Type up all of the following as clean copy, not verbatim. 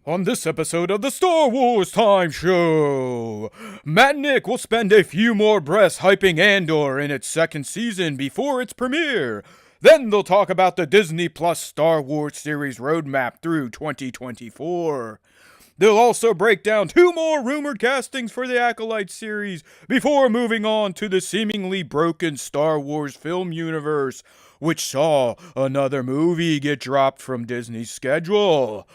On this episode of the Star Wars Time Show, Matt and Nick will spend a few more breaths hyping Andor in its second season before its premiere. Then they'll talk about the Disney Plus Star Wars series roadmap through 2024. They'll also break down 2 more rumored castings for the Acolyte series before moving on to the seemingly broken Star Wars film universe, which saw another movie get dropped from Disney's schedule.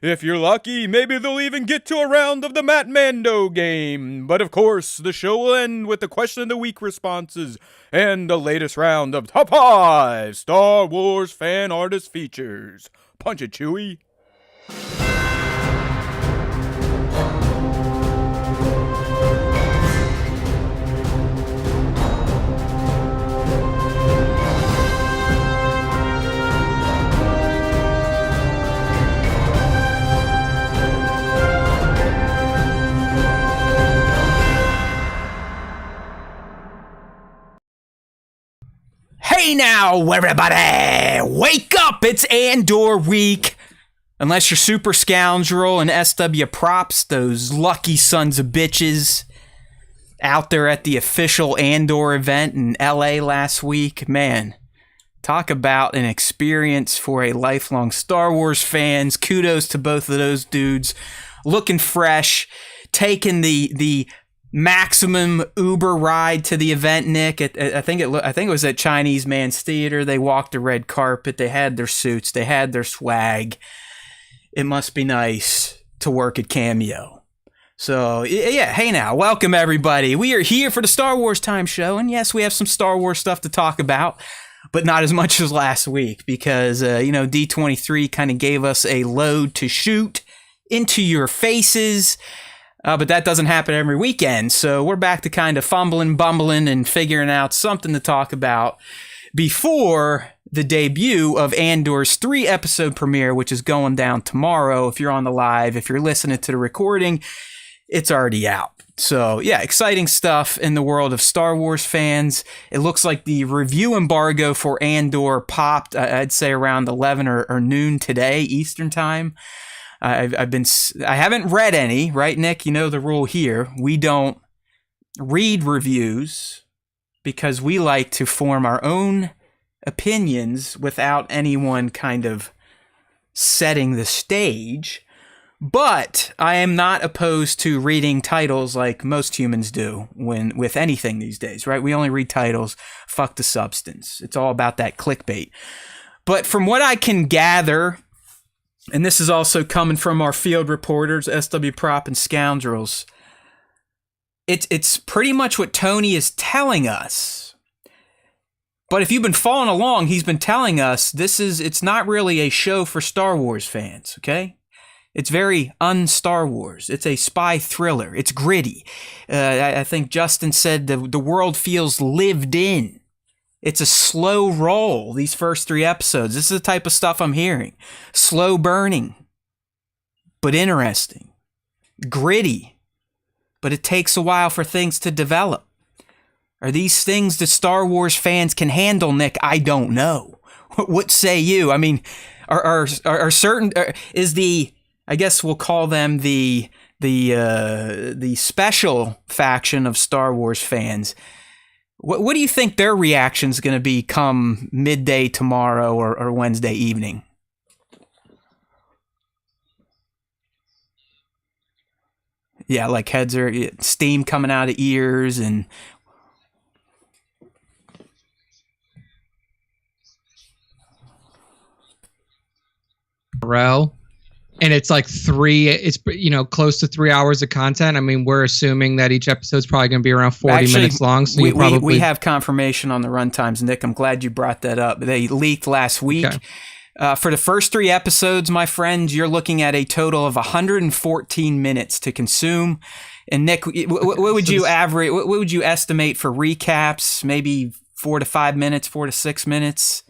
If you're lucky, maybe they'll even get to a round of the Matt Mando game. But of course, the show will end with the Question of the Week responses and the latest round of Top 5 Star Wars Fan Artist Features. Punch it, Chewie. Hey now, everybody! Wake up! It's Andor week. Unless you're Super Scoundrel and SW Props, those lucky sons of bitches out there at the official Andor event in LA last week. Man, talk about an experience for a lifelong Star Wars fans. Kudos to both of those dudes. Looking fresh, taking the maximum Uber ride to the event, Nick. I think it was at Chinese Man's Theater. They walked the red carpet. They had their suits. They had their swag. It must be nice to work at Cameo. So, yeah, hey now, welcome everybody. We are here for the Star Wars Time Show, and yes, we have some Star Wars stuff to talk about, but not as much as last week because, D23 kind of gave us a load to shoot into your faces. But that doesn't happen every weekend, so we're back to kind of fumbling, bumbling, and figuring out something to talk about before the debut of Andor's 3-episode premiere, which is going down tomorrow. If you're on the live, if you're listening to the recording, it's already out. So, yeah, exciting stuff in the world of Star Wars fans. It looks like the review embargo for Andor popped, I'd say, around 11 or noon today, Eastern Time. I haven't read any, right, Nick? You know the rule here. We don't read reviews because we like to form our own opinions without anyone kind of setting the stage. But I am not opposed to reading titles like most humans do with anything these days, right? We only read titles. Fuck the substance. It's all about that clickbait. But from what I can gather, and this is also coming from our field reporters, SW Prop and Scoundrels, it's pretty much what Tony is telling us. But if you've been following along, he's been telling us it's not really a show for Star Wars fans, okay? It's very un-Star Wars. It's a spy thriller. It's gritty. I think Justin said the world feels lived in. It's a slow roll, these first 3 episodes. This is the type of stuff I'm hearing. Slow burning, but interesting. Gritty, but it takes a while for things to develop. Are these things that Star Wars fans can handle, Nick? I don't know. What say you? I mean, are certain... is the... I guess we'll call them the special faction of Star Wars fans. What do you think their reaction is going to be come midday tomorrow or Wednesday evening? Yeah, like heads are steam coming out of ears and row. And it's like close to 3 hours of content. I mean, we're assuming that each episode's probably going to be around 40 minutes long. So we have confirmation on the runtimes, Nick. I'm glad you brought that up. They leaked last week. Okay. For the first 3 episodes, my friends, you're looking at a total of 114 minutes to consume. And Nick, what would you average? What would you estimate for recaps? Maybe 4 to 5 minutes, 4 to 6 minutes.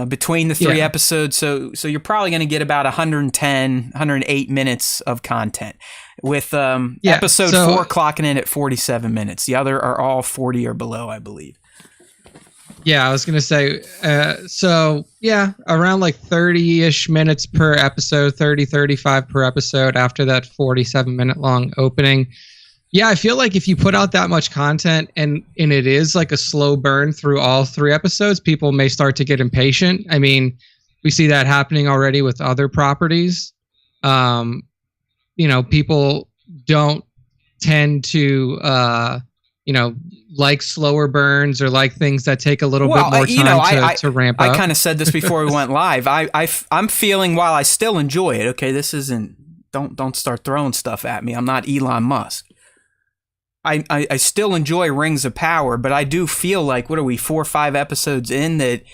Between the 3 episodes, so you're probably going to get about 110, 108 minutes of content, with episode 4 clocking in at 47 minutes. The other are all 40 or below, I believe. Yeah, I was gonna say. So yeah, around like 30-ish minutes per episode, 35 per episode. After that 47-minute long opening. Yeah, I feel like if you put out that much content and it is like a slow burn through all 3 episodes, people may start to get impatient. I mean, we see that happening already with other properties. People don't tend to, like slower burns or like things that take a little bit more time to ramp up. I kind of said this before we went live. I'm feeling, while I still enjoy it, okay, this isn't, don't start throwing stuff at me. I'm not Elon Musk. I still enjoy Rings of Power, but I do feel like, what are we, 4 or 5 episodes in, that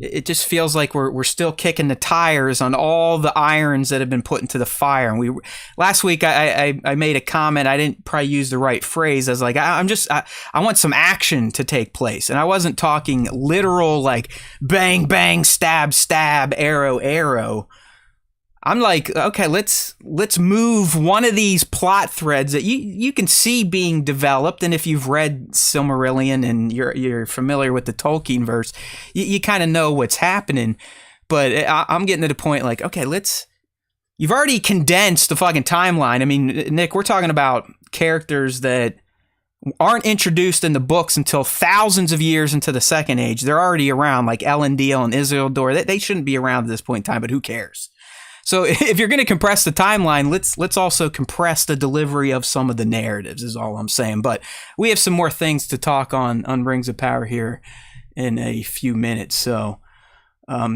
it just feels like we're still kicking the tires on all the irons that have been put into the fire. And last week I made a comment. I didn't probably use the right phrase. I was like, I want some action to take place, and I wasn't talking literal like bang bang stab stab arrow arrow. I'm like, okay, let's move one of these plot threads that you can see being developed, and if you've read Silmarillion and you're familiar with the Tolkien verse, you kind of know what's happening. But I'm getting to the point like, okay, you've already condensed the fucking timeline. I mean, Nick, we're talking about characters that aren't introduced in the books until thousands of years into the Second Age. They're already around, like Elendil and Isildur. They shouldn't be around at this point in time, but who cares? So if you're going to compress the timeline, let's also compress the delivery of some of the narratives, is all I'm saying. But we have some more things to talk on Rings of Power here in a few minutes. So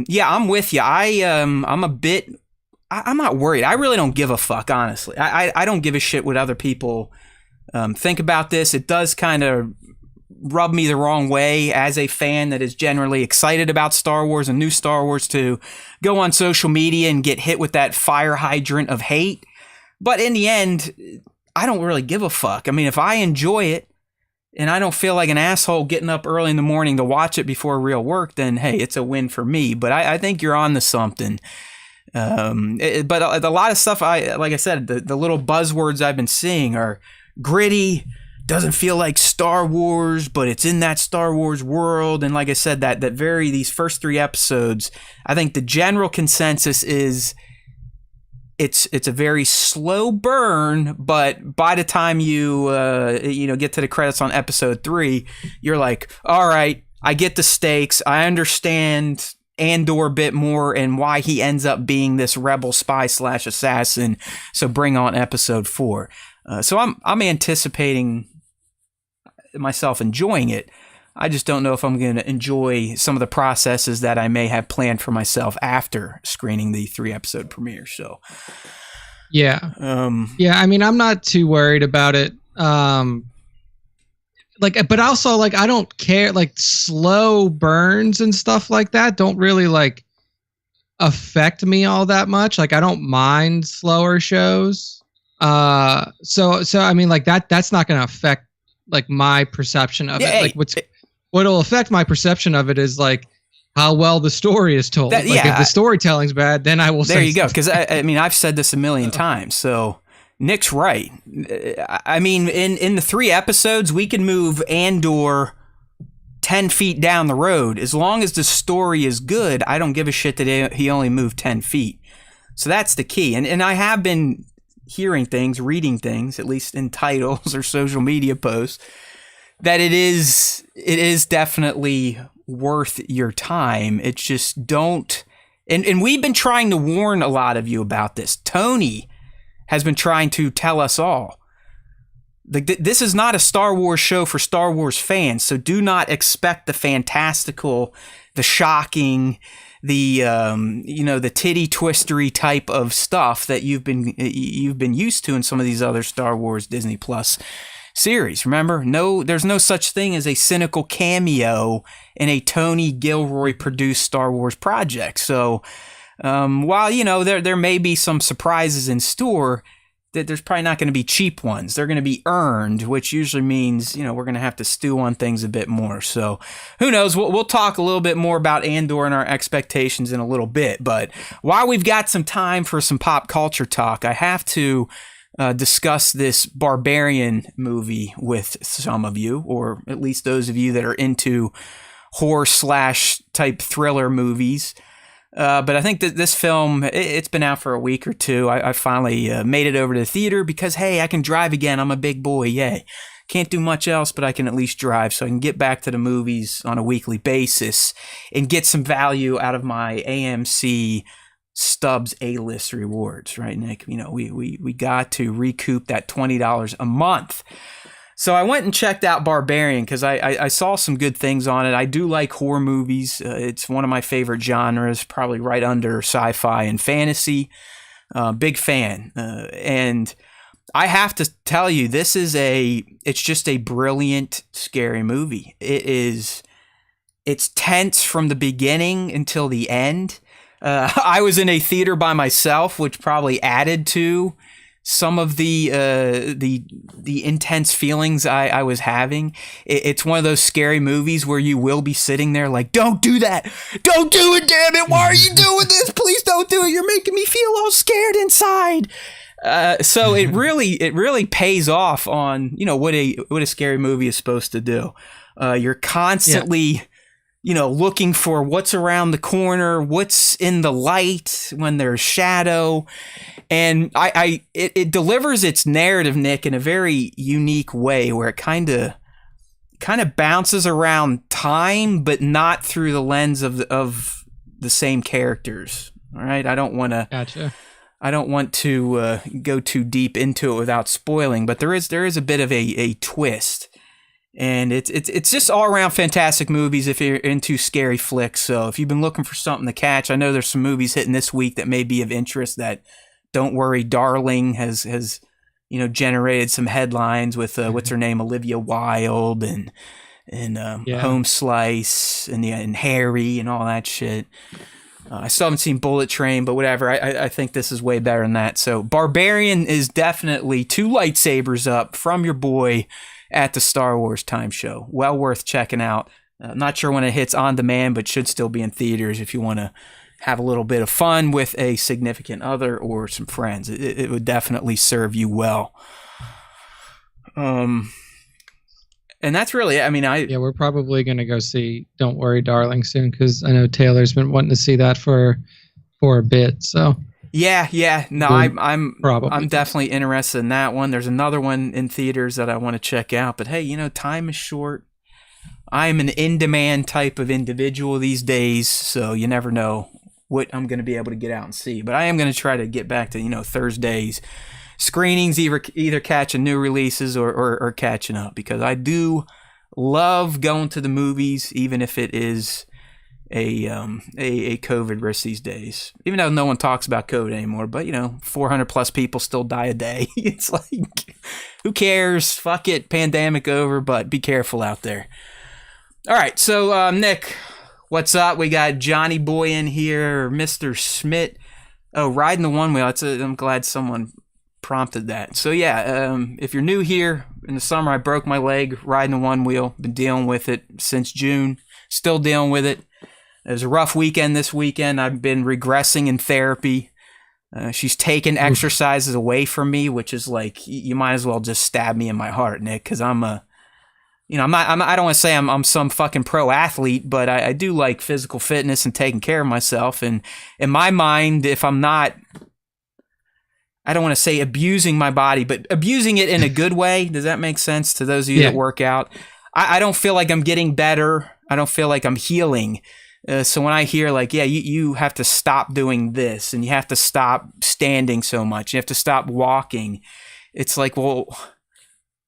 yeah, I'm with you. I'm not worried. I really don't give a fuck, honestly. I don't give a shit what other people think about this. It does kind of rub me the wrong way as a fan that is generally excited about Star Wars and new Star Wars to go on social media and get hit with that fire hydrant of hate. But in the end, I don't really give a fuck. I mean, if I enjoy it and I don't feel like an asshole getting up early in the morning to watch it before real work, then hey, it's a win for me. But I think you're on to something. But a lot of stuff, like I said, the little buzzwords I've been seeing are gritty, doesn't feel like Star Wars, but it's in that Star Wars world. And like I said, these first 3 episodes, I think the general consensus is it's a very slow burn, but by the time you get to the credits on episode 3, you're like, all right, I get the stakes. I understand Andor a bit more and why he ends up being this rebel spy / assassin. So bring on episode 4. So I'm anticipating myself enjoying it. I just don't know if I'm going to enjoy some of the processes that I may have planned for myself after screening the 3-episode premiere. So, yeah. I mean, I'm not too worried about it. But also, like, I don't care. Like, slow burns and stuff like that don't really like affect me all that much. Like, I don't mind slower shows. So I mean, like that's not going to affect like my perception of it. Like what'll affect my perception of it is like how well the story is told. If the storytelling's bad, then I will say. There you go. Because I mean, I've said this a million times. So Nick's right. I mean, in the 3 episodes, we can move Andor 10 feet down the road. As long as the story is good, I don't give a shit that he only moved 10 feet. So that's the key. And I have been hearing things, reading things, at least in titles or social media posts, that it is definitely worth your time. It's just don't. And we've been trying to warn a lot of you about this. Tony has been trying to tell us all. This is not a Star Wars show for Star Wars fans, so do not expect the fantastical, the shocking, the titty twistery type of stuff that you've been used to in some of these other Star Wars Disney Plus series. Remember, there's no such thing as a cynical cameo in a Tony Gilroy produced Star Wars project. So while there may be some surprises in store, that there's probably not going to be cheap ones. They're going to be earned, which usually means, we're going to have to stew on things a bit more. So who knows? We'll talk a little bit more about Andor and our expectations in a little bit. But while we've got some time for some pop culture talk, I have to discuss this Barbarian movie with some of you, or at least those of you that are into horror slash type thriller movies. But I think that this film, it's been out for a week or two. I finally made it over to the theater because, hey, I can drive again. I'm a big boy. Yay. Can't do much else, but I can at least drive, so I can get back to the movies on a weekly basis and get some value out of my AMC Stubbs A-list rewards, right, Nick? You know, we got to recoup that $20 a month. So I went and checked out Barbarian because I saw some good things on it. I do like horror movies. It's one of my favorite genres, probably right under sci-fi and fantasy. Big fan. And I have to tell you, it's just a brilliant, scary movie. It's tense from the beginning until the end. I was in a theater by myself, which probably added to some of the intense feelings I was having. It's one of those scary movies where you will be sitting there like, don't do that. Don't do it, damn it. Why are you doing this? Please don't do it. You're making me feel all scared inside. So it really pays off on, you know, what a scary movie is supposed to do. You're constantly, you know, looking for what's around the corner, what's in the light when there's shadow. And it delivers its narrative, Nick, in a very unique way where it kind of bounces around time, but not through the lens of the same characters. All right. I don't want to. Gotcha. I don't want to go too deep into it without spoiling, but there is a bit of a twist, and it's just all around fantastic movies if you're into scary flicks. So if you've been looking for something to catch, I know there's some movies hitting this week that may be of interest. That Don't Worry, Darling has you know generated some headlines with what's her name, Olivia Wilde and Home Slice and Harry and all that shit. I still haven't seen Bullet Train, but whatever. I think this is way better than that. So Barbarian is definitely 2 lightsabers up from your boy at the Star Wars Time Show. Well worth checking out. Not sure when it hits on demand, but should still be in theaters if you want to have a little bit of fun with a significant other or some friends. It would definitely serve you well. And that's really, I mean, we're probably going to go see Don't Worry, Darling soon because I know Taylor's been wanting to see that for a bit. So yeah. No, I'm definitely interested in that one. There's another one in theaters that I want to check out. But hey, you know, time is short. I'm an in-demand type of individual these days, so you never know what I'm going to be able to get out and see. But I am going to try to get back to, you know, Thursdays screenings, either catching new releases or catching up, because I do love going to the movies, even if it is a COVID risk these days. Even though no one talks about COVID anymore, but you know, 400 plus people still die a day. It's like, who cares? Fuck it, pandemic over, but be careful out there. All right, so Nick, what's up? We got Johnny Boy in here, Mr. Schmidt. Oh, riding the one wheel. I'm glad someone prompted that. So yeah, if you're new here, in the summer I broke my leg riding the one wheel. Been dealing with it since June. Still dealing with it. It was a rough weekend this weekend. I've been regressing in therapy. She's taken exercises away from me, which is like, you might as well just stab me in my heart, Nick, because I don't want to say I'm some fucking pro athlete, but I do like physical fitness and taking care of myself. And in my mind, if I'm not, I don't want to say abusing my body, but abusing it in a good way. Does that make sense to those of you that work out? I don't feel like I'm getting better. I don't feel like I'm healing. So when I hear like, yeah, you have to stop doing this and you have to stop standing so much, you have to stop walking. It's like, well,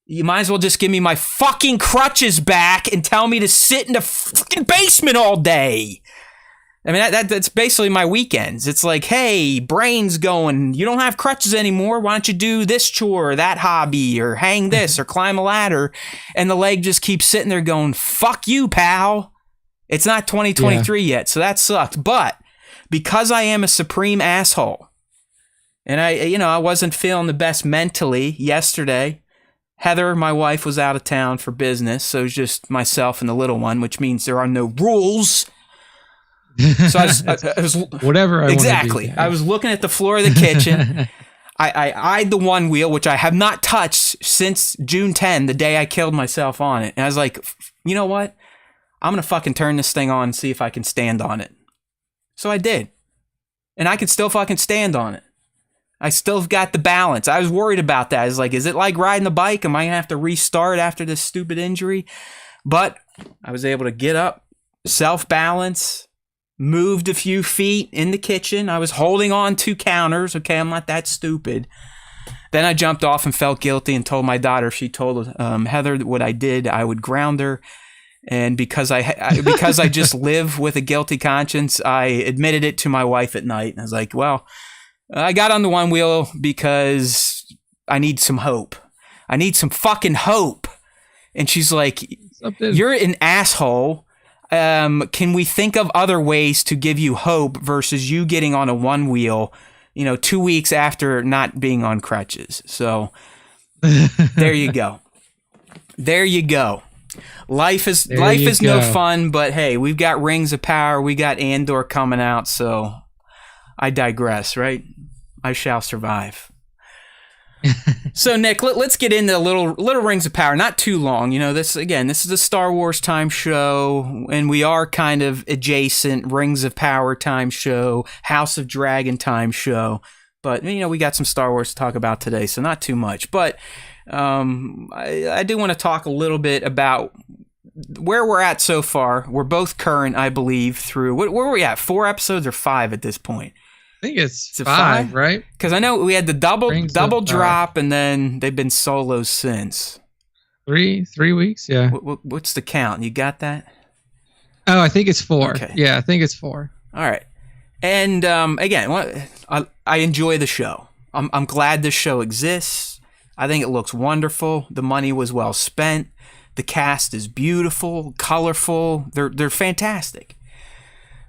you might as well just give me my fucking crutches back and tell me to sit in the fucking basement all day. I mean, that's basically my weekends. It's like, hey, brain's going, you don't have crutches anymore. Why don't you do this chore or that hobby or hang this or climb a ladder? And the leg just keeps sitting there going, fuck you, pal. It's not 2023 yet, so that sucked. But because I am a supreme asshole and I wasn't feeling the best mentally yesterday, Heather, my wife, was out of town for business, so it was just myself and the little one, which means there are no rules. So I was whatever I exactly. Want to do, I was looking at the floor of the kitchen. I eyed the one wheel, which I have not touched since June 10, the day I killed myself on it. And I was like, you know what? I'm going to fucking turn this thing on and see if I can stand on it. So I did. And I can still fucking stand on it. I still got the balance. I was worried about that. I was like, is it like riding a bike? Am I going to have to restart after this stupid injury? But I was able to get up, self-balance, moved a few feet in the kitchen. I was holding on 2 counters. Okay, I'm not that stupid. Then I jumped off and felt guilty and told my daughter, she told Heather what I did, I would ground her. And because I just live with a guilty conscience, I admitted it to my wife at night. And I was like, well, I got on the one wheel because I need some hope. I need some fucking hope. And she's like, you're an asshole. Can we think of other ways to give you hope versus you getting on a one wheel, 2 weeks after not being on crutches? So there you go. There you go. Life is no fun, but hey, we've got Rings of Power, we got Andor coming out, so I digress, right? I shall survive. So Nick, let's get into a little Rings of Power, not too long. This is a Star Wars time show, and we are kind of adjacent Rings of Power time show, House of Dragon time show, but we got some Star Wars to talk about today, so not too much, but I do want to talk a little bit about where we're at so far. We're both current, I believe, through where were we at? 4 episodes or 5 at this point? I think it's 5, right? Because I know we had the double drop, and then they've been solos since. 3 weeks, yeah. What's the count? You got that? Oh, I think it's 4. Okay. Yeah, I think it's 4. All right. And again, I enjoy the show. I'm glad this show exists. I think it looks wonderful. The money was well spent. The cast is beautiful, colorful. They're fantastic.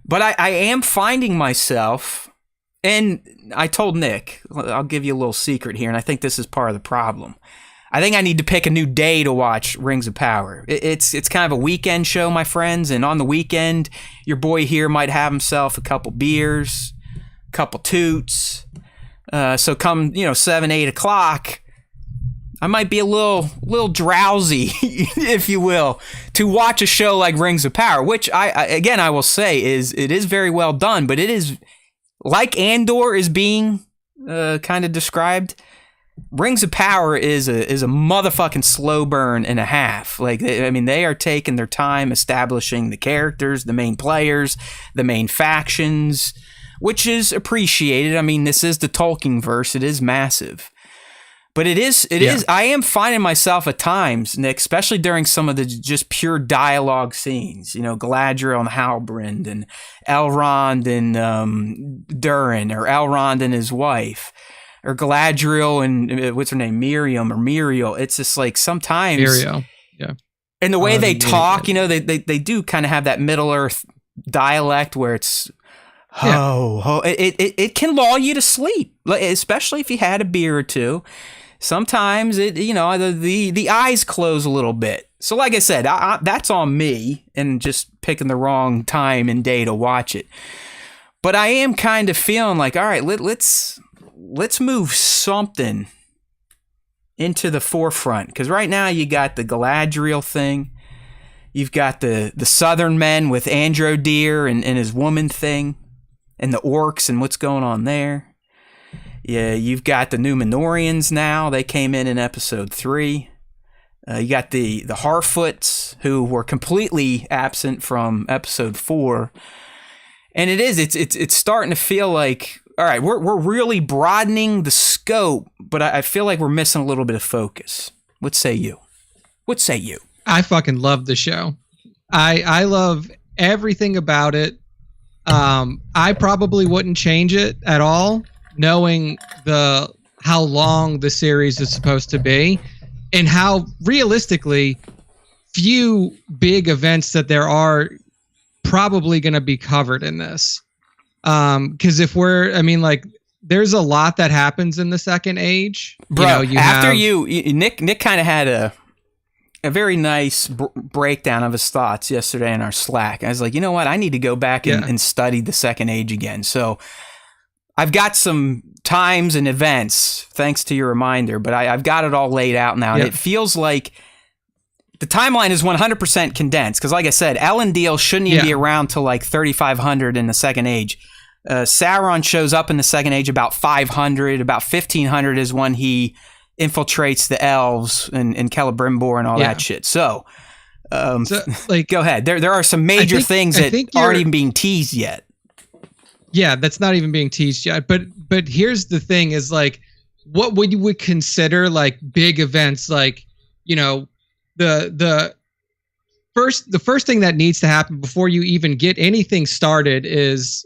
But I am finding myself, and I told Nick, I'll give you a little secret here, and I think this is part of the problem. I think I need to pick a new day to watch Rings of Power. It's kind of a weekend show, my friends, and on the weekend, your boy here might have himself a couple beers, a couple toots. So come 7, 8 o'clock, I might be a little drowsy, if you will, to watch a show like Rings of Power, which I will say it is very well done, but it is like Andor is being kind of described. Rings of Power is a motherfucking slow burn and a half. Like, they are taking their time establishing the characters, the main players, the main factions, which is appreciated. This is the Tolkien verse. It is massive. But it is. I am finding myself at times, Nick, especially during some of the just pure dialogue scenes. Galadriel and Halbrand, and Elrond and Durin, or Elrond and his wife, or Galadriel and what's her name, Miriam or Muriel. It's just like sometimes Muriel, yeah. And the way they talk, they do kind of have that Middle Earth dialect where it's. It can lull you to sleep, especially if you had a beer or two. Sometimes the eyes close a little bit. So like I said, that's on me and just picking the wrong time and day to watch it. But I am kind of feeling like, all right, let's move something into the forefront, because right now you got the Galadriel thing, you've got the Southern men with Androdeer and his woman thing, and the orcs and what's going on there. Yeah, you've got the Numenorians now. They came in episode 3. You got the Harfoots, who were completely absent from episode 4. And it's starting to feel like, all right, we're really broadening the scope, but I feel like we're missing a little bit of focus. What say you? I fucking love the show. I love everything about it. I probably wouldn't change it at all, knowing how long the series is supposed to be, and how realistically few big events that there are probably going to be covered in this. Because there's a lot that happens in the Second Age. Bro, Nick kind of had a very nice breakdown of his thoughts yesterday in our Slack. I was like, you know what? I need to go back and study the Second Age again. So I've got some times and events, thanks to your reminder, but I've got it all laid out now. And it feels like the timeline is 100% condensed because, like I said, Elendil shouldn't even be around till like 3500 in the Second Age. Sauron shows up in the Second Age about 500. About 1500 is when he infiltrates the elves and Celebrimbor and all that shit. So like, go ahead. There are some major things that aren't even being teased yet. Yeah, that's not even being teased yet. But here's the thing: is like, what would you would consider like big events? Like, you know, the first thing that needs to happen before you even get anything started is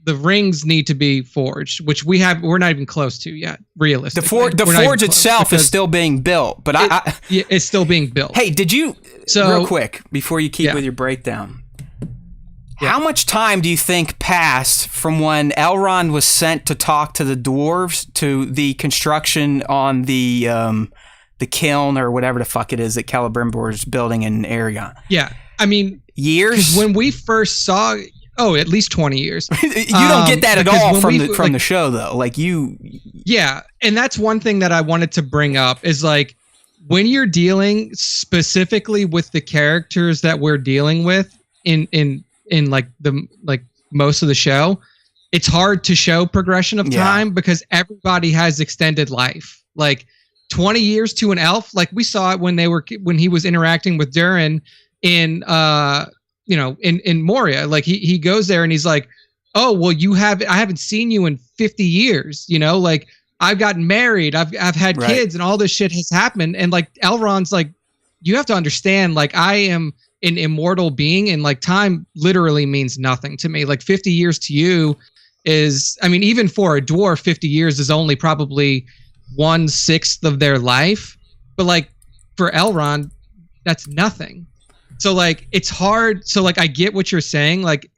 the rings need to be forged, which we're not even close to yet, realistically. The forge itself is still being built, but it's still being built. Hey, did you, real quick, before you keep with your breakdown, how much time do you think passed from when Elrond was sent to talk to the dwarves to the construction on the kiln or whatever the fuck it is that Celebrimbor is building in Aragon? Yeah, I mean, years? When we first saw... Oh, at least 20 years. You don't get that at all from the show, though. Like you... Yeah, and that's one thing that I wanted to bring up is like when you're dealing specifically with the characters that we're dealing with in like most of the show, it's hard to show progression of time because everybody has extended life. Like 20 years to an elf, like we saw it when he was interacting with Durin in in Moria. Like he goes there and he's like, oh, well, I haven't seen you in 50 years, like I've gotten married, I've had kids and all this shit has happened. And like Elrond's like, you have to understand, like I am an immortal being and like time literally means nothing to me. Like 50 years to you is, I mean, even for a dwarf, 50 years is only probably 1/6 of their life. But like for Elrond, that's nothing. So like it's hard. So like I get what you're saying, like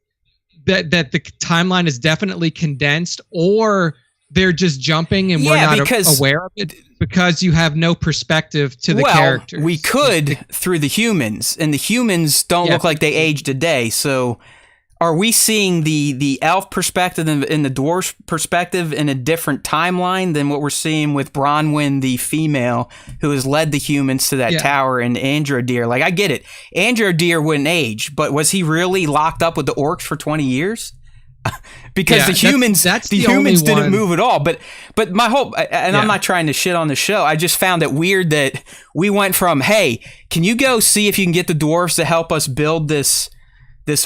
that the timeline is definitely condensed, or they're just jumping and we're not aware of it because you have no perspective to the characters. We could through the humans, and the humans don't look like they aged a day. So are we seeing the elf perspective and the dwarf perspective in a different timeline than what we're seeing with Bronwyn, the female, who has led the humans to that tower, and Androdir? Like, I get it. Androdir wouldn't age, but was he really locked up with the orcs for 20 years? Because the humans didn't move at all. But my whole, and I'm not trying to shit on the show, I just found it weird that we went from, hey, can you go see if you can get the dwarves to help us build this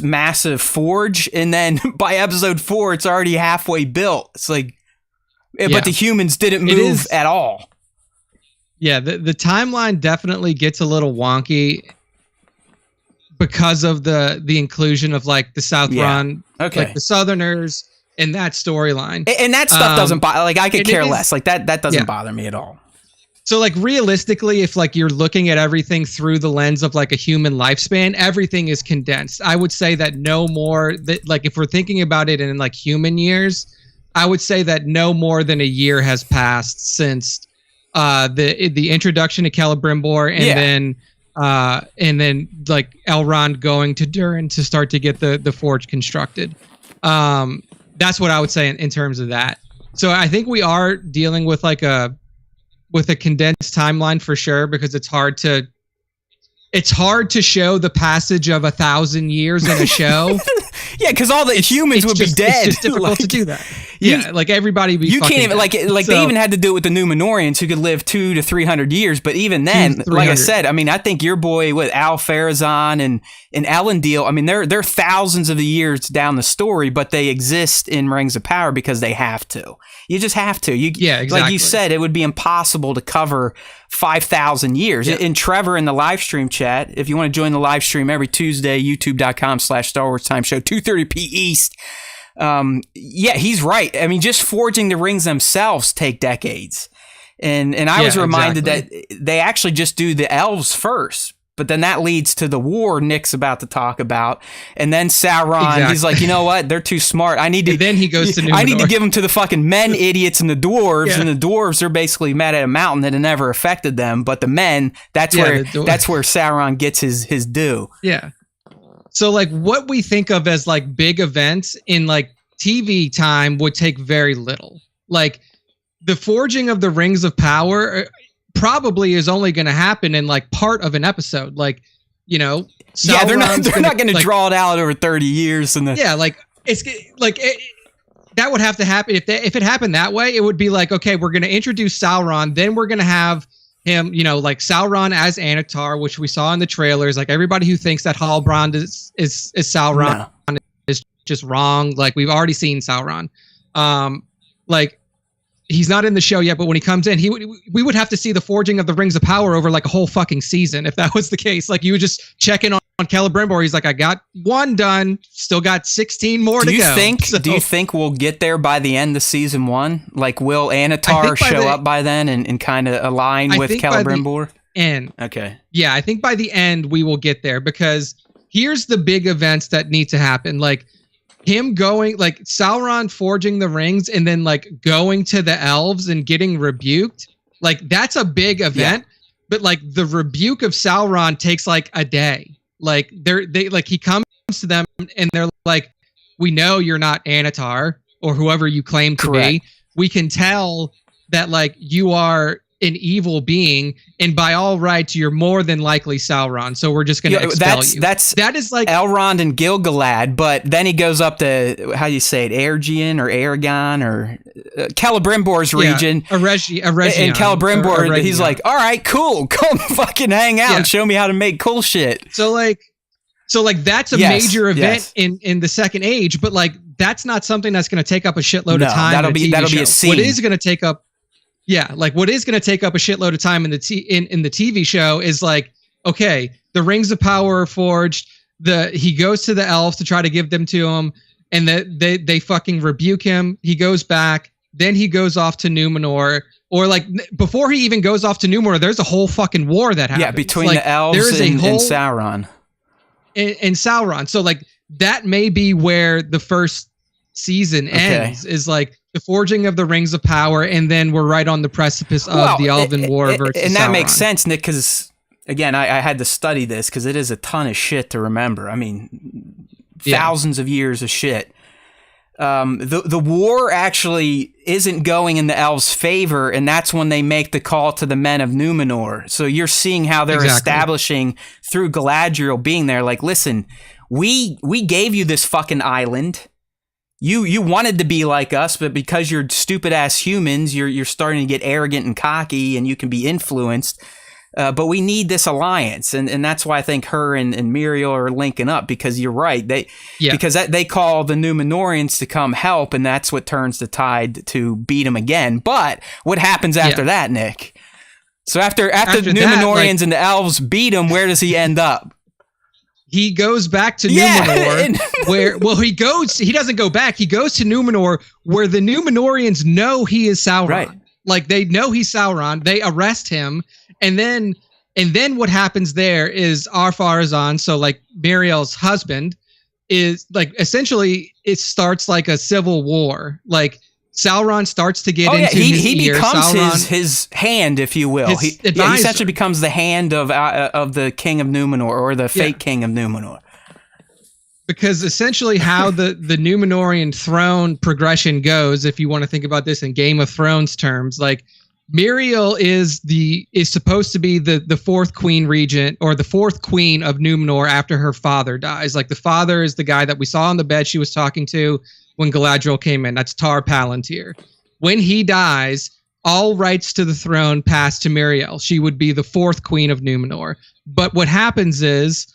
massive forge, and then by episode 4 it's already halfway built. It's like, but the humans didn't move at all. Yeah, the timeline definitely gets a little wonky because of the inclusion of like the Southron, like the Southerners in that storyline. And that stuff doesn't bother, like I could care less. Like that doesn't bother me at all. So like realistically, if like you're looking at everything through the lens of like a human lifespan, everything is condensed. I would say that no more that, like if we're thinking about it in like human years, I would say that no more than a year has passed since the introduction to Celebrimbor and then like Elrond going to Durin to start to get the forge constructed. That's what I would say in terms of that. So I think we are dealing with like a condensed timeline for sure, because it's hard to show the passage of 1,000 years in a show. Yeah, because all the humans would be dead. It's just difficult to do that. Yeah, like everybody would be. You can't even like they even had to do it with the Numenorians, who could live 200 to 300 years. But even then, like I said, I mean, I think your boy with Al Farazan and Elendil, I mean, they're thousands of the years down the story, but they exist in Rings of Power because they have to. You just have to. Exactly. Like you said, it would be impossible to cover 5,000 years. Yeah. And Trevor in the live stream chat, if you want to join the live stream every Tuesday, youtube.com/Star Wars Time Show, 2:30 P East. He's right. I mean, just forging the rings themselves take decades. And I was reminded that they actually just do the elves first. But then that leads to the war Nick's about to talk about, and then Sauron. He's like, you know what? They're too smart. I need to. And then he goes to Numenor. I need to give them to the fucking men, idiots, and the dwarves. And the dwarves are basically mad at a mountain that had never affected them. But the men, that's where Sauron gets his due. Yeah. So like what we think of as like big events in like TV time would take very little. Like the forging of the Rings of Power probably is only going to happen in like part of an episode. Like, you know, yeah, they're not going to like, draw it out over 30 years. And yeah, like it's like that would have to happen. If it happened that way, it would be like, okay, we're going to introduce Sauron, then we're going to have him, you know, like Sauron as Anatar, which we saw in the trailers. Like everybody who thinks that Halbrand is Sauron is just wrong. Like we've already seen Sauron. Like he's not in the show yet, but when he comes in, we would have to see the forging of the Rings of Power over like a whole fucking season if that was the case. Like you would just check in on Celebrimbor. He's like, I got one done, still got 16 more to go. Do you think we'll get there by the end of season 1? Like, will Anatar show up by then and kind of align with Celebrimbor? Okay. Yeah, I think by the end we will get there, because here's the big events that need to happen. Like him going, like Sauron forging the rings and then like going to the elves and getting rebuked. Like that's a big event, but like the rebuke of Sauron takes like a day. Like he comes to them and they're like, we know you're not Anatar or whoever you claim to be. We can tell that like you are an evil being, and by all rights, you're more than likely Sauron. So we're just going to expel you. That is like Elrond and Gil-galad, but then he goes up to, how do you say it, Aergian or Aragon or Celebrimbor's region. Eregion. And Celebrimbor, he's like, all right, cool, come fucking hang out and show me how to make cool shit. So like that's a major event in the Second Age, but like that's not something that's going to take up a shitload of time. That'll be a scene. What is going to take up a shitload of time in the TV show is like, okay, the Rings of Power are forged. He goes to the elves to try to give them to him, and they fucking rebuke him. He goes back. Then he goes off to Numenor. Or like before he even goes off to Numenor, there's a whole fucking war that happens. Yeah, between the elves and Sauron. And Sauron. So like that may be where the first season ends, is like the forging of the Rings of Power, and then we're right on the precipice of the Elven War versus and that Sauron. makes sense, Nick, because again, I had to study this because it is a ton of shit to remember. I mean, thousands of years of shit. The war actually isn't going in the elves' favor, and that's when they make the call to the men of Numenor. So you're seeing how they're establishing through Galadriel being there. Like, listen, we gave you this fucking island. You wanted to be like us, but because you're stupid ass humans, you're starting to get arrogant and cocky, and you can be influenced. But we need this alliance, and that's why I think her and Miriel are linking up, because you're right. Because they call the Numenorians to come help, and that's what turns the tide to beat them again. But what happens after that, Nick? So after the Numenorians and the elves beat him, where does he end up? He goes back to Numenor, he doesn't go back. He goes to Numenor, where the Numenorians know he is Sauron. Right. Like they know he's Sauron. They arrest him. And then what happens there is Ar-Pharazôn, so like Miriel's husband, is like essentially it starts like a civil war. Like Sauron starts to get into his ear. He becomes his hand, if you will. He essentially becomes the hand of the king of Numenor, or the fake king of Numenor. Because essentially how the Numenorian throne progression goes, if you want to think about this in Game of Thrones terms, like Miriel is supposed to be the fourth queen regent, or the fourth queen of Numenor after her father dies. Like the father is the guy that we saw on the bed she was talking to when Galadriel came in. That's Tar Palantir. When he dies, all rights to the throne pass to Miriel. She would be the fourth queen of Numenor. But what happens is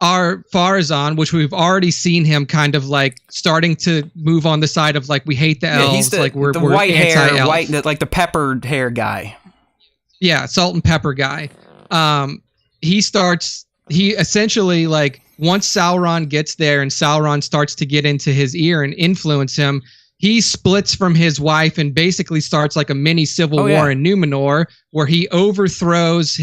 Ar-Pharazôn, which we've already seen him kind of like starting to move on the side of like, we hate the elves. He's we're white anti-elf. hair, like the peppered hair guy. Yeah, salt and pepper guy. He essentially, like, once Sauron gets there and Sauron starts to get into his ear and influence him, he splits from his wife and basically starts like a mini civil war in Numenor, where he overthrows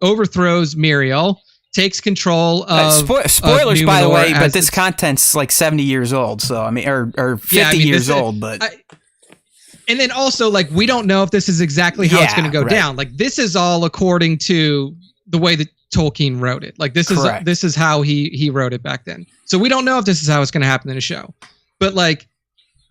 Miriel, takes control of spoilers, of by the way, but this content's like 70 years old, so I mean, or 50 years old, but and then also, like, we don't know if this is exactly how it's going to go down. Like, this is all according to the way that Tolkien wrote it. Like, this is how he wrote it back then. So we don't know if this is how it's going to happen in the show. But like,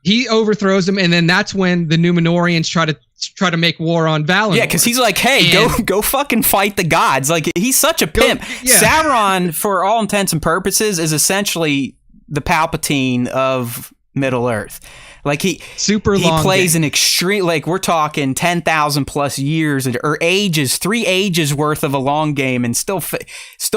he overthrows him, and then that's when the Numenorians try to try to make war on Valinor. Yeah, because he's like, hey, go fucking fight the gods. Like, he's such a pimp. Yeah. Sauron, for all intents and purposes, is essentially the Palpatine of Middle Earth. Like, he plays an extreme, like, we're talking 10,000 plus years or ages, 3 ages worth of a long game, and still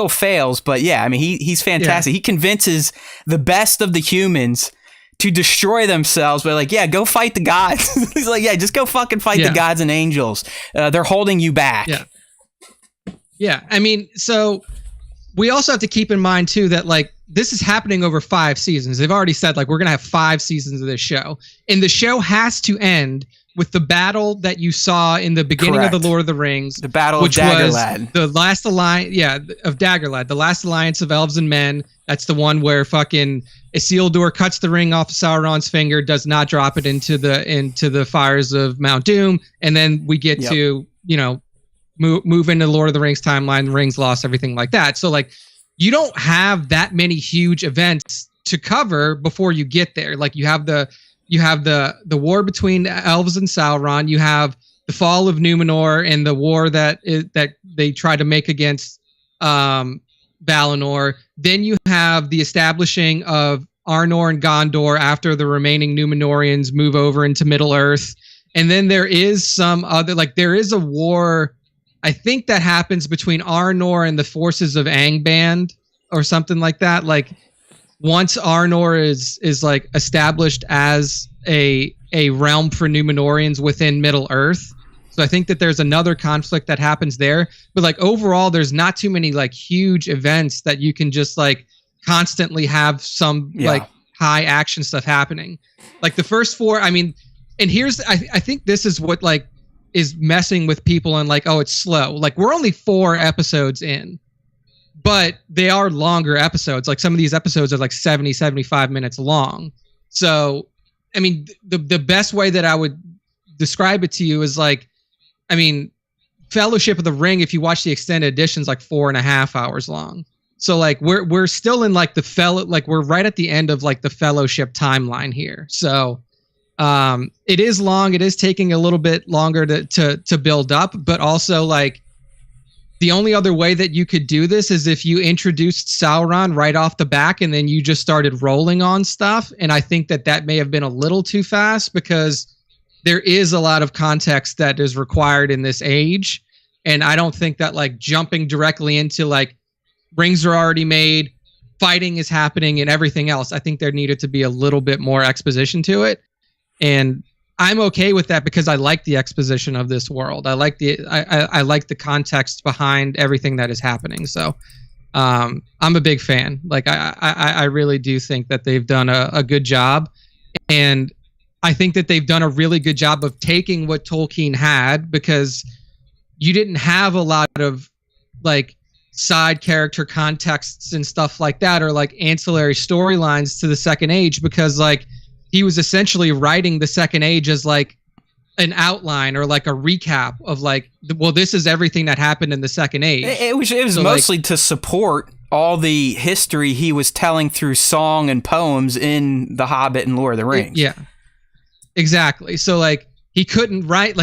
fails. But yeah, I mean, he's fantastic. Yeah. He convinces the best of the humans to destroy themselves by, like, yeah, go fight the gods. He's like, yeah, just go fucking fight the gods and angels. They're holding you back. Yeah. I mean, so we also have to keep in mind too that, like, this is happening over 5 seasons. They've already said, like, we're going to have 5 seasons of this show. And the show has to end with the battle that you saw in the beginning of the Lord of the Rings. The Battle of Daggerlad. The last alliance, of Daggerlad. The last alliance of elves and men. That's the one where fucking Isildur cuts the ring off of Sauron's finger, does not drop it into the fires of Mount Doom. And then we get to, move into the Lord of the Rings timeline, the rings lost, everything like that. So, like, you don't have that many huge events to cover before you get there. Like, you have the war between elves and Sauron. You have the fall of Numenor and the war that they try to make against Valinor. Then you have the establishing of Arnor and Gondor after the remaining Numenorians move over into Middle Earth. And then there is some other, like, there is a war, I think, that happens between Arnor and the forces of Angband or something like that. Like, once Arnor is like established as a realm for Numenorians within Middle Earth. So I think that there's another conflict that happens there. But, like, overall, there's not too many, like, huge events that you can just, like, constantly have some like high action stuff happening. Like, the first 4, I mean, and here's, I think this is what, like, is messing with people and, like, oh, it's slow. Like, we're only 4 episodes in, but they are longer episodes. Like, some of these episodes are like 70, 75 minutes long. So, I mean, the best way that I would describe it to you is, like, I mean, Fellowship of the Ring, if you watch the extended editions, like 4.5 hours long. So, like, we're still in, like, we're right at the end of, like, the Fellowship timeline here. So, it is long. It is taking a little bit longer to build up, but also, like, the only other way that you could do this is if you introduced Sauron right off the back and then you just started rolling on stuff. And I think that may have been a little too fast because there is a lot of context that is required in this age. And I don't think that, like, jumping directly into, like, rings are already made, fighting is happening and everything else. I think there needed to be a little bit more exposition to it. And I'm okay with that because I like the exposition of this world. I like I like the context behind everything that is happening. So I'm a big fan. Like, I really do think that they've done a good job. And I think that they've done a really good job of taking what Tolkien had, because you didn't have a lot of, like, side character contexts and stuff like that, or, like, ancillary storylines to the Second Age, because, like, he was essentially writing the Second Age as, like, an outline or, like, a recap of, like, well, this is everything that happened in the Second Age. It was so, mostly, like, to support all the history he was telling through song and poems in The Hobbit and Lord of the Rings. Yeah, exactly. So, like, he didn't write,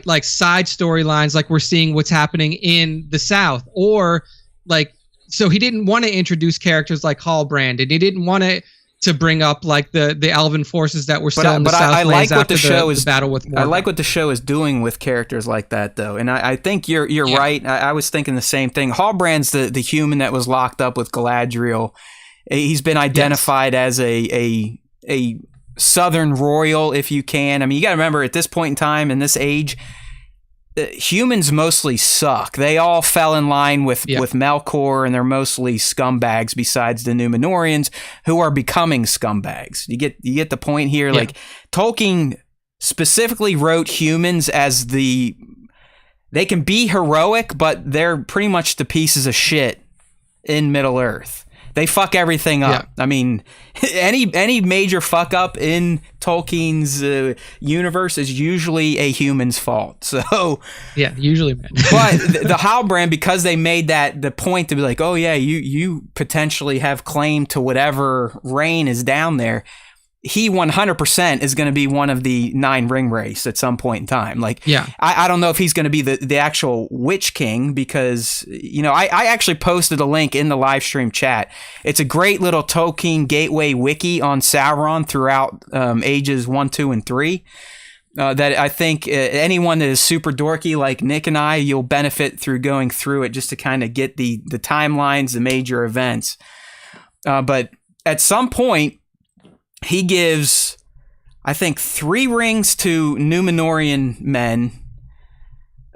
like, side storylines like we're seeing what's happening in the South, or, like, so he didn't want to introduce characters like Halbrand, and he didn't want to bring up, like, the elven forces that were still in the Southlands after the battle with Mordor. I like what the show is doing with characters like that, though, and I think you're right. I was thinking the same thing. Halbrand's the human that was locked up with Galadriel. He's been identified as a Southern royal, if you can. I mean, you got to remember, at this point in time, in this age, humans mostly suck. They all fell in line with Melkor, and they're mostly scumbags besides the Numenorians, who are becoming scumbags. You get the point here? Yeah. Like, Tolkien specifically wrote humans as they can be heroic, but they're pretty much the pieces of shit in Middle Earth. They fuck everything up. Yeah. I mean, any major fuck up in Tolkien's universe is usually a human's fault. So yeah, usually. But the Halbrand, because they made that the point to be like, oh yeah, you potentially have claim to whatever reign is down there. he 100% is going to be one of the 9 ring race at some point in time. Like, Yeah. I don't know if he's going to be the actual Witch King, because, you know, I actually posted a link in the live stream chat. It's a great little Tolkien Gateway wiki on Sauron throughout ages 1, 2, and 3. That I think anyone that is super dorky like Nick and I, you'll benefit through going through it just to kind of get the timelines, the major events. But at some point, he gives, I think, 3 rings to Númenórean men,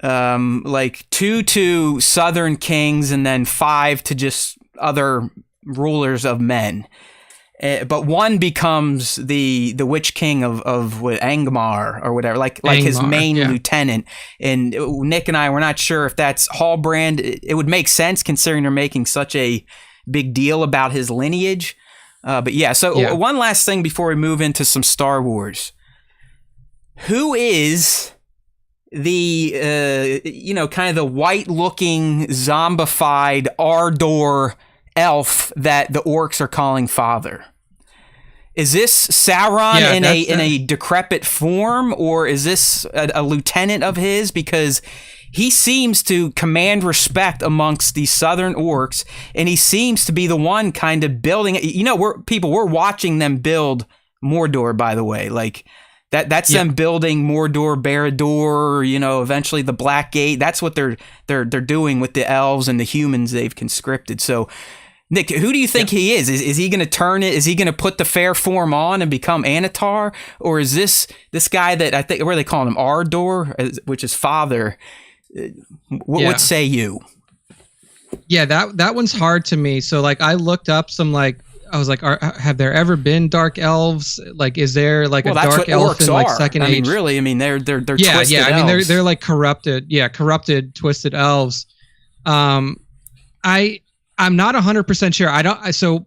like 2 to Southern kings, and then 5 to just other rulers of men. But 1 becomes the Witch King of what, Angmar or whatever, like Angmar, his main yeah. lieutenant. And Nick and I were not sure if that's Hallbrand. It would make sense considering they're making such a big deal about his lineage. But yeah, so Yeah. one last thing before we move into some Star Wars. Who is the, you know, kind of the white-looking, zombified Andor elf that the orcs are calling father? Is this Sauron Yeah, in that's a decrepit form, or is this a lieutenant of his? Because he seems to command respect amongst the southern orcs, and he seems to be the one kind of building. You know, we're watching them build Mordor, by the way. Like that's them building Mordor, Barad-dûr, you know, eventually the Black Gate. That's what they're doing with the elves and the humans they've conscripted. So, Nick, who do you think he is? Is he going to turn it? Is he going to put the fair form on and become Anatar? Or is this guy that I think, where are they calling him? Ardor, which is father. What say you? Yeah, that one's hard to me. So like I looked up some, like I was like, have there ever been dark elves? Like, is there like a dark elf in like Second Age? I mean, really, I mean they're twisted elves. I mean they're like corrupted, twisted elves. I'm not 100% sure. So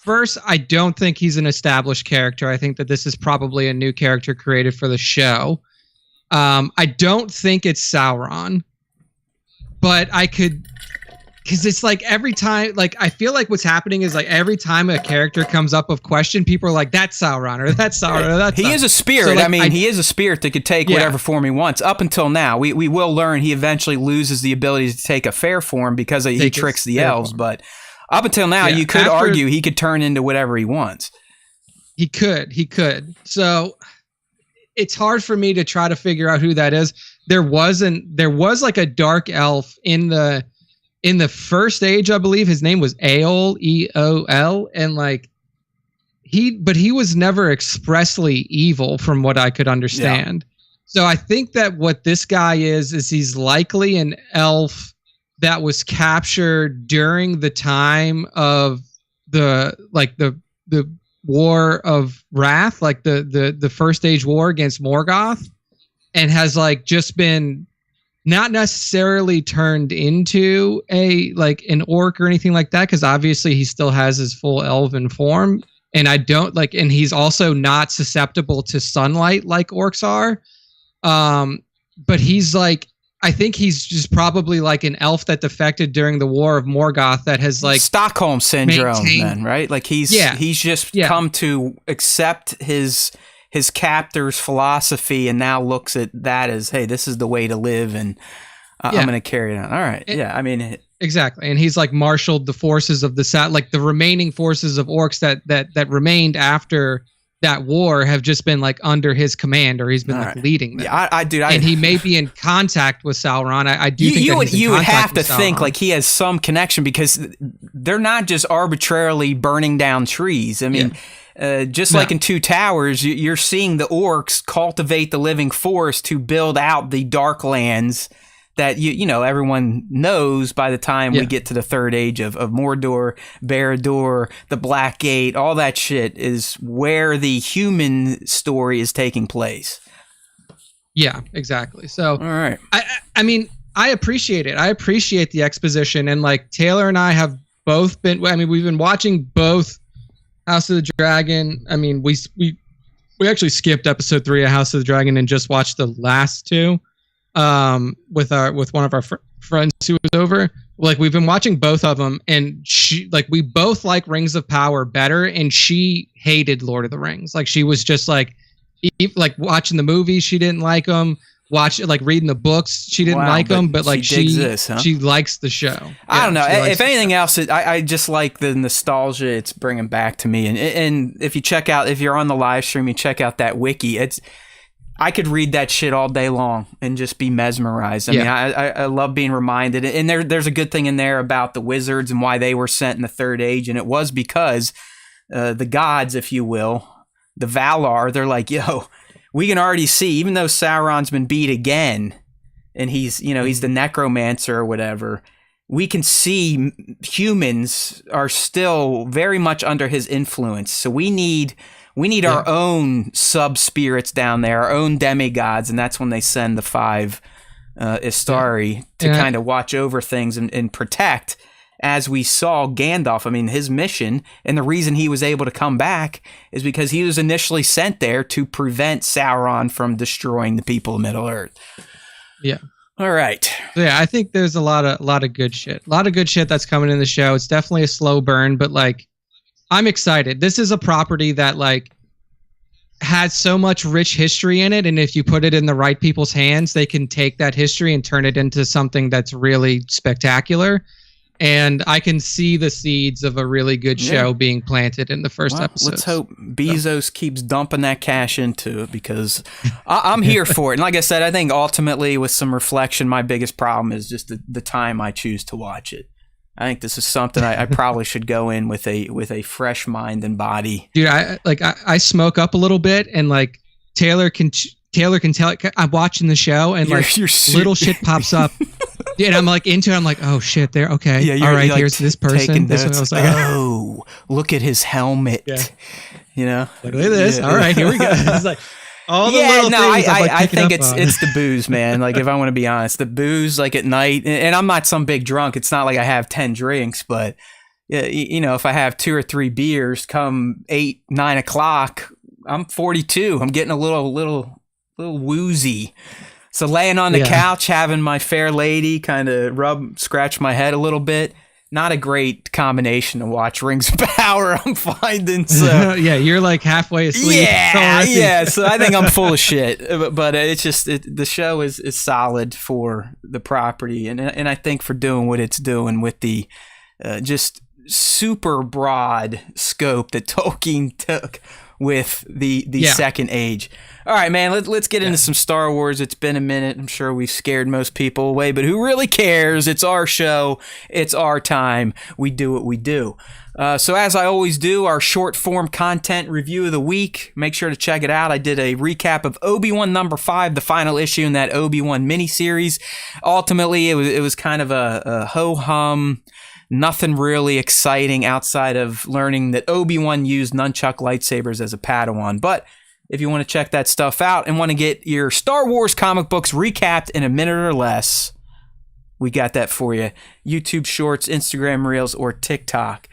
first, I don't think he's an established character. I think that this is probably a new character created for the show. I don't think it's Sauron, but I could, because it's like every time, like I feel like what's happening is like every time a character comes up of question, people are like, that's Sauron or that's Sauron or that's. He is a spirit. So, like, I mean, he is a spirit that could take whatever form he wants. Up until now, we will learn he eventually loses the ability to take a fair form because he tricks the elves. Form. But up until now, you could argue he could turn into whatever he wants. He could. So it's hard for me to try to figure out who that is. There was like a dark elf in the First Age, I believe. His name was Eol, E-O-L, and like he was never expressly evil from what I could understand. Yeah. So I think that what this guy is he's likely an elf that was captured during the time of the War of Wrath, like the First Age war against Morgoth, and has like just been not necessarily turned into an orc or anything like that, because obviously he still has his full elven form, and and he's also not susceptible to sunlight like orcs are. But he's like, I think he's just probably like an elf that defected during the War of Morgoth that has like Stockholm syndrome, then, right? Like he's just come to accept his captor's philosophy and now looks at that as, hey, this is the way to live, and I'm going to carry it on. All right. I mean, exactly. And he's like marshaled the forces of the south, like the remaining forces of orcs that remained after that war have just been like under his command, or he's been leading them. Yeah, and he may be in contact with Sauron. I do think you would have to think like he has some connection, because they're not just arbitrarily burning down trees. I mean, just like in Two Towers, you're seeing the orcs cultivate the living forest to build out the dark lands that you know everyone knows by the time we get to the Third Age of Mordor, Barad-dûr, the Black Gate. All that shit is where the human story is taking place. Yeah, exactly. So, all right. I mean, I appreciate it. I appreciate the exposition, and like Taylor and I have both been. I mean, we've been watching both House of the Dragon. I mean, we actually skipped episode 3 of House of the Dragon and just watched the last 2. With one of our friends who was over. Like we've been watching both of them, and we both like Rings of Power better, and she hated Lord of the Rings. Like she was just like watching the movies, she didn't like them. Reading the books, she didn't like them, but like she likes the show. I don't know. If anything else, I just like the nostalgia it's bringing back to me. And if you're on the live stream, you check out that wiki. I could read that shit all day long and just be mesmerized. I mean, I love being reminded. And there's a good thing in there about the wizards and why they were sent in the Third Age, and it was because the gods, if you will, the Valar, they're like, yo. We can already see, even though Sauron's been beat again, and he's the necromancer or whatever, we can see humans are still very much under his influence. So we need our own sub-spirits down there, our own demigods, and that's when they send the 5 Istari to kind of watch over things and protect. As we saw Gandalf, I mean, his mission and the reason he was able to come back is because he was initially sent there to prevent Sauron from destroying the people of Middle-earth. Yeah. All right. Yeah, I think there's a lot of good shit. A lot of good shit that's coming in the show. It's definitely a slow burn, but like, I'm excited. This is a property that like has so much rich history in it, and if you put it in the right people's hands, they can take that history and turn it into something that's really spectacular. And I can see the seeds of a really good show being planted in the first episode. Let's hope Bezos keeps dumping that cash into it, because I'm here for it. And like I said, I think ultimately with some reflection, my biggest problem is just the time I choose to watch it. I think this is something I probably should go in with a fresh mind and body. Dude, I smoke up a little bit, and like Taylor can tell I'm watching the show, and little shit pops up. And I'm like into it. I'm like, oh shit, there. Okay, yeah, all right. Like, here's this person. This one. I was like, oh, look at his helmet. Yeah. You know, look at this. Yeah. All right, here we go. It's like all the little things. I think it's the booze, man. Like if I want to be honest, the booze, like at night, and I'm not some big drunk. It's not like I have 10 drinks, but you know, if I have 2 or 3 beers, come 8, 9 o'clock, I'm 42. I'm getting a little woozy. So laying on the couch, having my fair lady kind of scratch my head a little bit. Not a great combination to watch Rings of Power, I'm finding. So yeah, you're like halfway asleep. Yeah. So I think I'm full of shit. But it's just the show is solid for the property, and I think for doing what it's doing with the just super broad scope that Tolkien took with the Second Age. All right, man, let's get into some Star Wars. It's been a minute. I'm sure we've scared most people away, but who really cares? It's our show. It's our time. We do what we do. So as I always do, our short form content review of the week. Make sure to check it out. I did a recap of Obi-Wan number 5, the final issue in that Obi-Wan miniseries. Ultimately, it was kind of a ho-hum. Nothing really exciting outside of learning that Obi-Wan used nunchuck lightsabers as a Padawan. But if you want to check that stuff out and want to get your Star Wars comic books recapped in a minute or less, we got that for you. YouTube Shorts, Instagram Reels, or TikTok.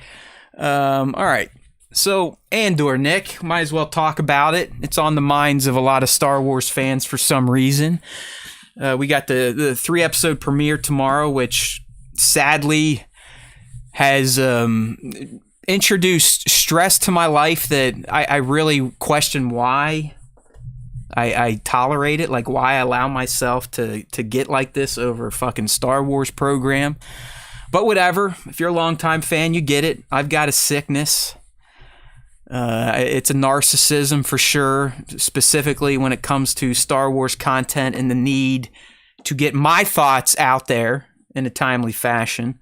All right. So, Andor, Nick, might as well talk about it. It's on the minds of a lot of Star Wars fans for some reason. We got the 3-episode premiere tomorrow, which sadly has introduced stress to my life that I really question why I tolerate it, like why I allow myself to get like this over a fucking Star Wars program. But whatever, if you're a longtime fan, you get it. I've got a sickness. It's a narcissism for sure, specifically when it comes to Star Wars content and the need to get my thoughts out there in a timely fashion.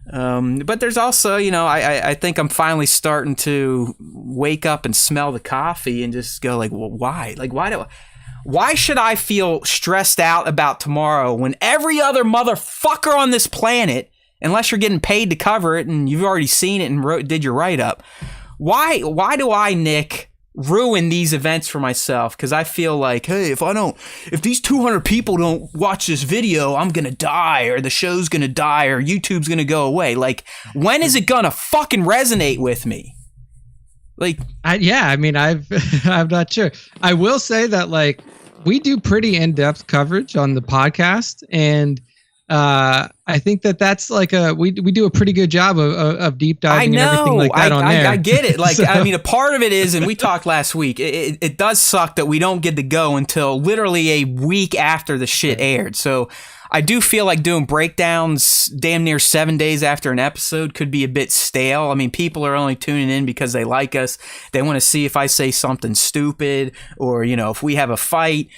But there's also, you know, I think I'm finally starting to wake up and smell the coffee and just go like, well, why? Like, why should I feel stressed out about tomorrow when every other motherfucker on this planet, unless you're getting paid to cover it and you've already seen it and did your write-up, why do I, Nick, ruin these events for myself? Because I feel like, hey, if these 200 people don't watch this video, I'm gonna die, or the show's gonna die, or YouTube's gonna go away. Like, when is it gonna fucking resonate with me? Like, I'm not sure. I will say that, like, we do pretty in-depth coverage on the podcast, and I think that's like we do a pretty good job of deep diving and everything like that on there. I get it. Like, So- I mean, a part of it is, and we talked last week, it does suck that we don't get to go until literally a week after the shit aired. So I do feel like doing breakdowns damn near 7 days after an episode could be a bit stale. I mean, people are only tuning in because they like us. They want to see if I say something stupid or, you know, if we have a fight.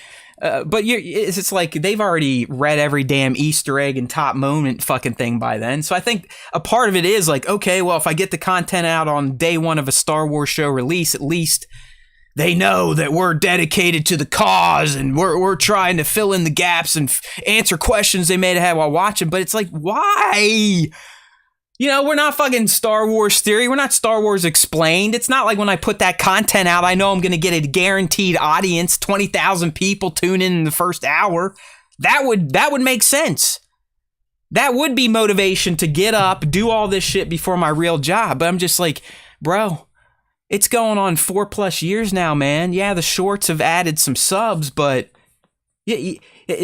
But it's like they've already read every damn Easter egg and top moment fucking thing by then. So I think a part of it is like, okay, well, if I get the content out on day one of a Star Wars show release, at least they know that we're dedicated to the cause and we're trying to fill in the gaps and answer questions they may have had while watching. But it's like, why? You know, we're not fucking Star Wars Theory. We're not Star Wars Explained. It's not like when I put that content out, I know I'm going to get a guaranteed audience, 20,000 people tune in the first hour. That would make sense. That would be motivation to get up, do all this shit before my real job. But I'm just like, bro, it's going on 4+ years now, man. Yeah, the shorts have added some subs, but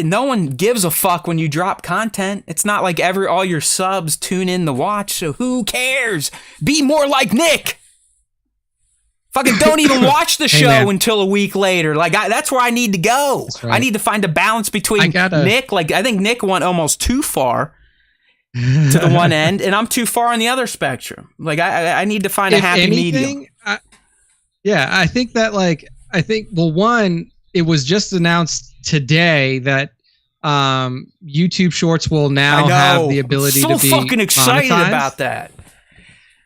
no one gives a fuck when you drop content. It's not like all your subs tune in to watch, so who cares? Be more like Nick. Fucking don't even watch the show until a week later. Like that's where I need to go. Right. I need to find a balance between Nick. Like I think Nick went almost too far to the one end, and I'm too far on the other spectrum. Like I need to find a happy medium. I think that one, it was just announced today that YouTube Shorts will now have the ability to be so fucking excited monetized. About that.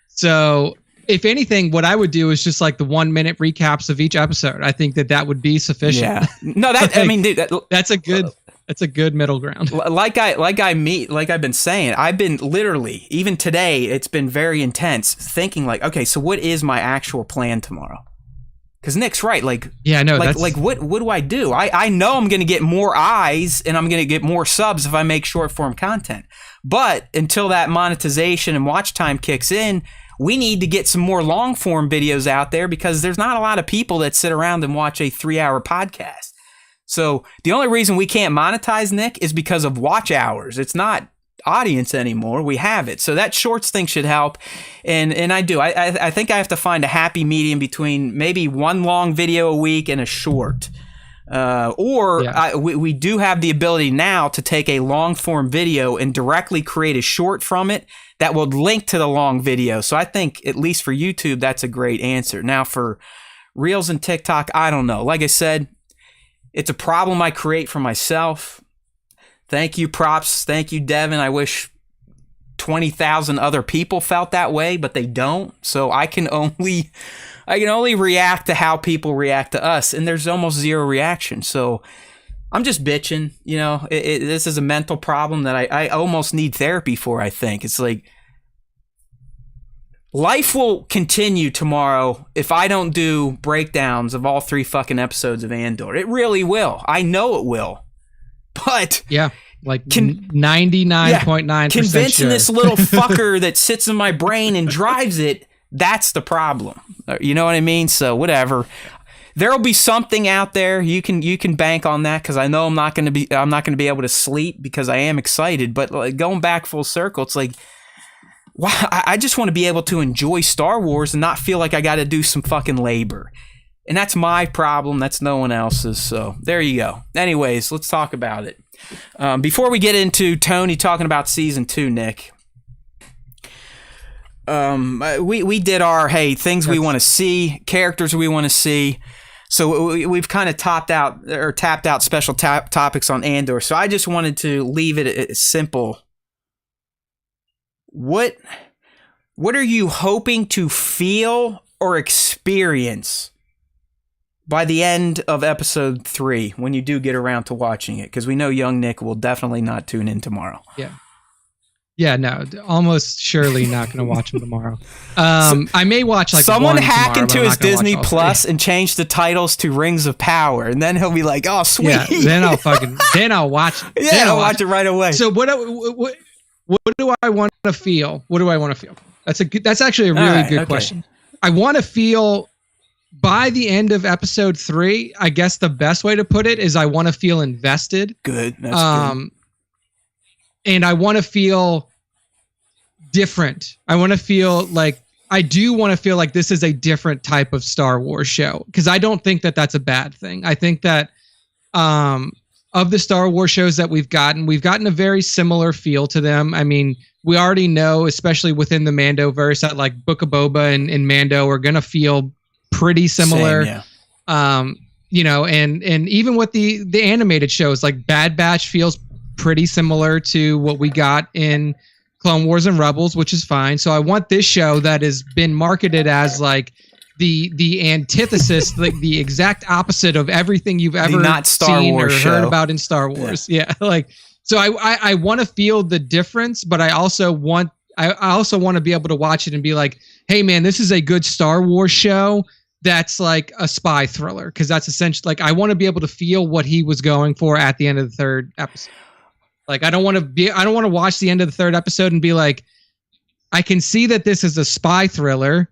So if anything, what I would do is just like the 1 minute recaps of each episode. I think that would be sufficient. Yeah. No, that I mean, dude, that's a good middle ground. Like I've been saying, I've been literally, even today, it's been very intense thinking like, okay, so what is my actual plan tomorrow? Because Nick's right. Like, yeah, no, like what do I do? I know I'm going to get more eyes and I'm going to get more subs if I make short form content. But until that monetization and watch time kicks in, we need to get some more long form videos out there because there's not a lot of people that sit around and watch a 3-hour podcast. So the only reason we can't monetize, Nick, is because of watch hours. It's not audience anymore. We have it. So that shorts thing should help. And I do. I think I have to find a happy medium between maybe one long video a week and a short. We do have the ability now to take a long form video and directly create a short from it that will link to the long video. So I think at least for YouTube, that's a great answer. Now for Reels and TikTok, I don't know. Like I said, it's a problem I create for myself. Thank you, Props. Thank you, Devin. I wish 20,000 other people felt that way, but they don't. So I can only react to how people react to us, and there's almost zero reaction. So I'm just bitching. You know, this is a mental problem that I almost need therapy for, I think. It's like life will continue tomorrow if I don't do breakdowns of all 3 fucking episodes of Andor. It really will. I know it will. But yeah, like 99.9% convincing sure. this little fucker that sits in my brain and drives it, that's the problem. You know what I mean? So whatever. There'll be something out there. You can bank on that because I know I'm not going to be able to sleep because I am excited. But like, going back full circle, it's like, wow, I just want to be able to enjoy Star Wars and not feel like I got to do some fucking labor. And that's my problem. That's no one else's. So there you go. Anyways, let's talk about it. Before we get into Tony talking about season 2, Nick, we did our things we want to see, characters we want to see. So we've kind of tapped out special topics on Andor. So I just wanted to leave it simple. What are you hoping to feel or experience by the end of episode 3 when you do get around to watching it? Because we know young Nick will definitely not tune in tomorrow. Yeah, no, almost surely not going to watch him tomorrow. I may watch like someone one hack tomorrow, into his Disney Plus and change the titles to Rings of Power, and then he'll be like, "Oh, sweet." Yeah, then I'll watch it. Yeah, I'll watch it right away. So what do I want to feel? What do I want to feel? That's actually a really good question. I want to feel by the end of episode 3. I guess the best way to put it is I want to feel invested. Good. That's good. and I want to feel different. I want to feel like this is a different type of Star Wars show, because I don't think that that's a bad thing. I think that of the Star Wars shows that we've gotten a very similar feel to them. I mean, we already know, especially within the Mandoverse, that like Book of Boba and Mando are gonna feel pretty similar. Same, yeah. You know, and even with the animated shows, like Bad Batch feels pretty similar to what we got in Clone Wars and Rebels, which is fine. So I want this show that has been marketed as like the antithesis, like the exact opposite of everything you've ever not Star seen Wars or show. heard about in Star Wars. Yeah, like so I want to feel the difference, but I also want to be able to watch it and be like, hey man, this is a good Star Wars show that's like a spy thriller, because that's essentially like I want to be able to feel what he was going for at the end of the third episode. Like I don't want to watch the end of the third episode and be like, I can see that this is a spy thriller,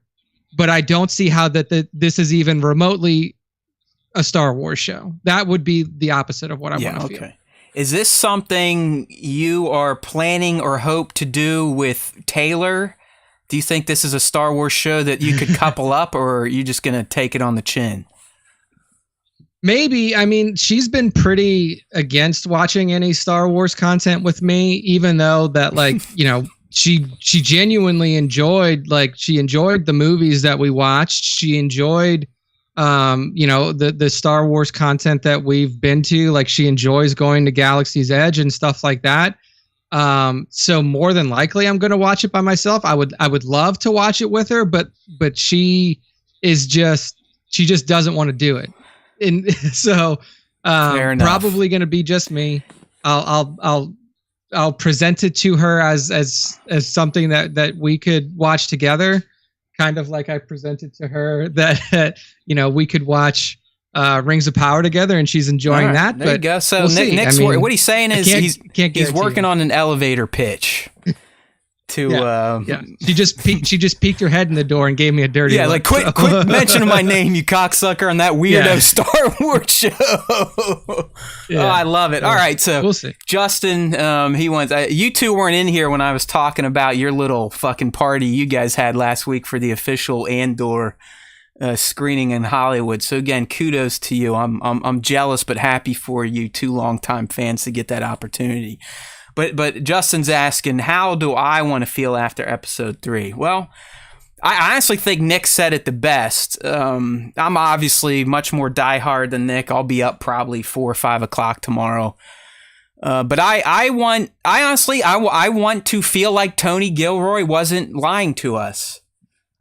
but I don't see how this is even remotely a Star Wars show. That would be the opposite of what I want to feel. Is this something you are planning or hope to do with Taylor? Do you think this is a Star Wars show that you could couple up, or are you just going to take it on the chin? Maybe. I mean, she's been pretty against watching any Star Wars content with me, even though that, like, you know, she genuinely enjoyed the movies that we watched. She enjoyed, you know, the Star Wars content that we've been to. Like, she enjoys going to Galaxy's Edge and stuff like that. So more than likely I'm going to watch it by myself. I would love to watch it with her, but she just doesn't want to do it. And so, probably going to be just me. I'll present it to her as something that we could watch together, kind of like I presented to her that you know, we could watch Rings of Power together, and she's enjoying that. There you go. So we'll Nick's what he's saying is he's working on an elevator pitch. To yeah. She just peeked her head in the door and gave me a dirty look. Like quit mentioning my name, you cocksucker, on that weirdo Star Wars show. Oh, I love it. All right, so we'll see. Justin, he wants you two weren't in here when I was talking about your little fucking party you guys had last week for the official Andor screening in Hollywood. So again, kudos to you. I'm jealous but happy for you two longtime fans to get that opportunity. But Justin's asking, how do I want to feel after episode 3? Well, I honestly think Nick said it the best. I'm obviously much more diehard than Nick. I'll be up probably 4 or 5 o'clock tomorrow. But I want to feel like Tony Gilroy wasn't lying to us.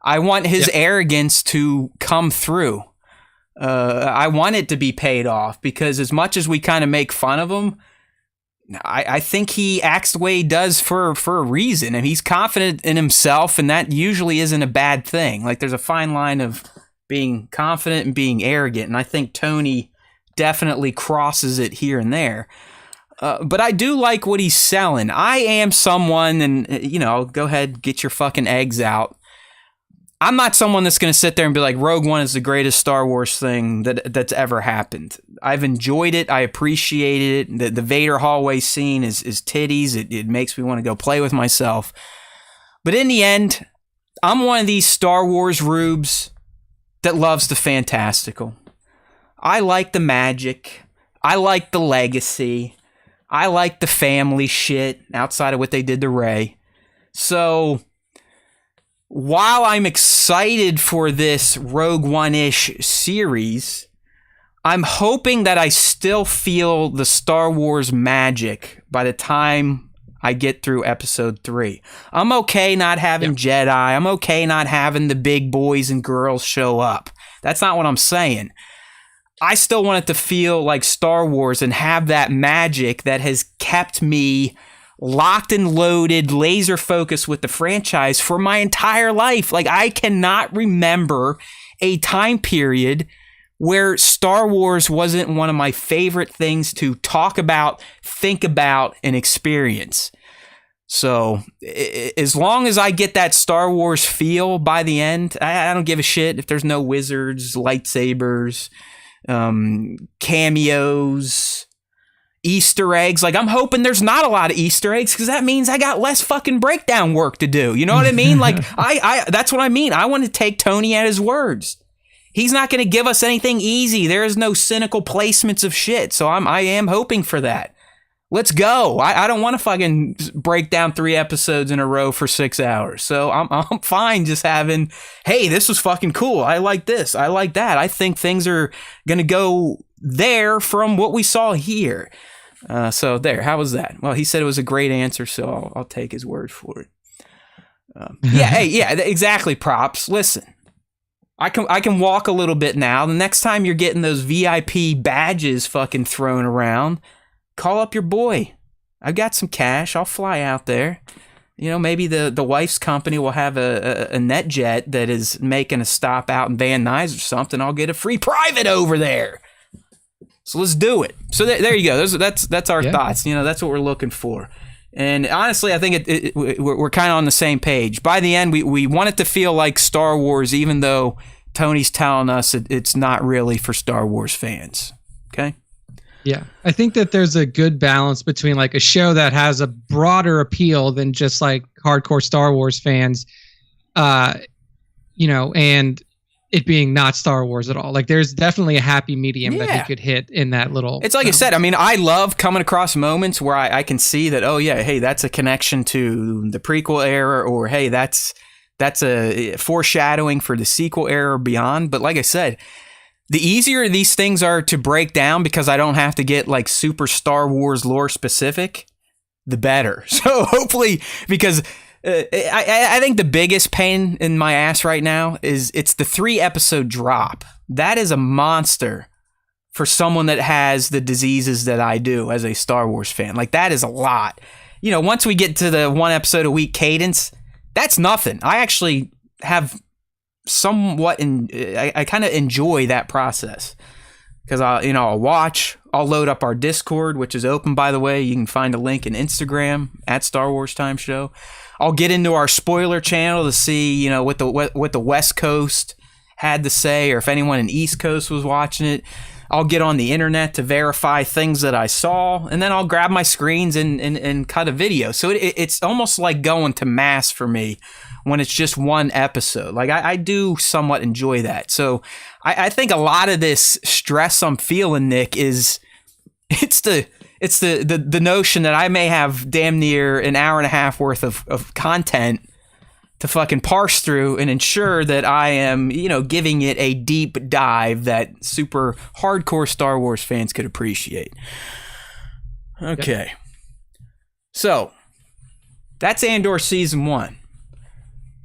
I want his arrogance to come through. I want it to be paid off, because as much as we kind of make fun of him, I think he acts the way he does for a reason, and he's confident in himself, and that usually isn't a bad thing. Like, there's a fine line of being confident and being arrogant, and I think Tony definitely crosses it here and there. But I do like what he's selling. I am someone, and, you know, go ahead, get your fucking eggs out. I'm not someone that's going to sit there and be like, Rogue One is the greatest Star Wars thing that's ever happened. I've enjoyed it. I appreciated it. The Vader hallway scene is titties. It makes me want to go play with myself. But in the end, I'm one of these Star Wars rubes that loves the fantastical. I like the magic. I like the legacy. I like the family shit outside of what they did to Rey. So while I'm excited for this Rogue One-ish series, I'm hoping that I still feel the Star Wars magic by the time I get through episode 3. I'm okay not having Jedi. I'm okay not having the big boys and girls show up. That's not what I'm saying. I still want it to feel like Star Wars and have that magic that has kept me locked and loaded, laser focused with the franchise for my entire life. Like, I cannot remember a time period where Star Wars wasn't one of my favorite things to talk about, think about, and experience. So as long as I get that Star Wars feel by the end, I don't give a shit if there's no wizards, lightsabers, cameos, Easter eggs. Like, I'm hoping there's not a lot of Easter eggs because that means I got less fucking breakdown work to do. You know what I mean? Like, I that's what I mean. I want to take Tony at his words. He's not going to give us anything easy. There is no cynical placements of shit. So I am hoping for that. Let's go. I don't want to fucking break down 3 episodes in a row for 6 hours. So I'm fine just having, hey, this was fucking cool. I like this. I like that. I think things are going to go there from what we saw here. So there. How was that? Well, he said it was a great answer, so I'll take his word for it. Yeah, exactly, Props. Listen. I can walk a little bit now. The next time you're getting those VIP badges fucking thrown around, call up your boy. I've got some cash. I'll fly out there. You know, maybe the wife's company will have a net jet that is making a stop out in Van Nuys or something. I'll get a free private over there. So let's do it. So there you go. That's our thoughts. You know, that's what we're looking for. And honestly, I think we're kind of on the same page. By the end, we want it to feel like Star Wars, even though Tony's telling us it's not really for Star Wars fans. Okay? Yeah. I think that there's a good balance between like a show that has a broader appeal than just like hardcore Star Wars fans, you know, and it being not Star Wars at all. Like there's definitely a happy medium that he could hit in that little. It's like I said, I mean, I love coming across moments where I can see that, oh yeah, hey, that's a connection to the prequel era, or hey, that's a foreshadowing for the sequel era or beyond. But like I said, the easier these things are to break down because I don't have to get like super Star Wars lore specific, the better. So hopefully, because I think the biggest pain in my ass right now is it's the 3 episode drop. That is a monster for someone that has the diseases that I do as a Star Wars fan. Like that is a lot. You know, once we get to the 1 episode a week cadence, that's nothing. I actually have somewhat I kind of enjoy that process because I'll watch. I'll load up our Discord, which is open, by the way. You can find a link in Instagram at Star Wars Time Show. I'll get into our spoiler channel to see, you know, what the West Coast had to say, or if anyone in East Coast was watching it. I'll get on the internet to verify things that I saw, and then I'll grab my screens and cut a video. So it's almost like going to mass for me when it's just 1 episode. Like I do somewhat enjoy that. So I think a lot of this stress I'm feeling, Nick, is it's the notion that I may have damn near an hour and a half worth of content to fucking parse through and ensure that I am, you know, giving it a deep dive that super hardcore Star Wars fans could appreciate. Okay. Yep. So that's Andor season 1.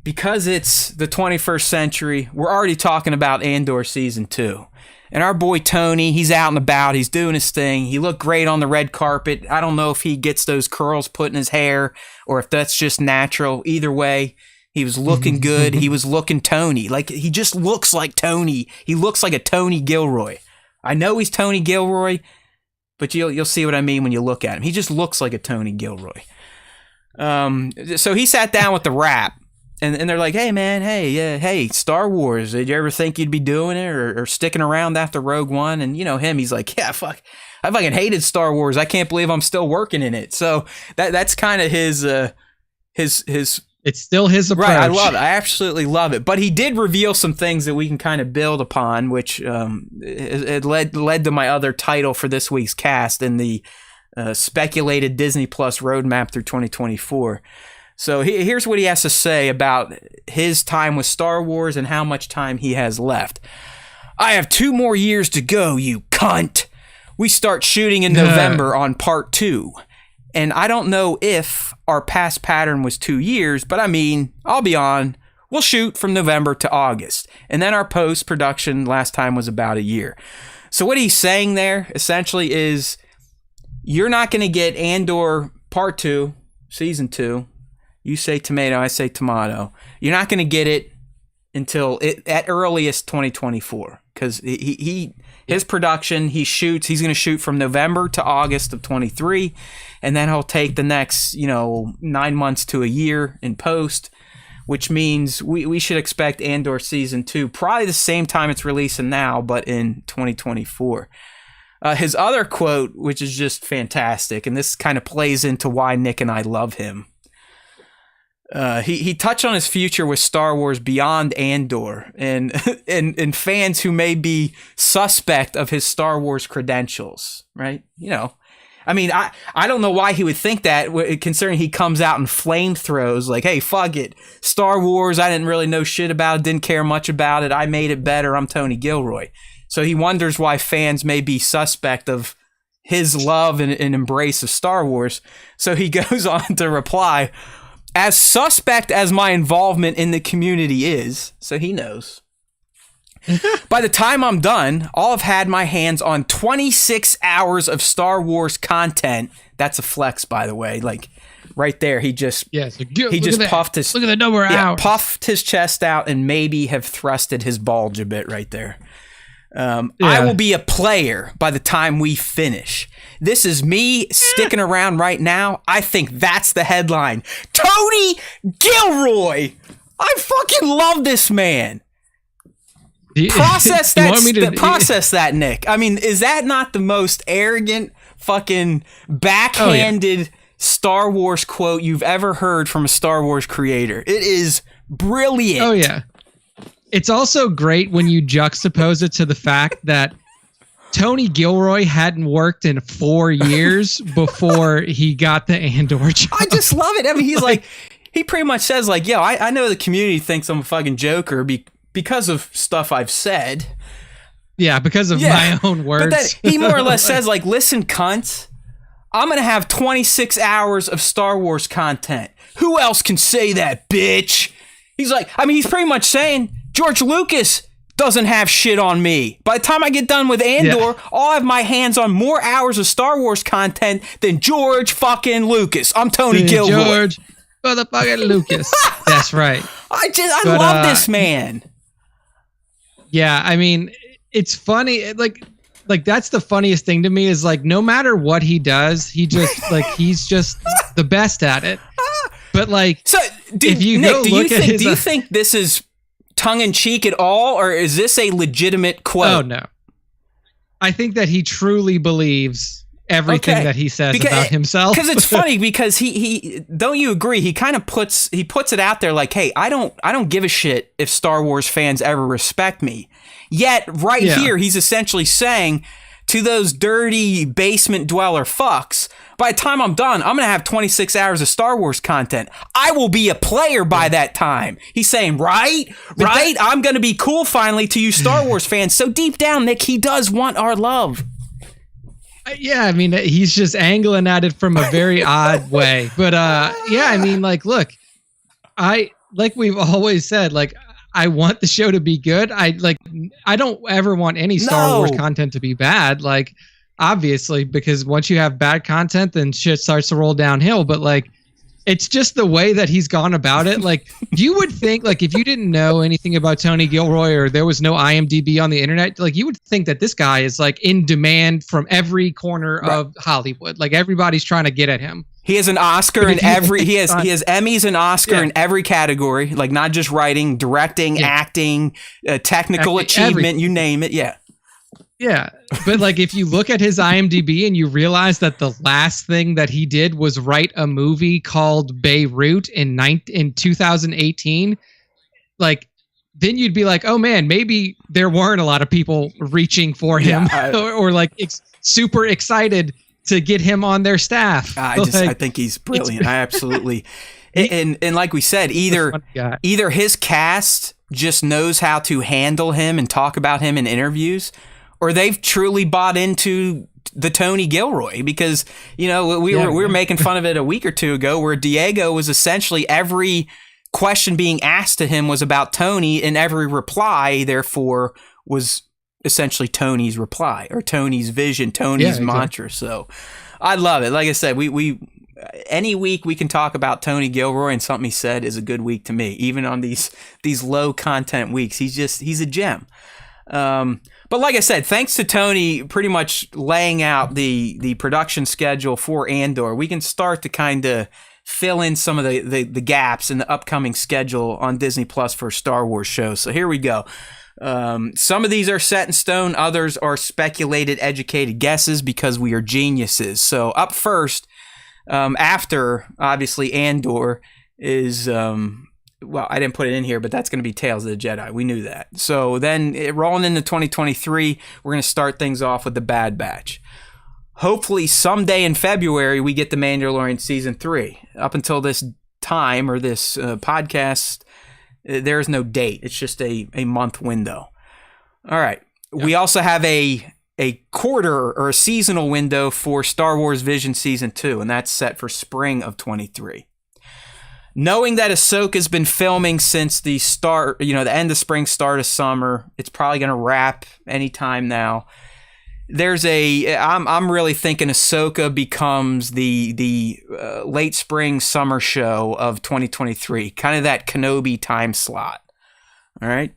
Because it's the 21st century, we're already talking about Andor season 2. And our boy Tony, he's out and about. He's doing his thing. He looked great on the red carpet. I don't know if he gets those curls put in his hair or if that's just natural. Either way, he was looking good. He was looking Tony. Like, he just looks like Tony. He looks like a Tony Gilroy. I know he's Tony Gilroy, but you'll see what I mean when you look at him. He just looks like a Tony Gilroy. So he sat down with the Wrap. And they're like, hey, man, hey, Star Wars, did you ever think you'd be doing it or sticking around after Rogue One? And, you know, he's like, yeah, fuck, I fucking hated Star Wars. I can't believe I'm still working in it. So that's kind of his. It's still his approach. Right, I love it. I absolutely love it. But he did reveal some things that we can kind of build upon, which it led to my other title for this week's cast in the speculated Disney Plus roadmap through 2024. So here's what he has to say about his time with Star Wars and how much time he has left. I have 2 more years to go, you cunt. We start shooting in November on part 2. And I don't know if our past pattern was 2 years, but I mean, I'll be on. We'll shoot from November to August. And then our post-production last time was about a year. So what he's saying there essentially is you're not going to get Andor part 2, season 2. You say tomato, I say tomato. You're not going to get it until at earliest 2024 because his production, he's going to shoot from November to August of 23, and then he'll take the next 9 months to a year in post, which means we should expect Andor season 2 probably the same time it's releasing now, but in 2024. His other quote, which is just fantastic, and this kind of plays into why Nick and I love him. He touched on his future with Star Wars beyond Andor, and fans who may be suspect of his Star Wars credentials, right? You know, I mean, I don't know why he would think that, considering he comes out and flamethrowers like, hey, fuck it, Star Wars, I didn't really know shit about it, didn't care much about it, I made it better, I'm Tony Gilroy. So he wonders why fans may be suspect of his love and embrace of Star Wars. So he goes on to reply, as suspect as my involvement in the community is, so he knows, by the time I'm done, I'll have had my hands on 26 hours of Star Wars content. That's a flex, by the way. Like, right there, he just puffed his... Look at the number of hours. Puffed his chest out and maybe have thrusted his bulge a bit right there. I will be a player by the time we finish. This is me sticking around right now. I think that's the headline. Tony Gilroy! I fucking love this man. Process that, Nick. I mean, is that not the most arrogant, fucking backhanded Star Wars quote you've ever heard from a Star Wars creator? It is brilliant. Oh, yeah. It's also great when you juxtapose it to the fact that Tony Gilroy hadn't worked in 4 years before he got the Andor job. I just love it. I mean, he's like he pretty much says like, yo, I know the community thinks I'm a fucking joker because of stuff I've said. Yeah, because of my own words. But then he more or less says like, listen, cunt, I'm going to have 26 hours of Star Wars content. Who else can say that, bitch? He's like, I mean, he's pretty much saying George Lucas doesn't have shit on me. By the time I get done with Andor, I'll have my hands on more hours of Star Wars content than George fucking Lucas. I'm Tony Gilroy. George motherfucking Lucas. That's right. I love this man. Yeah, I mean, it's funny. Like that's the funniest thing to me is like, no matter what he does, he's just the best at it. But like, so do you think this is tongue in cheek at all, or is this a legitimate quote? Oh no, I think that he truly believes everything that he says about himself. Because it's funny because he don't you agree? He kind of puts it out there like, hey, I don't give a shit if Star Wars fans ever respect me. Yet here he's essentially saying to those dirty basement dweller fucks, by the time I'm done, I'm going to have 26 hours of Star Wars content. I will be a player by that time. He's saying, right? I'm going to be cool finally to you Star Wars fans. So deep down, Nick, he does want our love. Yeah, I mean, he's just angling at it from a very odd way. But yeah, I mean, like, look, like we've always said, like, I want the show to be good. I don't ever want any Star Wars content to be bad. Like, obviously, because once you have bad content, then shit starts to roll downhill. But like, it's just the way that he's gone about it. Like, you would think, like, if you didn't know anything about Tony Gilroy or there was no IMDb on the internet, like, you would think that this guy is like in demand from every corner of Hollywood. Like, everybody's trying to get at him. He has an Oscar in every. He has Emmys and Oscar in every category. Like, not just writing, directing, acting, technical achievement, you name it. Yeah. Yeah, but like if you look at his IMDb and you realize that the last thing that he did was write a movie called Beirut in 2018, like then you'd be like, oh man, maybe there weren't a lot of people reaching for him or like super excited to get him on their staff. I think he's brilliant. I absolutely, and like we said, either his cast just knows how to handle him and talk about him in interviews, or they've truly bought into the Tony Gilroy, because, you know, we were making fun of it a week or two ago where Diego was essentially every question being asked to him was about Tony, and every reply therefore was essentially Tony's reply or Tony's vision, Tony's mantra. So I love it. Like I said, we any week we can talk about Tony Gilroy and something he said is a good week to me, even on these low content weeks. He's a gem. But like I said, thanks to Tony pretty much laying out the production schedule for Andor, we can start to kind of fill in some of the gaps in the upcoming schedule on Disney Plus for Star Wars shows. So here we go. Some of these are set in stone. Others are speculated, educated guesses because we are geniuses. So up first, after obviously Andor is, well, I didn't put it in here, but that's going to be Tales of the Jedi. We knew that. So then rolling into 2023, we're going to start things off with the Bad Batch. Hopefully someday in February, we get the Mandalorian Season 3. Up until this time or this podcast, there is no date. It's just a month window. All right. Yep. We also have a quarter or a seasonal window for Star Wars Vision Season 2, and that's set for spring of 23. Knowing that Ahsoka's been filming since the start, the end of spring, start of summer, it's probably going to wrap anytime now. I'm really thinking Ahsoka becomes the late spring summer show of 2023, kind of that Kenobi time slot. All right.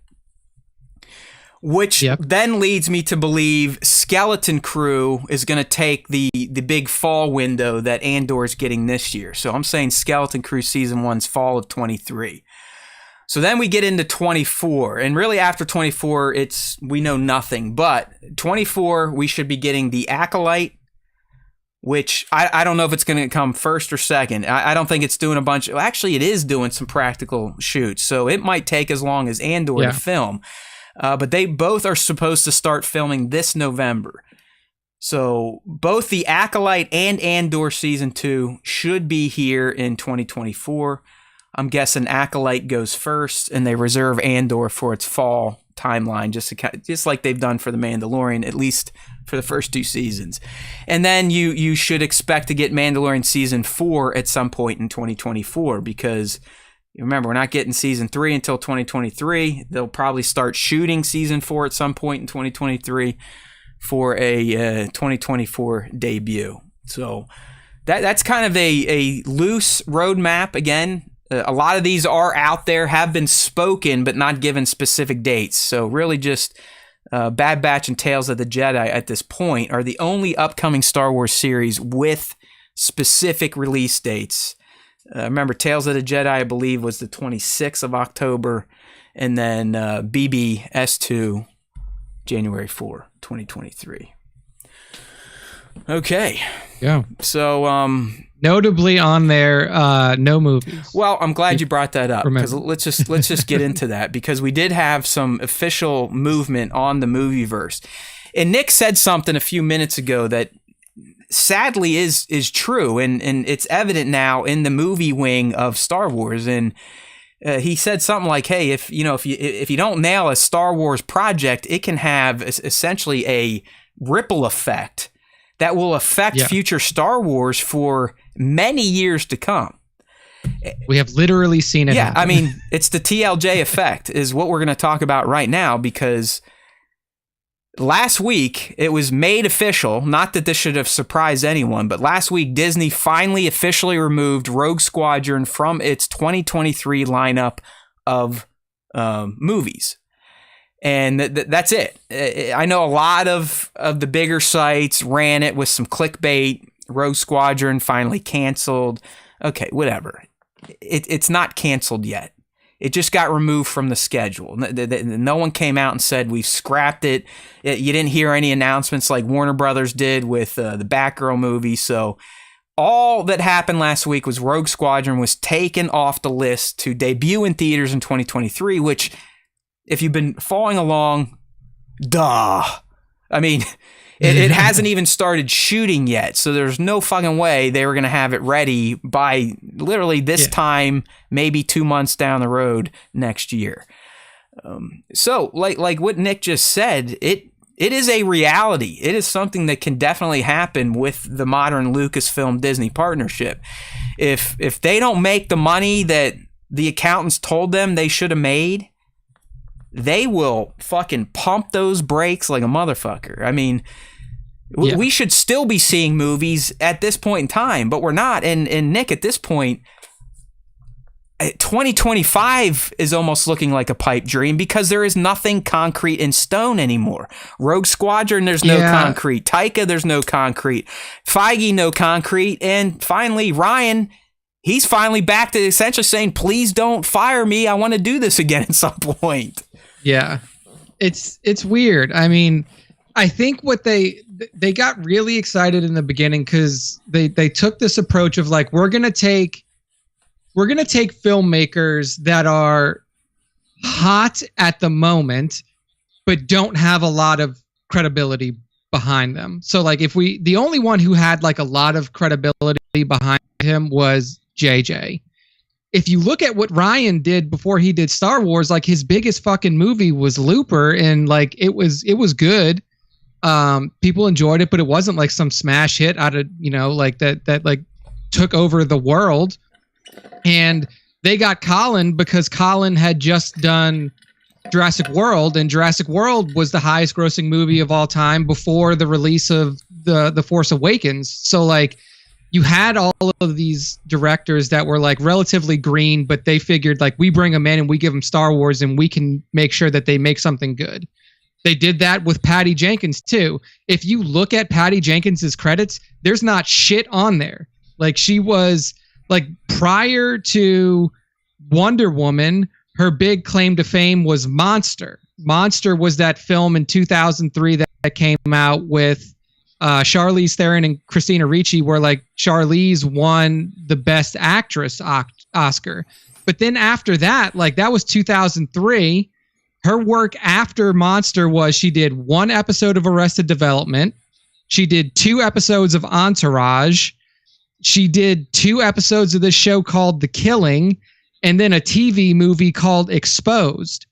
Which then leads me to believe Skeleton Crew is going to take the big fall window that Andor's getting this year. So I'm saying Skeleton Crew Season 1's fall of 23. So then we get into 24, and really after 24, we know nothing. But 24, we should be getting the Acolyte, which I don't know if it's going to come first or second. I don't think it's doing actually it is doing some practical shoots, so it might take as long as Andor to film. But they both are supposed to start filming this November. So both the Acolyte and Andor Season 2 should be here in 2024. I'm guessing Acolyte goes first, and they reserve Andor for its fall timeline, just like they've done for The Mandalorian, at least for the first 2 seasons. And then you should expect to get Mandalorian Season 4 at some point in 2024, because remember, we're not getting Season 3 until 2023. They'll probably start shooting Season 4 at some point in 2023 for a 2024 debut. So that's kind of a loose roadmap. Again, a lot of these are out there, have been spoken, but not given specific dates. So really just Bad Batch and Tales of the Jedi at this point are the only upcoming Star Wars series with specific release dates. Remember, Tales of the Jedi, I believe, was the 26th of October, and then BBS2, January 4, 2023. Okay. Yeah. So, notably on there, no movies. Well, I'm glad you brought that up, because let's just get into that, because we did have some official movement on the Movieverse. And Nick said something a few minutes ago that sadly is true, and it's evident now in the movie wing of Star Wars. And he said something like, hey, if you don't nail a Star Wars project, it can have essentially a ripple effect that will affect future Star Wars for many years to come. We have literally seen it happen. I mean, it's the TLJ effect is what we're going to talk about right now, because last week it was made official, not that this should have surprised anyone, but last week Disney finally officially removed Rogue Squadron from its 2023 lineup of movies. And that's it. I know a lot of the bigger sites ran it with some clickbait. Rogue Squadron finally canceled. Okay, whatever. It's not canceled yet. It just got removed from the schedule. No one came out and said we've scrapped it. You didn't hear any announcements like Warner Brothers did with the Batgirl movie. So all that happened last week was Rogue Squadron was taken off the list to debut in theaters in 2023, which, if you've been following along, duh. I mean, it hasn't even started shooting yet, so there's no fucking way they were going to have it ready by literally this time, maybe 2 months down the road next year. So, like what Nick just said, it is a reality. It is something that can definitely happen with the modern Lucasfilm Disney partnership. If they don't make the money that the accountants told them they should have made, they will fucking pump those brakes like a motherfucker. I mean, we should still be seeing movies at this point in time, but we're not. And Nick, at this point, 2025 is almost looking like a pipe dream, because there is nothing concrete in stone anymore. Rogue Squadron, there's no concrete. Taika, there's no concrete. Feige, no concrete. And finally, Ryan, he's finally back to essentially saying, please don't fire me. I want to do this again at some point. Yeah. it's weird. I mean, I think what they got really excited in the beginning because they took this approach of like, we're gonna take filmmakers that are hot at the moment but don't have a lot of credibility behind them. So like the only one who had like a lot of credibility behind him was JJ. If you look at what Ryan did before he did Star Wars, like his biggest fucking movie was Looper, and like it was good. People enjoyed it, but it wasn't like some smash hit out of, like that like took over the world. And they got Colin because Colin had just done Jurassic World, and Jurassic World was the highest grossing movie of all time before the release of the Force Awakens. So like you had all of these directors that were like relatively green, but they figured like we bring them in and we give them Star Wars and we can make sure that they make something good. They did that with Patty Jenkins too. If you look at Patty Jenkins's credits, there's not shit on there. Like she was like prior to Wonder Woman, her big claim to fame was Monster. Monster was that film in 2003 that came out with Charlize Theron and Christina Ricci, where like Charlize won the Best Actress Oscar. But then after that, like that was 2003. Her work after Monster was she did one episode of Arrested Development. She did 2 episodes of Entourage. She did 2 episodes of this show called The Killing, and then a TV movie called Exposed.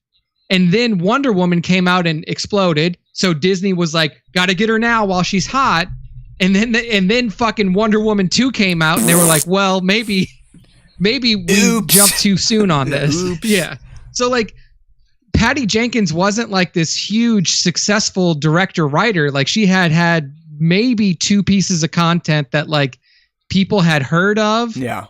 And then Wonder Woman came out and exploded. So Disney was like, gotta get her now while she's hot. And then fucking Wonder Woman 2 came out, and they were like, well, maybe we jumped too soon on this. Yeah. So like Patty Jenkins wasn't like this huge successful director writer. Like she had maybe 2 pieces of content that like people had heard of. Yeah.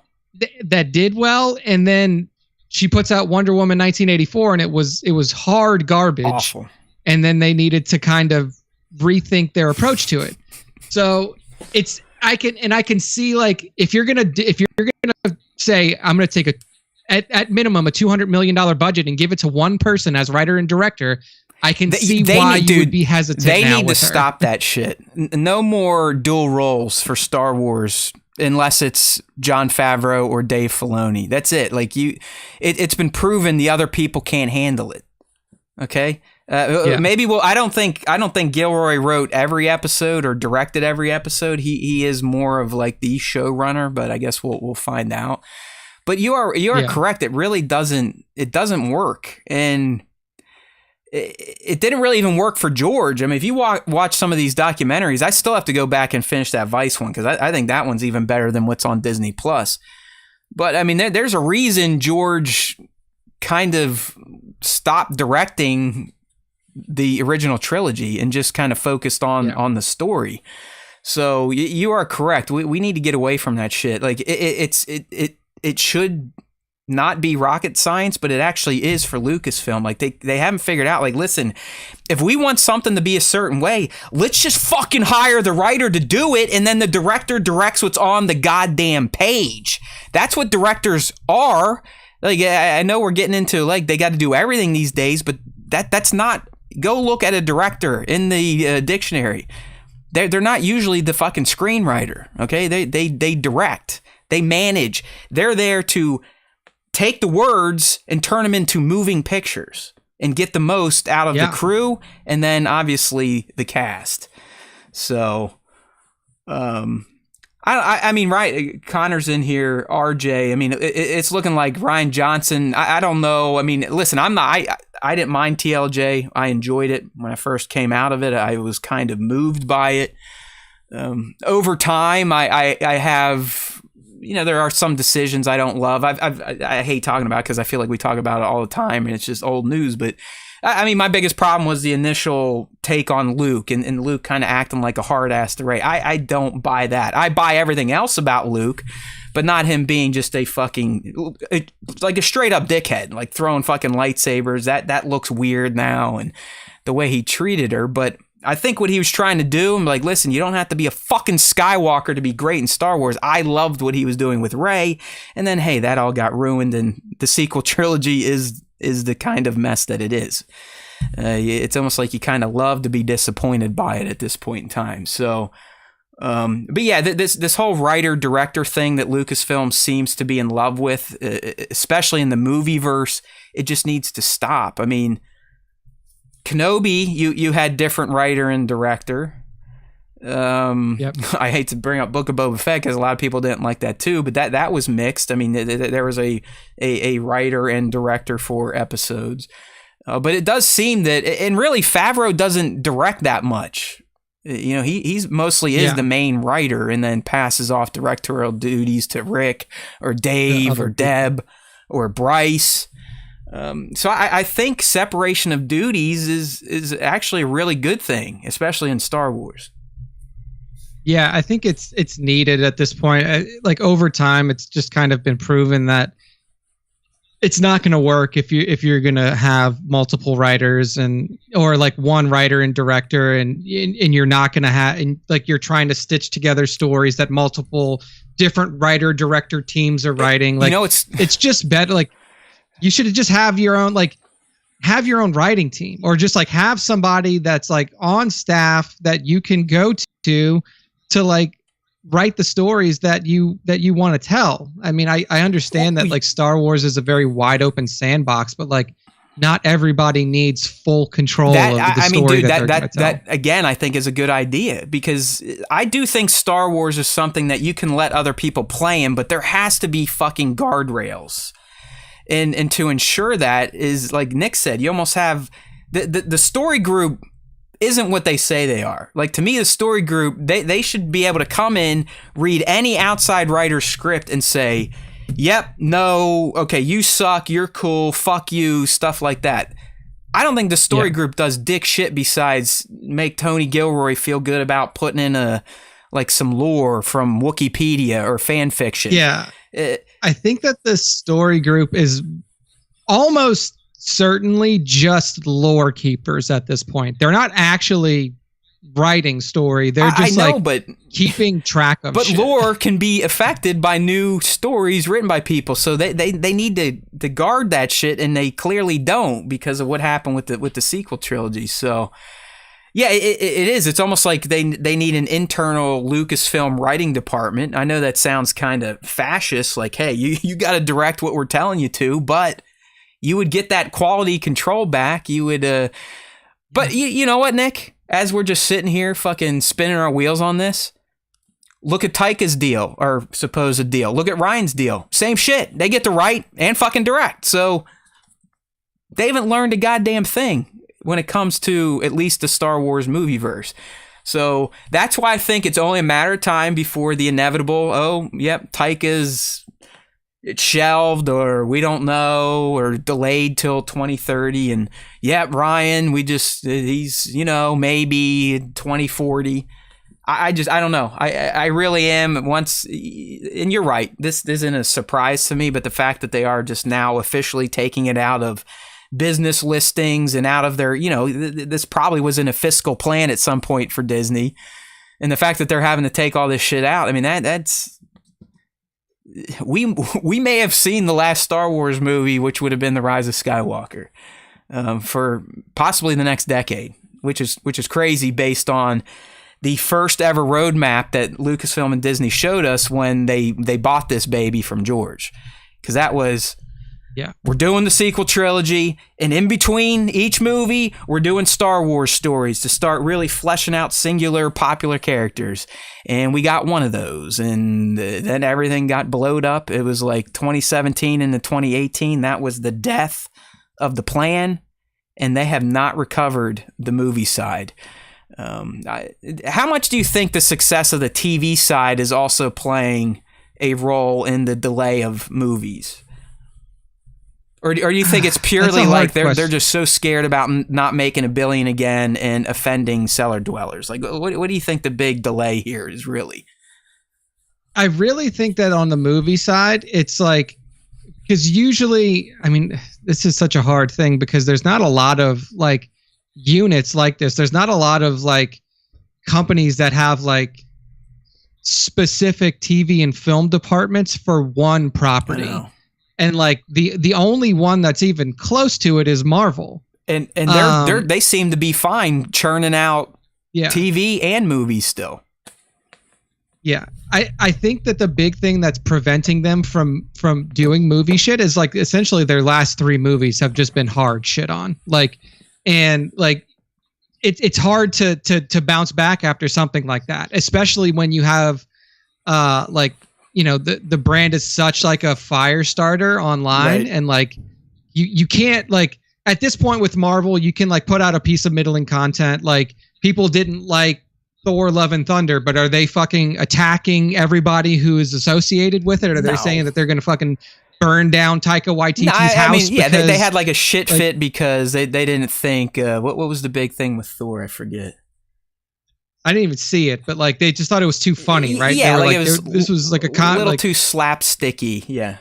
That did well, and then she puts out Wonder Woman 1984, and it was hard garbage. Awful. And then they needed to kind of rethink their approach to it. So I can see like if you're gonna say I'm gonna take at minimum a $200 million budget and give it to one person as writer and director, I can see why you would be hesitant. They now need with to her. stop that shit. No more dual roles for Star Wars. Unless it's Jon Favreau or Dave Filoni. That's it. Like it's been proven the other people can't handle it. Okay? Maybe I don't think Gilroy wrote every episode or directed every episode. He is more of like the showrunner, but I guess we'll find out. But you are correct. It really doesn't work. And it didn't really even work for George. I mean, if you watch some of these documentaries, I still have to go back and finish that Vice one because I think that one's even better than what's on Disney Plus. But I mean, there's a reason George kind of stopped directing the original trilogy and just kind of focused on the story. So you are correct. We need to get away from that shit. Like it should not be rocket science, but it actually is for Lucasfilm. Like they haven't figured out, like, listen, if we want something to be a certain way, let's just fucking hire the writer to do it, and then the director directs what's on the goddamn page. That's what directors are. Like, I know we're getting into, like, they got to do everything these days, but that's not, go look at a director in the dictionary. They're not usually the fucking screenwriter, okay? They direct. They manage. They're there to take the words and turn them into moving pictures and get the most out of the crew and then obviously the cast. So, I mean, right, Connor's in here, RJ. I mean, it's looking like Rian Johnson. I don't know. I mean, listen, I didn't mind TLJ. I enjoyed it when I first came out of it. I was kind of moved by it. Over time, I have, there are some decisions I don't love. I hate talking about it because I feel like we talk about it all the time and it's just old news. But I mean, my biggest problem was the initial take on Luke and Luke kind of acting like a hard ass to Rey. I don't buy that. I buy everything else about Luke, but not him being just a fucking, like a straight up dickhead, like throwing fucking lightsabers. That looks weird now, and the way he treated her. But I think what he was trying to do, I'm like, listen, you don't have to be a fucking Skywalker to be great in Star Wars. I loved what he was doing with Rey, and then hey, that all got ruined, and the sequel trilogy is the kind of mess that it is. It's almost like you kind of love to be disappointed by it at this point in time. So, but yeah, this whole writer-director thing that Lucasfilm seems to be in love with, especially in the movie verse, it just needs to stop. I mean, Kenobi, you had different writer and director. Yep. I hate to bring up Book of Boba Fett because a lot of people didn't like that too, but that was mixed. I mean, there was a writer and director for episodes, but it does seem that, and really Favreau doesn't direct that much. You know, he's mostly is the main writer and then passes off directorial duties to Rick or Dave or Deb or Bryce. So I think separation of duties is actually a really good thing, especially in Star Wars. Yeah, I think it's needed at this point. Like over time, it's just kind of been proven that it's not going to work if you're going to have multiple writers or like one writer and director, and you're not going to have, and like you're trying to stitch together stories that multiple different writer director teams are writing. Like, you know, it's just better. Like, you should just have your own writing team, or just like have somebody that's like on staff that you can go to like write the stories that you want to tell. I mean, I understand that like Star Wars is a very wide open sandbox, but like not everybody needs full control of the story that again, I think is a good idea, because I do think Star Wars is something that you can let other people play in, but there has to be fucking guardrails. And to ensure that is, like Nick said, you almost have the story group isn't what they say they are. Like, to me, the story group, they should be able to come in, read any outside writer's script and say, yep, no, okay, you suck, you're cool, fuck you, stuff like that. I don't think the story group does dick shit besides make Tony Gilroy feel good about putting in some lore from Wikipedia or fan fiction. Yeah. I think that the story group is almost certainly just lore keepers at this point. They're not actually writing story. They're just keeping track of shit. But lore can be affected by new stories written by people. So they need to guard that shit, and they clearly don't because of what happened with the sequel trilogy. So yeah, it is. It's almost like they need an internal Lucasfilm writing department. I know that sounds kind of fascist, like, hey, you got to direct what we're telling you to, but you would get that quality control back. You would, but you know what, Nick? As we're just sitting here fucking spinning our wheels on this, look at Taika's deal, or supposed deal. Look at Ryan's deal. Same shit. They get to write and fucking direct. So they haven't learned a goddamn thing when it comes to at least the Star Wars movie verse. So that's why I think it's only a matter of time before the inevitable, Taika's shelved, or we don't know, or delayed till 2030. And Ryan, he's, maybe 2040. I don't know. I really am. And you're right. This isn't a surprise to me, but the fact that they are just now officially taking it out of business listings and out of their, this probably was in a fiscal plan at some point for Disney. And the fact that they're having to take all this shit out, I mean, that's, we may have seen the last Star Wars movie, which would have been The Rise of Skywalker, for possibly the next decade, which is crazy based on the first ever roadmap that Lucasfilm and Disney showed us when they bought this baby from George. Because that was, we're doing the sequel trilogy, and in between each movie, we're doing Star Wars stories to start really fleshing out singular popular characters. And we got one of those, and then everything got blowed up. It was like 2017 into 2018. That was the death of the plan, and they have not recovered the movie side. How much do you think the success of the TV side is also playing a role in the delay of movies? Or do you think it's purely like they're just so scared about not making $1 billion again and offending cellar dwellers? Like, what do you think the big delay here is really? I really think that on the movie side, it's like, because usually, I mean, this is such a hard thing because there's not a lot of like units like this. There's not a lot of like companies that have like specific TV and film departments for one property. And like the only one that's even close to it is Marvel. And they seem to be fine churning out TV and movies still. Yeah. I think that the big thing that's preventing them from doing movie shit is like essentially their last 3 movies have just been hard shit on. Like, and like it's hard to bounce back after something like that, especially when you have like, you know, the brand is such like a fire starter online, right. And like you can't, like, at this point with Marvel, you can like put out a piece of middling content. Like, people didn't like Thor Love and Thunder, but are they fucking attacking everybody who is associated with it? Or are they saying that they're going to fucking burn down Taika Waititi's house? I mean, yeah, they had like a shit fit because they didn't think, what was the big thing with Thor? I forget. I didn't even see it, but like they just thought it was too funny, right? Yeah, like this was like a little like, too slapsticky. Yeah.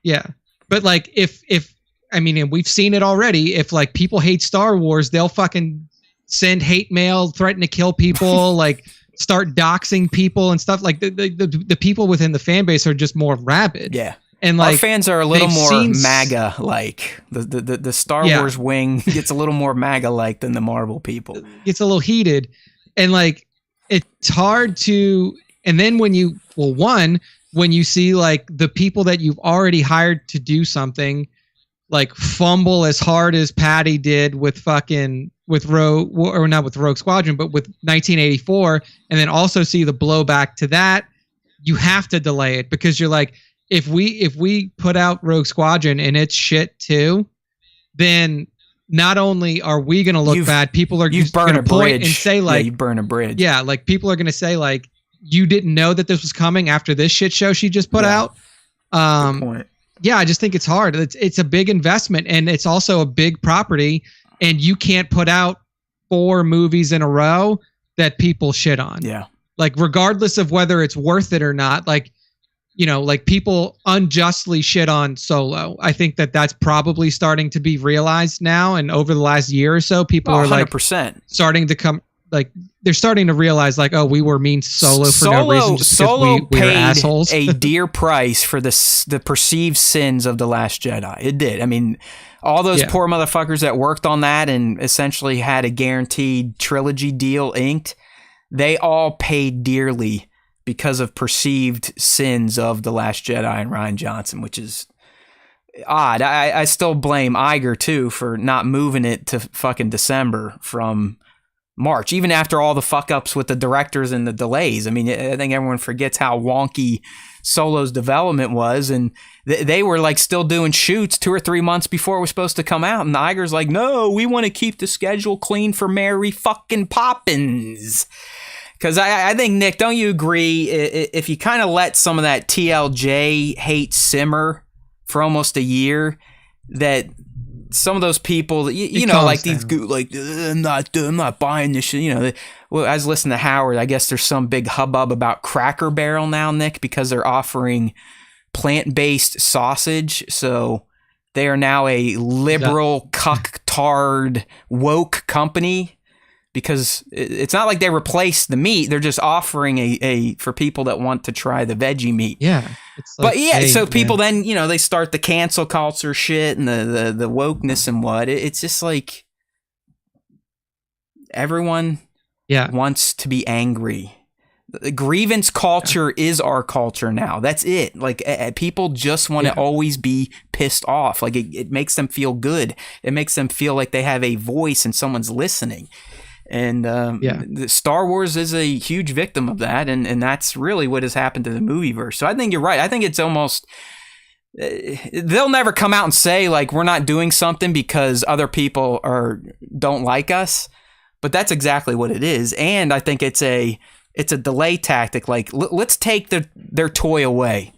Yeah. But like if I mean, and we've seen it already, if like people hate Star Wars, they'll fucking send hate mail, threaten to kill people, like start doxing people and stuff. Like the people within the fan base are just more rabid. Yeah. And like our fans are a little more MAGA like. The Star Wars wing gets a little more MAGA like than the Marvel people. Gets a little heated. And like it's hard to, and then when you when you see like the people that you've already hired to do something like fumble as hard as Patty did with Rogue, or not with Rogue Squadron, but with 1984, and then also see the blowback to that, you have to delay it because you're like, if we put out Rogue Squadron and it's shit too, then not only are we going to look bad, people are just going to point and say like, you burn a bridge. Yeah, like people are going to say like, you didn't know that this was coming after this shit show she just put out. Good point. Yeah, I just think it's hard. It's a big investment, and it's also a big property, and you can't put out 4 movies in a row that people shit on. Yeah. Like regardless of whether it's worth it or not, like, you know, like people unjustly shit on Solo. I think that that's probably starting to be realized now, and over the last year or so, people are 100%. like starting to come, like they're starting to realize like, oh, we were mean to Solo for no reason, just Solo we were assholes. A dear price for the perceived sins of The Last Jedi. It did. I mean, all those poor motherfuckers that worked on that and essentially had a guaranteed trilogy deal inked, they all paid dearly because of perceived sins of The Last Jedi and Rian Johnson, which is odd. I still blame Iger too for not moving it to fucking December from March, even after all the fuck ups with the directors and the delays. I mean, I think everyone forgets how wonky Solo's development was, and they were like still doing shoots 2 or 3 months before it was supposed to come out, and Iger's like, no, we want to keep the schedule clean for Mary fucking Poppins. Because I think, Nick, don't you agree, if you kind of let some of that TLJ hate simmer for almost a year, that some of those people, you know, like down. These, like, I'm not buying this shit. You know, well, I was listening to Howard. I guess there's some big hubbub about Cracker Barrel now, Nick, because they're offering plant-based sausage. So they are now a liberal, cucktard, woke company. Because it's not like they replaced the meat; they're just offering a for people that want to try the veggie meat. Yeah, like, but yeah, so people then, you know, they start the cancel culture shit and the wokeness and what. It's just like everyone wants to be angry. The grievance culture is our culture now. That's it. Like people just want to always be pissed off. Like it makes them feel good. It makes them feel like they have a voice and someone's listening. And Star Wars is a huge victim of that, and that's really what has happened to the movieverse. So I think you're right. I think it's almost they'll never come out and say like we're not doing something because other people don't like us, but that's exactly what it is. And I think it's a delay tactic. Like let's take their toy away,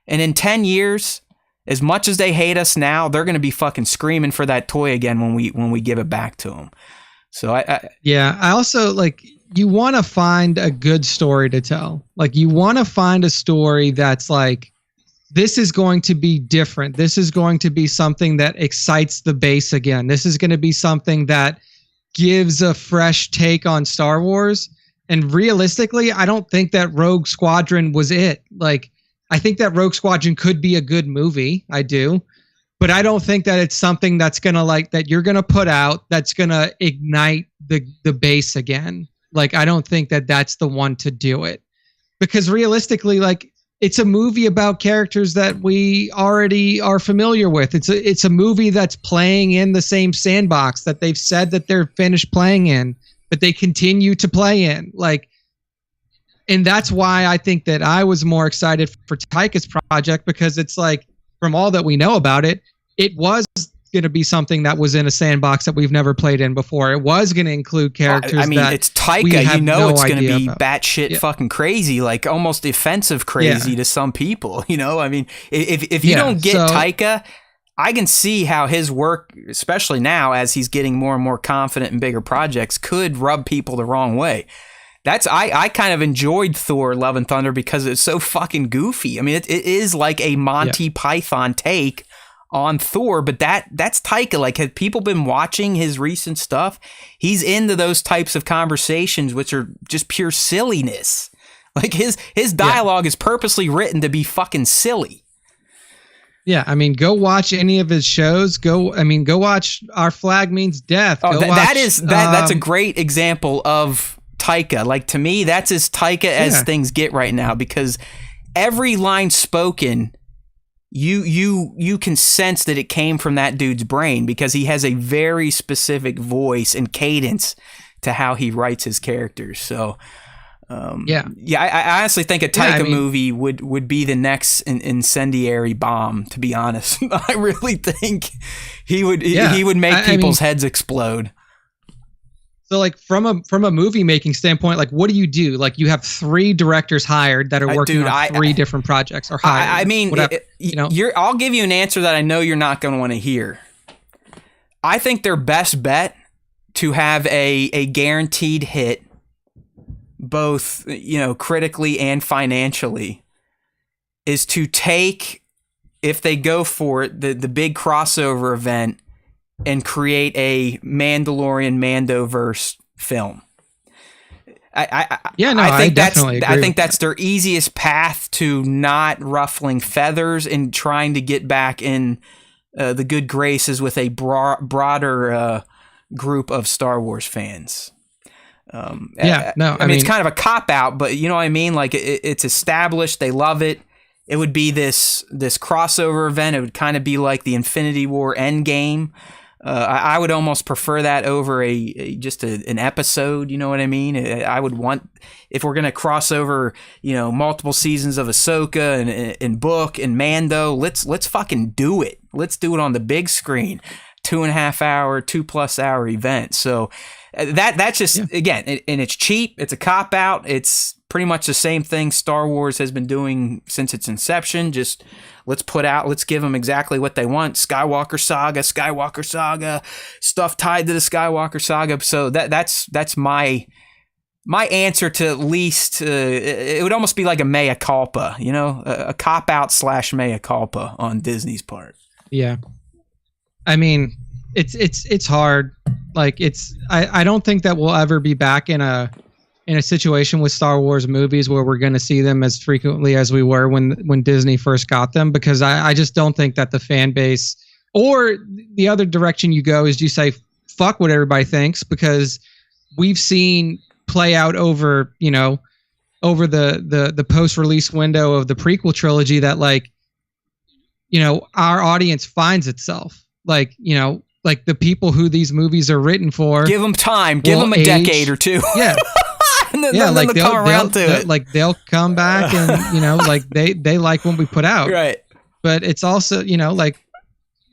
and in 10 years, as much as they hate us now, they're going to be fucking screaming for that toy again when we give it back to them. So I also like, you want to find a good story to tell. Like you want to find a story that's like, this is going to be different. This is going to be something that excites the base again. This is going to be something that gives a fresh take on Star Wars. And realistically, I don't think that Rogue Squadron was it. Like, I think that Rogue Squadron could be a good movie. I do. but I don't think that it's something that's gonna that you're gonna put out that's gonna ignite the base again. Like, I don't think that that's the one to do it, because realistically, like, it's a movie about characters that we already are familiar with. It's a movie that's playing in the same sandbox that they've said that they're finished playing in, that they continue to play in. Like, and that's why I think that I was more excited for Taika's project, because it's like, from all that we know about it, it was going to be something that was in a sandbox that we've never played in before. It was going to include characters. I mean, that it's Taika. It's going to be batshit fucking crazy, like almost offensive crazy to some people. I mean, if you don't get Taika, I can see how his work, especially now as he's getting more and more confident in bigger projects, could rub people the wrong way. I kind of enjoyed Thor: Love and Thunder because it's so fucking goofy. I mean, it is like a Monty Python take on Thor, but that's Taika. Like, have people been watching his recent stuff? He's into those types of conversations, which are just pure silliness. Like, his dialogue is purposely written to be fucking silly. Yeah, I mean, go watch any of his shows. Go watch Our Flag Means Death. That's a great example of Taika. Like, to me, that's as Taika as things get right now, because every line spoken, you can sense that it came from that dude's brain, because he has a very specific voice and cadence to how he writes his characters. So I honestly think a Taika movie would be the next incendiary bomb, to be honest. I really think he would make people's heads explode. So, like, from a movie making standpoint, like, what do you do? Like, you have 3 directors hired that are working on 3 different projects, or hired. I mean, whatever, I'll give you an answer that I know you're not going to want to hear. I think their best bet to have a guaranteed hit, both critically and financially, is to take, if they go for it, the big crossover event, and create a Mandalorian Mandoverse film. I think that's their easiest path to not ruffling feathers and trying to get back in the good graces with a broader group of Star Wars fans. I mean, it's kind of a cop out, but you know what I mean? Like, it's established, they love it. It would be this crossover event. It would kind of be like the Infinity War Endgame. I would almost prefer that over just an episode. You know what I mean? I would want, if we're gonna cross over, multiple seasons of Ahsoka and Book and Mando, let's fucking do it. Let's do it on the big screen. 2.5 hour, 2+ hour event. So that's just again, and it's cheap. It's a cop out. It's pretty much the same thing Star Wars has been doing since its inception. Just let's give them exactly what they want. Skywalker saga, stuff tied to the Skywalker saga. So that's my answer to, at least it would almost be like a mea culpa, a cop out / mea culpa on Disney's part. Yeah. I mean, it's hard. Like, I don't think that we'll ever be back in a situation with Star Wars movies where we're going to see them as frequently as we were when Disney first got them, because I just don't think that the fan base, or the other direction you go is you say, fuck what everybody thinks, because we've seen play out over the post-release window of the prequel trilogy that, like, our audience finds itself. Like, like the people who these movies are written for. Give them time. Give them a decade or two. Yeah. And then like they'll come around to it. Like, they'll come back and, like, they like what we put out. Right. But it's also, like,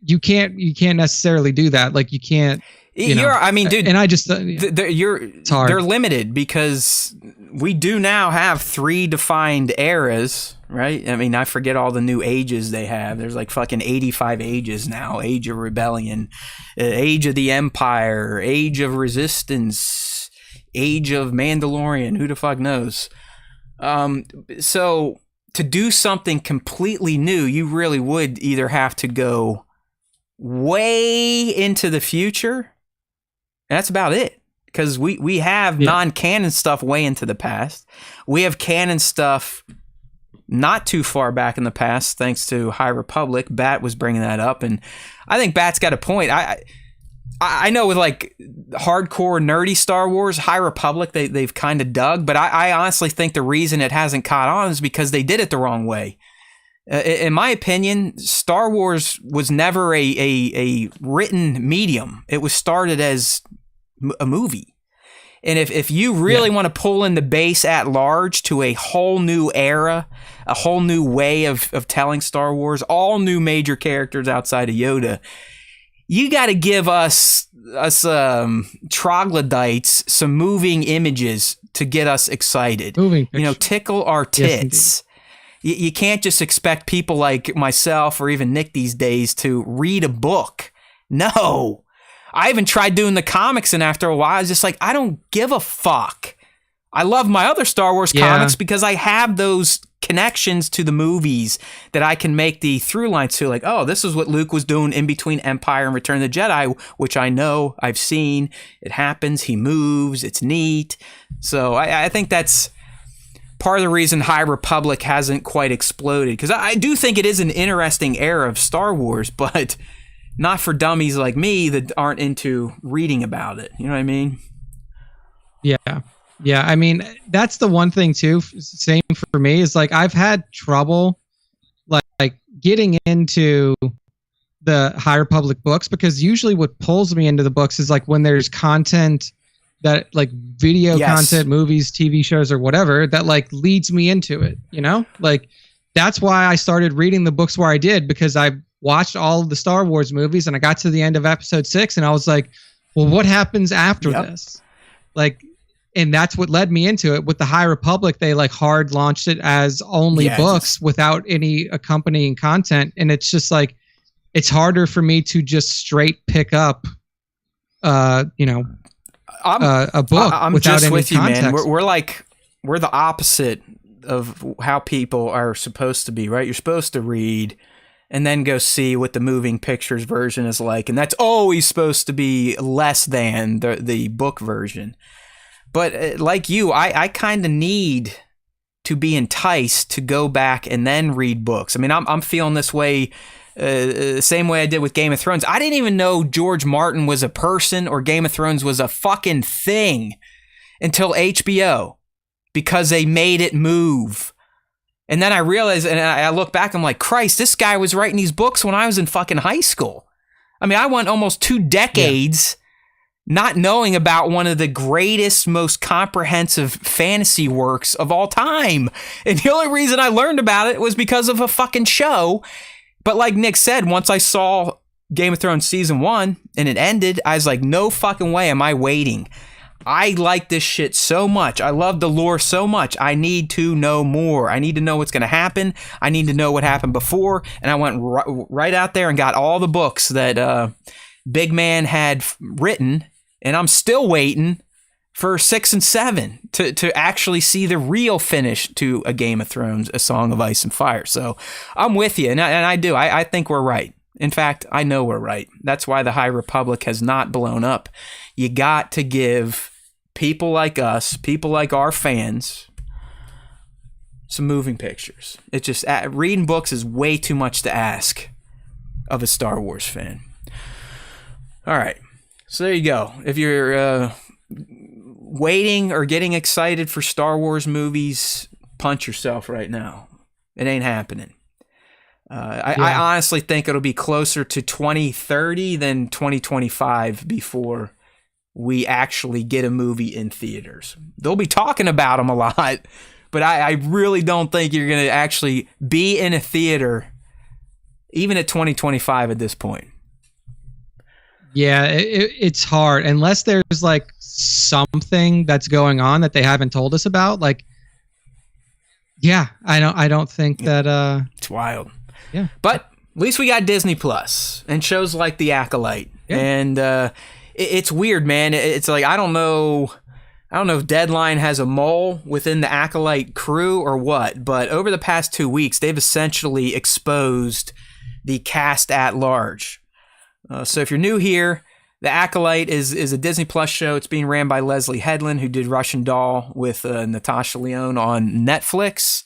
you can't necessarily do that. Like, you can't. I mean, dude. And I just. It's hard. They're limited because we do now have 3 defined eras, right? I mean, I forget all the new ages they have. There's like fucking 85 ages now. Age of Rebellion, Age of the Empire, Age of Resistance, Age of Mandalorian. Who the fuck knows? So to do something completely new, you really would either have to go way into the future. And that's about it. Because we have non-canon stuff way into the past. We have canon stuff not too far back in the past, thanks to High Republic. Bat was bringing that up, and I think Bat's got a point. I know with like hardcore nerdy Star Wars, High Republic, they've kind of dug, but I honestly think the reason it hasn't caught on is because they did it the wrong way. In my opinion, Star Wars was never a written medium. It was started as a movie. And if you really want to pull in the base at large to a whole new era, a whole new way of telling Star Wars, all new major characters outside of Yoda, you got to give us troglodytes some moving images to get us excited. Moving pictures. Tickle our tits. Yes, You can't just expect people like myself or even Nick these days to read a book. No. I even tried doing the comics, and after a while, I was just like, I don't give a fuck. I love my other Star Wars comics because I have those connections to the movies that I can make the through lines to. Like, oh, this is what Luke was doing in between Empire and Return of the Jedi, which I know, I've seen. It happens. He moves. It's neat. So I think that's part of the reason High Republic hasn't quite exploded, because I do think it is an interesting era of Star Wars, but not for dummies like me that aren't into reading about it. You know what I mean? Yeah. Yeah. I mean, that's the one thing too. Same for me is like, I've had trouble like getting into the High Republic books, because usually what pulls me into the books is like when there's content that like video content, movies, TV shows, or whatever that like leads me into it, like that's why I started reading the books where I did, because I watched all of the Star Wars movies and I got to the end of episode 6 and I was like, well, what happens after this? Like, and that's what led me into it. With the High Republic, they like hard launched it as only books without any accompanying content. And it's just like, it's harder for me to just straight pick up, a book I'm without just any with you, context. man. We're the opposite of how people are supposed to be, right? You're supposed to read and then go see what the moving pictures version is like. And that's always supposed to be less than the book version. But like you, I kind of need to be enticed to go back and then read books. I mean, I'm feeling this way, same way I did with Game of Thrones. I didn't even know George Martin was a person or Game of Thrones was a fucking thing until HBO, because they made it move. And then I realized, and I look back, I'm like, Christ, this guy was writing these books when I was in fucking high school. I mean, I went almost 2 decades not knowing about one of the greatest, most comprehensive fantasy works of all time. And the only reason I learned about it was because of a fucking show. But like Nick said, once I saw Game of Thrones season 1 and it ended, I was like, no fucking way am I waiting. I like this shit so much. I love the lore so much. I need to know more. I need to know what's going to happen. I need to know what happened before. And I went right out there and got all the books that Big Man had written. And I'm still waiting for 6 and 7 to actually see the real finish to a Game of Thrones, A Song of Ice and Fire. So I'm with you. And I do. I think we're right. In fact, I know we're right. That's why the High Republic has not blown up. You got to give people like us, people like our fans, some moving pictures. It's just, reading books is way too much to ask of a Star Wars fan. All right. So there you go. If you're waiting or getting excited for Star Wars movies, punch yourself right now. It ain't happening. I honestly think it'll be closer to 2030 than 2025 before we actually get a movie in theaters. They'll be talking about them a lot, but I really don't think you're going to actually be in a theater even at 2025 at this point. Yeah, it's hard unless there's like something that's going on that they haven't told us about. Like, yeah, I don't think that it's wild. Yeah, but at least we got Disney Plus and shows like The Acolyte, and it's weird, man. It's like I don't know if Deadline has a mole within the Acolyte crew or what, but over the past 2 weeks, they've essentially exposed the cast at large. So if you're new here, The Acolyte is a Disney Plus show. It's being ran by Leslie Headland, who did Russian Doll with Natasha Lyonne on Netflix.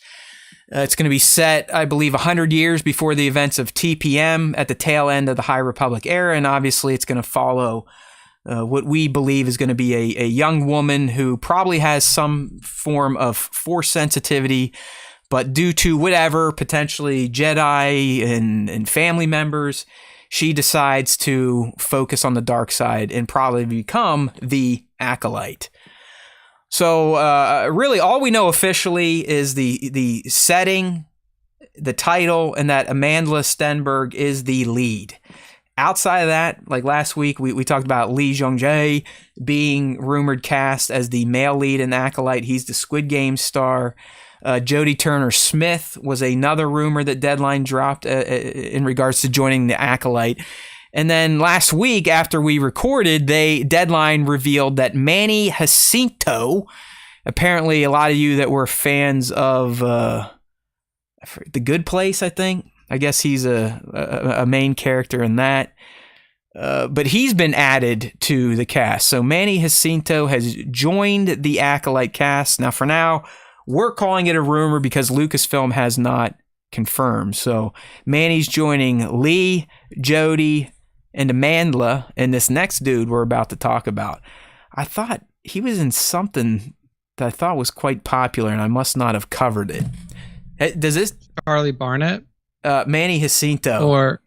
It's going to be set, I believe, 100 years before the events of TPM at the tail end of the High Republic era, and obviously it's going to follow what we believe is going to be a young woman who probably has some form of force sensitivity, but due to whatever, potentially Jedi and family members, she decides to focus on the dark side and probably become the Acolyte. So really all we know officially is the setting, the title, and that Amanda Stenberg is the lead. Outside of that, like last week, we talked about Lee Jong-jae being rumored cast as the male lead in Acolyte. He's the Squid Game star. Jodie Turner-Smith was another rumor that Deadline dropped in regards to joining the Acolyte. And then last week, after we recorded, Deadline revealed that Manny Jacinto, apparently a lot of you that were fans of The Good Place, I guess he's a main character in that. But he's been added to the cast. So Manny Jacinto has joined the Acolyte cast. Now, for now, we're calling it a rumor because Lucasfilm has not confirmed. So Manny's joining Lee, Jodie, and Amandla, and this next dude we're about to talk about. I thought he was in something that I thought was quite popular, and I must not have covered it. Does this Charlie Barnett? Manny Jacinto.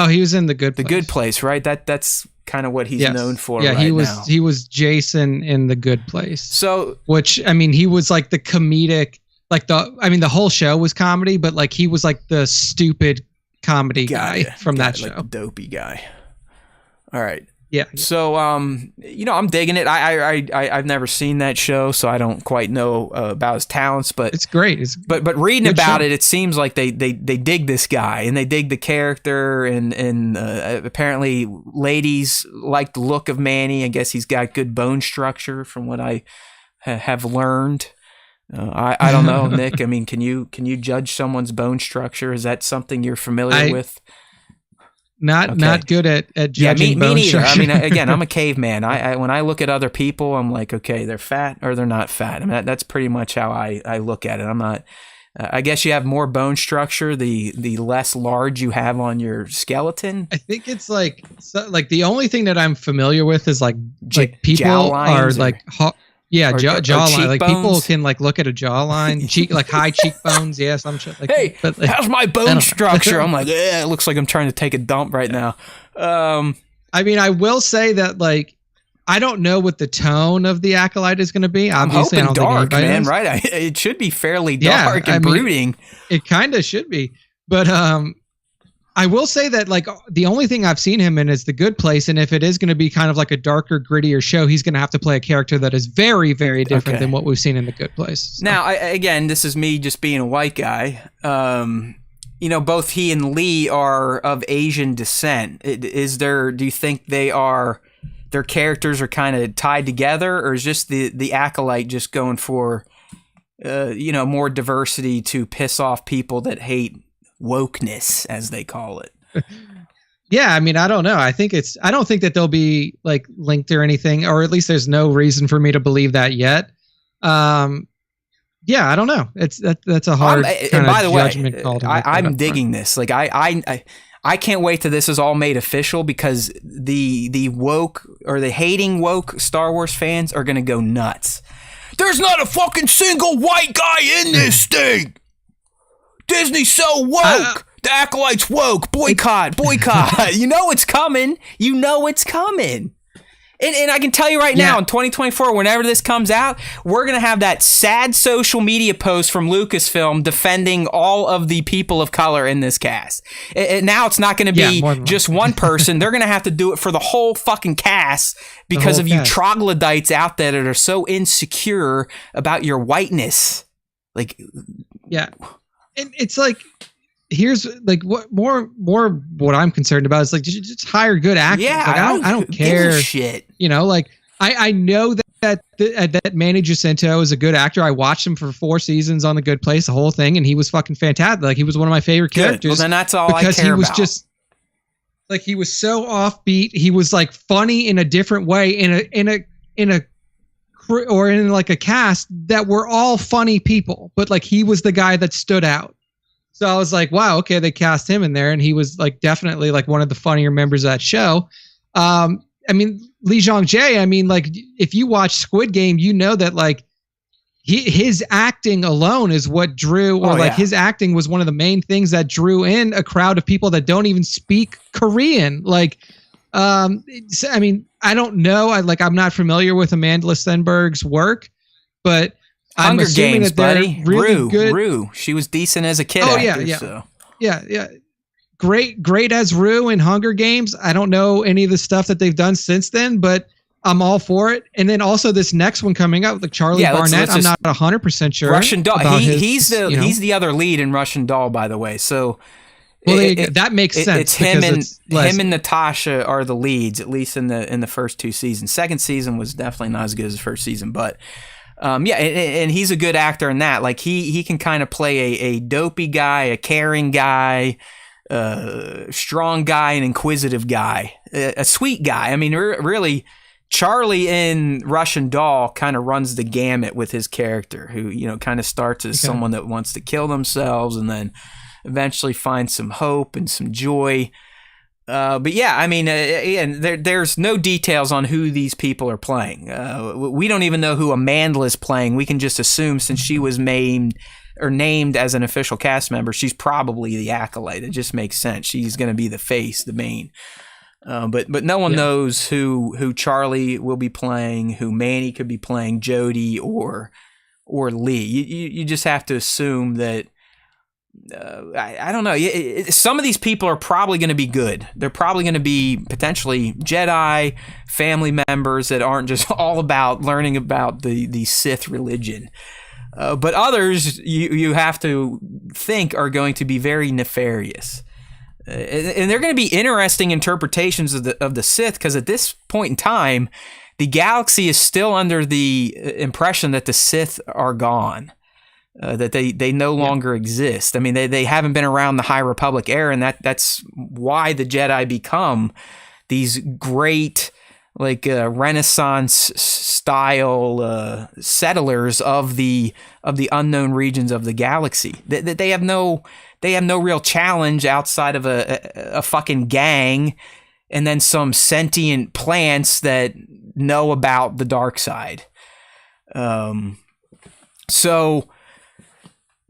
He was in The Good Place. The Good Place, right? That's kind of what he's known for. Yeah, right now. He was Jason in The Good Place. So, which, I mean, he was like the comedic, the whole show was comedy, but like he was like the stupid comedy guy from that show. Like the dopey guy. All right. Yeah. So, I'm digging it. I've never seen that show, so I don't quite know about his talents, but it's great. But reading about it seems like they dig this guy and they dig the character, and apparently ladies like the look of Manny. I guess he's got good bone structure from what I have learned. I don't know, Nick. I mean, can you judge someone's bone structure? Is that something you're familiar with? Not good at judging bone neither. structure. I mean, again, I'm a caveman. I when I look at other people, I'm like, okay, they're fat or they're not fat. I mean, that's pretty much how I look at it. I'm not. I guess you have more bone structure the less large you have on your skeleton. I think it's like the only thing that I'm familiar with is like people are like. Jawline. Like people can like look at a jawline, like high cheekbones. Yeah, some shit like hey, that. But, how's my bone structure? I'm like, it looks like I'm trying to take a dump right now. I mean, I will say that like I don't know what the tone of the Acolyte is going to be. Obviously, I'm hoping dark, man. Knows. Right? It should be fairly dark and brooding. It kind of should be, but I will say that like the only thing I've seen him in is The Good Place, and if it is going to be kind of like a darker, grittier show, he's going to have to play a character that is very, very different than what we've seen in The Good Place. So. Now, again, this is me just being a white guy. Both he and Lee are of Asian descent. Do you think their characters are kind of tied together, or is just the Acolyte just going for, more diversity to piss off people that hate wokeness, as they call it? Yeah, I mean, I don't know. I don't think that they'll be like linked or anything, or at least there's no reason for me to believe that yet. Yeah, I don't know. That's a hard kind of judgment call to make. I'm digging this. Like I can't wait till this is all made official, because the woke or the hating woke Star Wars fans are gonna go nuts. There's not a fucking single white guy in this thing. Disney's so woke. The Acolyte's woke. Boycott. You know it's coming. And I can tell you right now, in 2024, whenever this comes out, we're going to have that sad social media post from Lucasfilm defending all of the people of color in this cast. And now it's not going to be just one person. They're going to have to do it for the whole fucking cast because of you troglodytes out there that are so insecure about your whiteness. Like, yeah. And it's like, here's like what I'm concerned about is like just hire good actors. Yeah, like, I don't care. Give a shit. Like I know that Manny Jacinto is a good actor. I watched him for 4 seasons on The Good Place, the whole thing, and he was fucking fantastic. Like he was one of my favorite characters. Well, then that's all I care about. Because he was just like, he was so offbeat. He was like funny in a different way, in a or in like a cast that were all funny people, but like he was the guy that stood out. So I was like, wow, okay, they cast him in there, and he was like definitely like one of the funnier members of that show. I mean, Lee Jong-jae, I mean, like if you watch Squid Game, you know that like his acting alone is what drew, or his acting was one of the main things that drew in a crowd of people that don't even speak Korean. Like, I mean, I don't know. I'm not familiar with Amanda Stenberg's work, but I'm assuming Games, that they're buddy. really good. Rue. She was decent as a kid. Oh, actor, yeah. So. Yeah. Great as Rue in Hunger Games. I don't know any of the stuff that they've done since then, but I'm all for it. And then also this next one coming up, like Charlie Barnett. I'm not 100% sure. Russian Doll. He's the other lead in Russian Doll, by the way. So that makes sense. It's him and Natasha are the leads, at least in the first 2 seasons. Second season was definitely not as good as the first season, but and he's a good actor in that. Like he can kind of play a dopey guy, a caring guy, strong guy, an inquisitive guy, a sweet guy. I mean, really. Charlie in Russian Doll kind of runs the gamut with his character, who, kind of starts as someone that wants to kill themselves and then eventually finds some hope and some joy. But yeah, I mean, and there's no details on who these people are playing. We don't even know who Amanda is playing. We can just assume, since she was named as an official cast member, she's probably the Acolyte. It just makes sense. She's going to be the face, the main. But no one knows who Charlie will be playing, who Manny could be playing, Jody or Lee. You just have to assume that. I don't know. Some of these people are probably going to be good. They're probably going to be potentially Jedi family members that aren't just all about learning about the Sith religion. But others you have to think are going to be very nefarious. And they're going to be interesting interpretations of the Sith, because at this point in time, the galaxy is still under the impression that the Sith are gone, that they no longer exist. I mean, they haven't been around the High Republic era, and that's why the Jedi become these great, like Renaissance style settlers of the unknown regions of the galaxy. They have no real challenge outside of a fucking gang and then some sentient plants that know about the dark side. So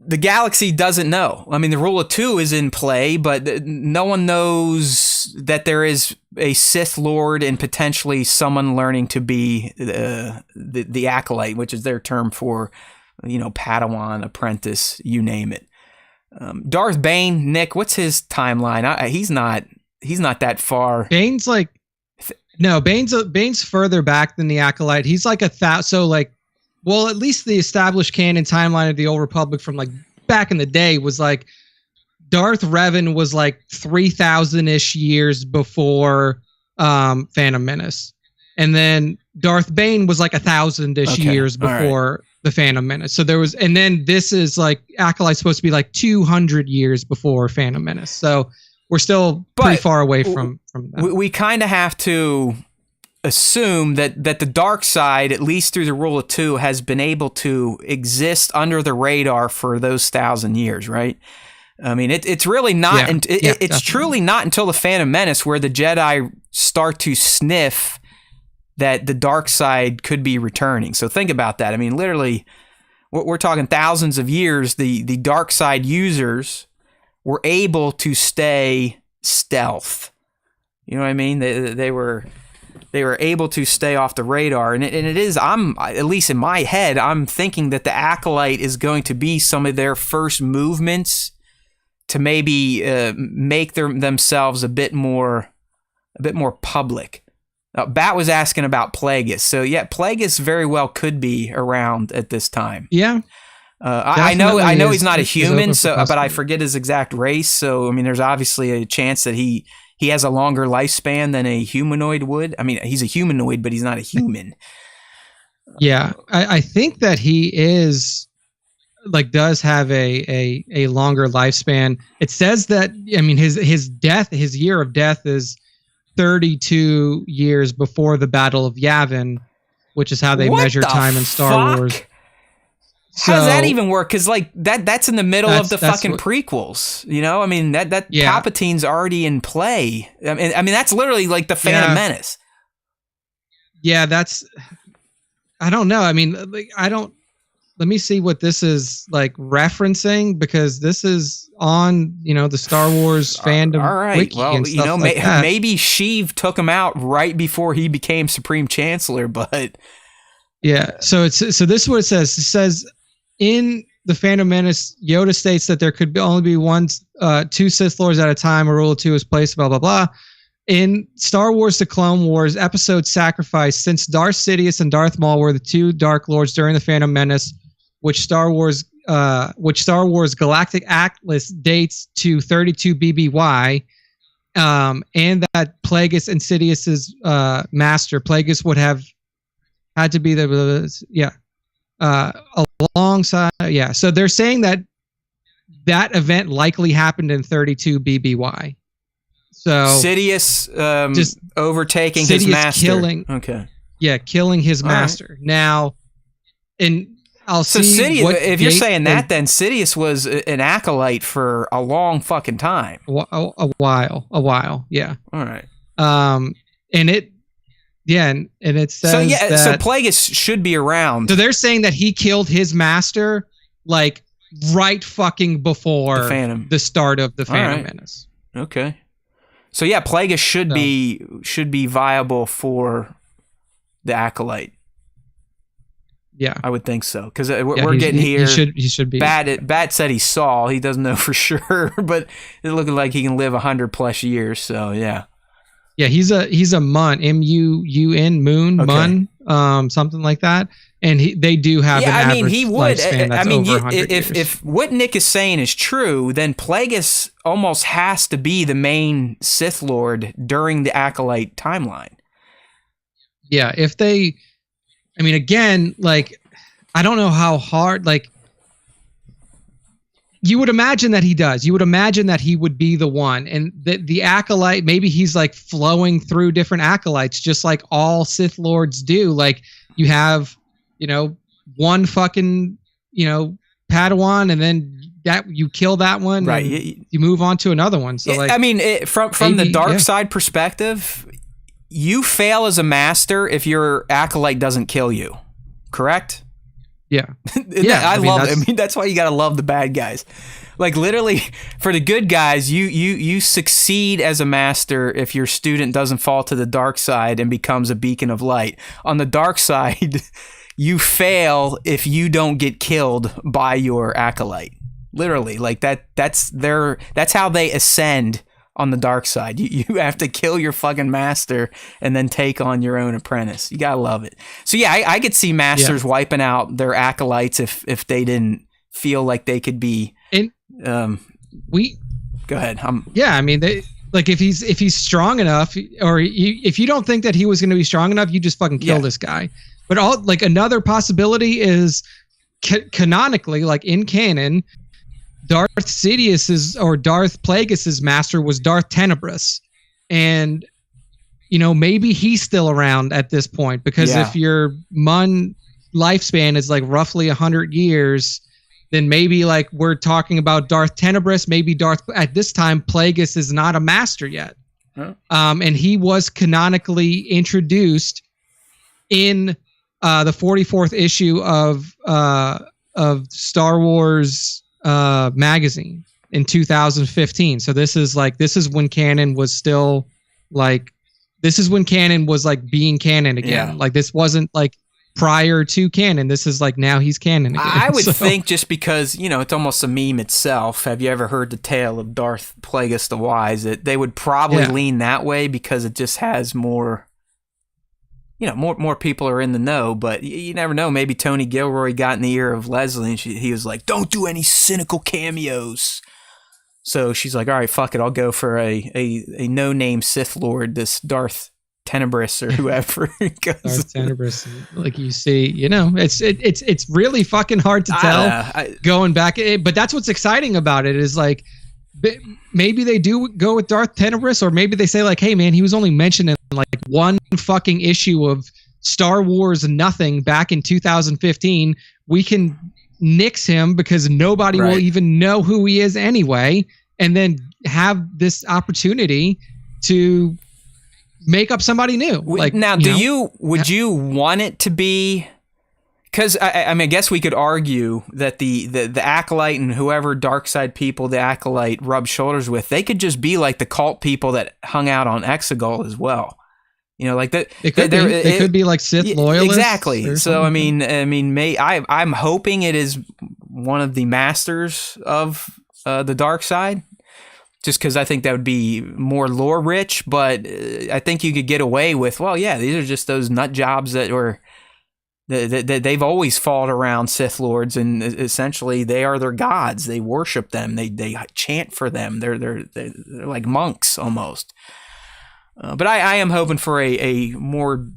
the galaxy doesn't know. I mean, the rule of 2 is in play, but no one knows that there is a Sith Lord and potentially someone learning to be the Acolyte, which is their term for, Padawan, apprentice, you name it. Darth Bane, Nick, what's his timeline? He's not that far. Bane's like, no, Bane's further back than the Acolyte. He's like at least the established canon timeline of the Old Republic from like back in the day was like Darth Revan was like 3,000-ish years before Phantom Menace, and then Darth Bane was like 1,000-ish years before the Phantom Menace. So there was, and then this is like Acolyte's supposed to be like 200 years before Phantom Menace. So we're still pretty far away from that. We kind of have to assume that the dark side, at least through the rule of 2, has been able to exist under the radar for those 1,000 years, right? I mean, it's really not. It's truly not until the Phantom Menace where the Jedi start to sniff that the dark side could be returning. So think about that. I mean, literally, we're talking thousands of years. The dark side users were able to stay stealth. You know what I mean? They were able to stay off the radar, and it is. At least in my head, I'm thinking that the Acolyte is going to be some of their first movements to maybe make themselves a bit more public. Bat was asking about Plagueis, so yeah, Plagueis very well could be around at this time. Yeah, I know he's not a human, but I forget his exact race. So I mean, there's obviously a chance that he has a longer lifespan than a humanoid would. I mean, he's a humanoid, but he's not a human. Yeah, I think that he is does have a longer lifespan. It says that, I mean, his year of death is 32 years before the Battle of Yavin, which is how they What measure the time in Star fuck? Wars. How does that So- even work? Because like that's in the middle of the That's fucking what- prequels. You know, I mean that Yeah. Palpatine's already in play. I mean that's literally like the Phantom Yeah. Menace. Yeah, I don't know. I mean, like, let me see what this is like referencing, because this is on, the Star Wars fandom All right. wiki Well, and stuff like that. maybe Sheev took him out right before he became Supreme Chancellor, but Yeah. So this is what it says. It says in the Phantom Menace, Yoda states that there could only be two Sith Lords at a time. A rule of two is placed. Blah blah blah. In Star Wars: The Clone Wars episode Sacrifice, since Darth Sidious and Darth Maul were the two Dark Lords during the Phantom Menace, which Star Wars Galactic Atlas dates to 32 BBY, and that Plagueis and Sidious's master, Plagueis would have had to be alongside. Yeah, so they're saying that event likely happened in 32 BBY. So Sidious just overtaking his Sidious master. killing his All right. master. Now, and I'll So see. Sidious, what if you're date saying they- that, then Sidious was an acolyte for a long fucking time. a while, yeah. All right. And it, yeah, and it says So yeah, that, so Plagueis should be around so they're saying that he killed his master like right fucking before the Phantom. the start of the Phantom right. Menace. Okay. So yeah, Plagueis should be viable for the acolyte. Yeah, I would think so, because we're he's- getting here. He should be. Bat said he saw. He doesn't know for sure, but it's looking like he can live 100+ years. So yeah. Yeah, he's a Mun, M-U-U-N, Moon, Okay. Mun, something like that. And they do have an average he would. lifespan that's over 100 years. If what Nick is saying is true, then Plagueis almost has to be the main Sith Lord during the Acolyte timeline. Yeah, again, like, I don't know how hard, like, you would imagine that he does. You would imagine that he would be the one. And the Acolyte, maybe he's like flowing through different Acolytes, just like all Sith Lords do. Like, you have, one fucking, Padawan, and then that you kill that one, Right. and you move on to another one. So, like, from maybe, the dark yeah. side perspective, you fail as a master if your Acolyte doesn't kill you. Correct? yeah. Yeah, I love it. that's- That's why you gotta love the bad guys. Like, literally, for the good guys, you succeed as a master if your student doesn't fall to the dark side and becomes a beacon of light. On the dark side, you fail if you don't get killed by your acolyte. Literally, like that's how they ascend on the dark side. You have to kill your fucking master and then take on your own apprentice. You gotta love it. So yeah, I could see masters wiping out their acolytes if they didn't feel like they could be. And Go ahead. Like, if he's strong enough, or if you don't think that he was going to be strong enough, you just fucking kill this guy. But another possibility is canonically, like in canon, Darth Sidious's or Darth Plagueis's master was Darth Tenebrous, and maybe he's still around at this point, because if your Mun lifespan is like roughly 100 years, then maybe like we're talking about Darth Tenebrous. Maybe at this time Plagueis is not a master yet, and he was canonically introduced in the 44th issue of Star Wars magazine in 2015. So this is when canon was still like, this is when canon was like being canon again. Yeah. Like, this wasn't like prior to canon. This is like, now he's canon again. I would think, just because it's almost a meme itself. Have you ever heard the tale of Darth Plagueis the Wise? That they would probably lean that way because it just has more. More people are in the know, but you never know. Maybe Tony Gilroy got in the ear of Leslie, and he was like, "Don't do any cynical cameos." So she's like, "All right, fuck it. I'll go for a no-name Sith Lord, this Darth Tenebrous or whoever." Darth Tenebrous, like, you see, it's really fucking hard to tell going back. But that's what's exciting about it, is like, maybe they do go with Darth Tenebrous, or maybe they say like, "Hey man, he was only mentioned in like one fucking issue of Star Wars nothing back in 2015, we can nix him because nobody will even know who he is anyway, and then have this opportunity to make up somebody new. Like now, would you want it to be? Because I mean, I guess we could argue that the Acolyte and whoever dark side people the Acolyte rub shoulders with, they could just be like the cult people that hung out on Exegol as well. You know, like that. They could be like Sith loyalists. Exactly. So I mean, I'm hoping it is one of the masters of the dark side, just because I think that would be more lore rich. But I think you could get away with, well, yeah, these are just those nut jobs that were. They've always fought around Sith Lords, and essentially they are their gods. They worship them. They chant for them. They're like monks almost. But I am hoping for a more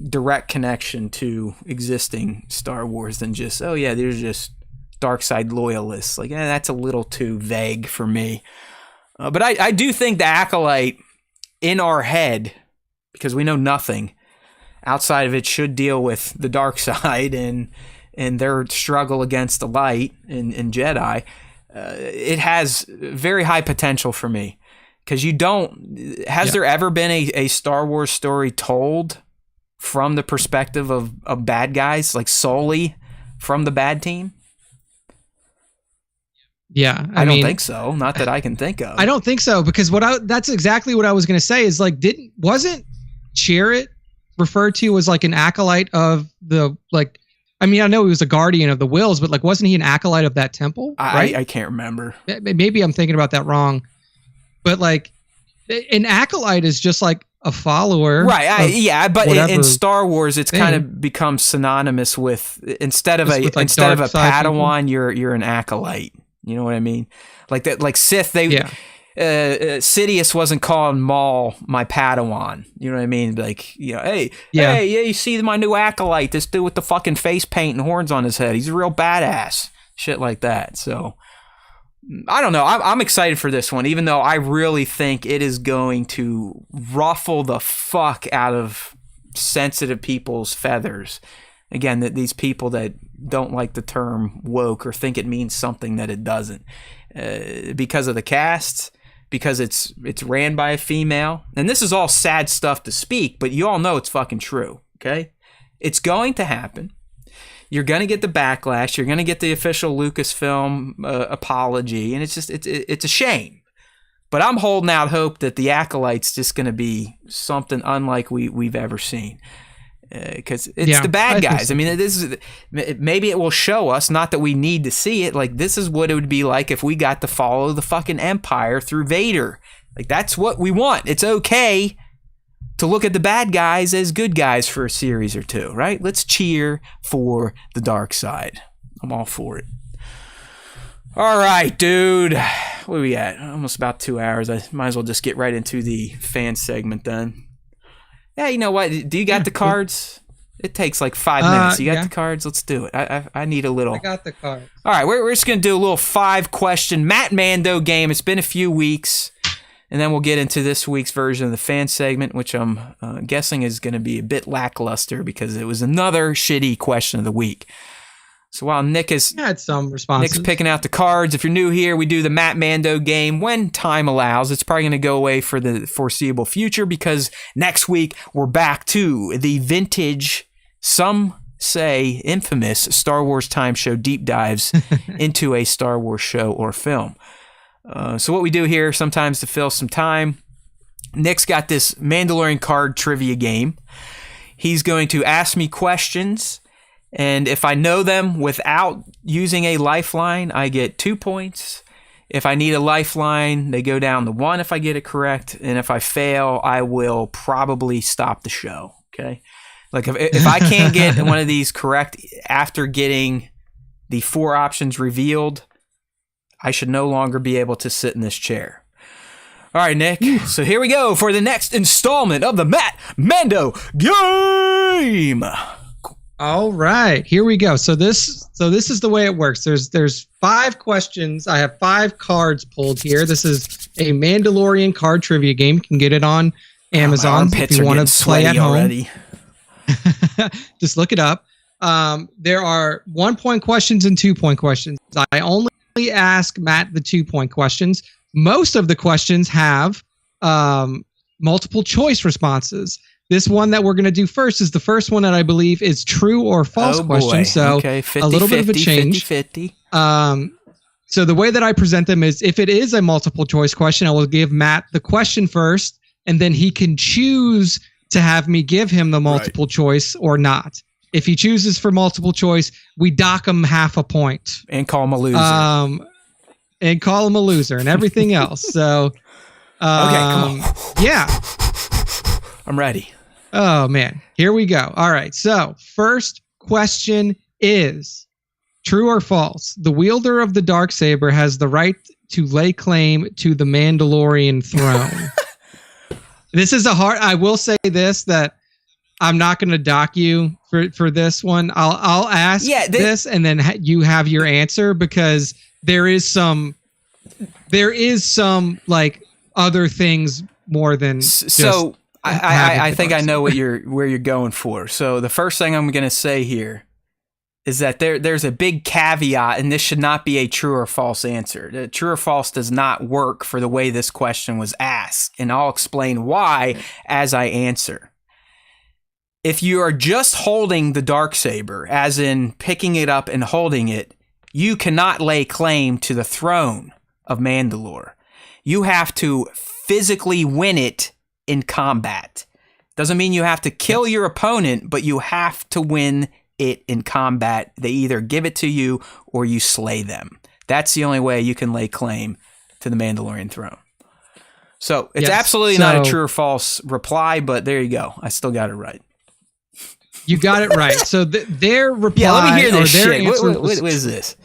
direct connection to existing Star Wars than just, oh yeah, there's just dark side loyalists. Like, that's a little too vague for me. But I do think the Acolyte in our head, because we know nothing outside of it, should deal with the dark side and their struggle against the light in Jedi. It has very high potential for me, because has there ever been a Star Wars story told from the perspective of bad guys, like solely from the bad team? Yeah, I don't think so. Not that I can think of. I don't think so, because that's exactly what I was going to say is like, wasn't Chirrut referred to as like an acolyte of the, like, I mean, I know he was a guardian of the Wills, but like, wasn't he an acolyte of that temple? Right? I can't remember. Maybe I'm thinking about that wrong, but like an acolyte is just like a follower. Right. But in Star Wars, it's kind of become synonymous with, instead of a Padawan, you're an acolyte. You know what I mean? Like that, like Sith, Sidious wasn't calling Maul my Padawan. You know what I mean? Like, you know, hey, you see my new acolyte, this dude with the fucking face paint and horns on his head. He's a real badass. Shit like that. So, I don't know. I'm excited for this one, even though I really think it is going to ruffle the fuck out of sensitive people's feathers. Again, that these people that don't like the term woke or think it means something that it doesn't. Because of the cast, because it's ran by a female. And this is all sad stuff to speak, but you all know it's fucking true, okay? It's going to happen. You're going to get the backlash. You're going to get the official Lucasfilm apology, and it's just it's a shame. But I'm holding out hope that the Acolyte's just going to be something unlike we've ever seen. Because it's the bad guys. So. I mean, maybe it will show us, not that we need to see it, like this is what it would be like if we got to follow the fucking Empire through Vader. Like, that's what we want. It's okay to look at the bad guys as good guys for a series or two, right? Let's cheer for the dark side. I'm all for it. All right, dude. What are we at? Almost about 2 hours. I might as well just get right into the fan segment then. Yeah, you know what? Do you got the cards? It takes like 5 minutes. You got the cards? Let's do it. I need a little. I got the cards. All right, we're just going to do a little 5-question Matt Mando game. It's been a few weeks, and then we'll get into this week's version of the fan segment, which I'm guessing is going to be a bit lackluster because it was another shitty question of the week. So while Nick had some responses. Nick's picking out the cards. If you're new here, we do the Matt Mando game when time allows. It's probably going to go away for the foreseeable future because next week we're back to the vintage, some say infamous Star Wars time show deep dives into a Star Wars show or film. So what we do here sometimes to fill some time, Nick's got this Mandalorian card trivia game. He's going to ask me questions. And if I know them without using a lifeline, I get 2 points. If I need a lifeline, they go down to 1 if I get it correct. And if I fail, I will probably stop the show. Okay? Like if I can't get one of these correct after getting the 4 options revealed, I should no longer be able to sit in this chair. All right, Nick. So here we go for the next installment of the Matt Mando game. All right, here we go. So this is the way it works. There's 5 questions. I have 5 cards pulled here. This is a Mandalorian card trivia game. You can get it on Amazon if you want to play at home. Already. Just look it up. There are 1-point questions and 2-point questions. I only ask Matt the 2-point questions. Most of the questions have multiple choice responses. This one that we're going to do first is the first one that I believe is true or false question. So okay, 50, a little bit of a change. 50. So the way that I present them is if it is a multiple choice question, I will give Matt the question first, and then he can choose to have me give him the multiple choice or not. If he chooses for multiple choice, we dock him half a point. And call him a loser. And everything else. So, okay, come on. Yeah. I'm ready. Oh, man. Here we go. All right. So, first question is true or false? The wielder of the Darksaber has the right to lay claim to the Mandalorian throne. This is I will say this, that I'm not going to dock you for this one. I'll ask this and then you have your answer, because there is some like other things more than so I think I know where you're going for. So the first thing I'm going to say here is that there's a big caveat, and this should not be a true or false answer. The true or false does not work for the way this question was asked, and I'll explain why as I answer. If you are just holding the Darksaber, as in picking it up and holding it, you cannot lay claim to the throne of Mandalore. You have to physically win it in combat. Doesn't mean you have to kill your opponent, but you have to win it in combat. They either give it to you or you slay them. That's the only way you can lay claim to the Mandalorian throne. So it's absolutely not a true or false reply, but there you go. I still got it right. You got it right. So their reply. Yeah, let me hear this shit. What is this?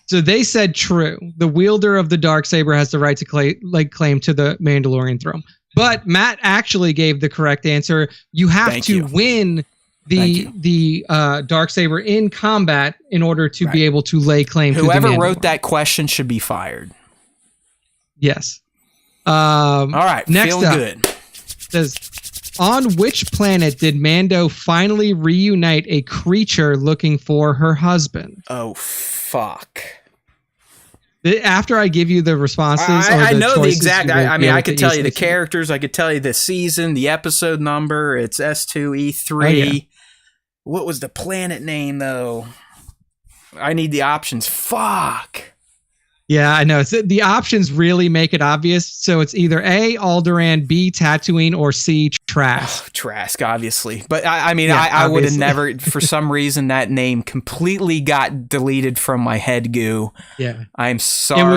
So they said true. The wielder of the Darksaber has the right to lay claim to the Mandalorian throne. But Matt actually gave the correct answer. You have to win the Darksaber in combat in order to be able to lay claim to the Mandalorian. Whoever wrote that question should be fired. Yes. All right. Next feeling up, good. Says, on which planet did Mando finally reunite a creature looking for her husband? Oh, fuck. After I give you the responses, I know the exact. I mean, I could tell you the characters. I could tell you the season, the episode number. It's S2E3. Oh, yeah. What was the planet name, though? I need the options. Fuck. Yeah, I know. The options really make it obvious. So it's either A, Alderaan, B, Tatooine, or C, Trask. Trask, obviously. But I mean, I would have never, for some reason, that name completely got deleted from my head goo. Yeah. I'm sorry. It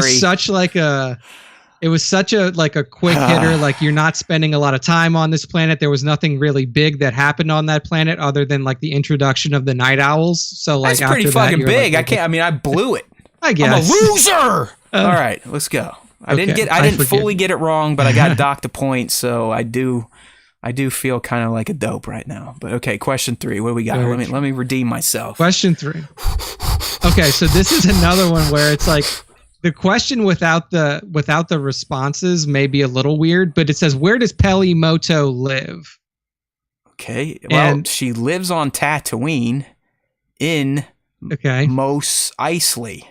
was such a quick hitter. Like, you're not spending a lot of time on this planet. There was nothing really big that happened on that planet other than like the introduction of the Night Owls. So like, that's pretty fucking big. Like, I blew it. I guess. I'm a loser. All right, let's go. I didn't fully get it wrong, but I got docked a point, so I do feel kind of like a dope right now. But okay, question 3. What do we got? Let me redeem myself. Question 3. Okay, so this is another one where it's like the question without the responses may be a little weird, but it says, where does Peli Motto live? Okay, well, she lives on Tatooine in Mos Eisley.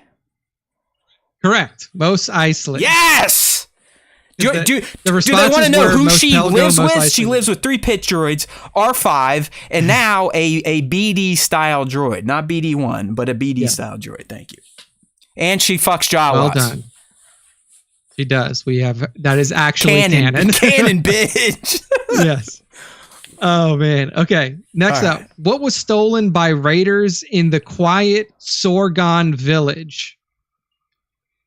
Correct. Mos Eisley. Yes! Do they want to know who she lives with? She lives with 3 pit droids, R5, and now a BD-style droid. Not BD-1, but a BD-style droid. Thank you. And she fucks Jawas. Well done. She does. That is actually canon. Canon, bitch. Yes. Oh, man. Okay. Next up. What was stolen by raiders in the quiet Sorgon village?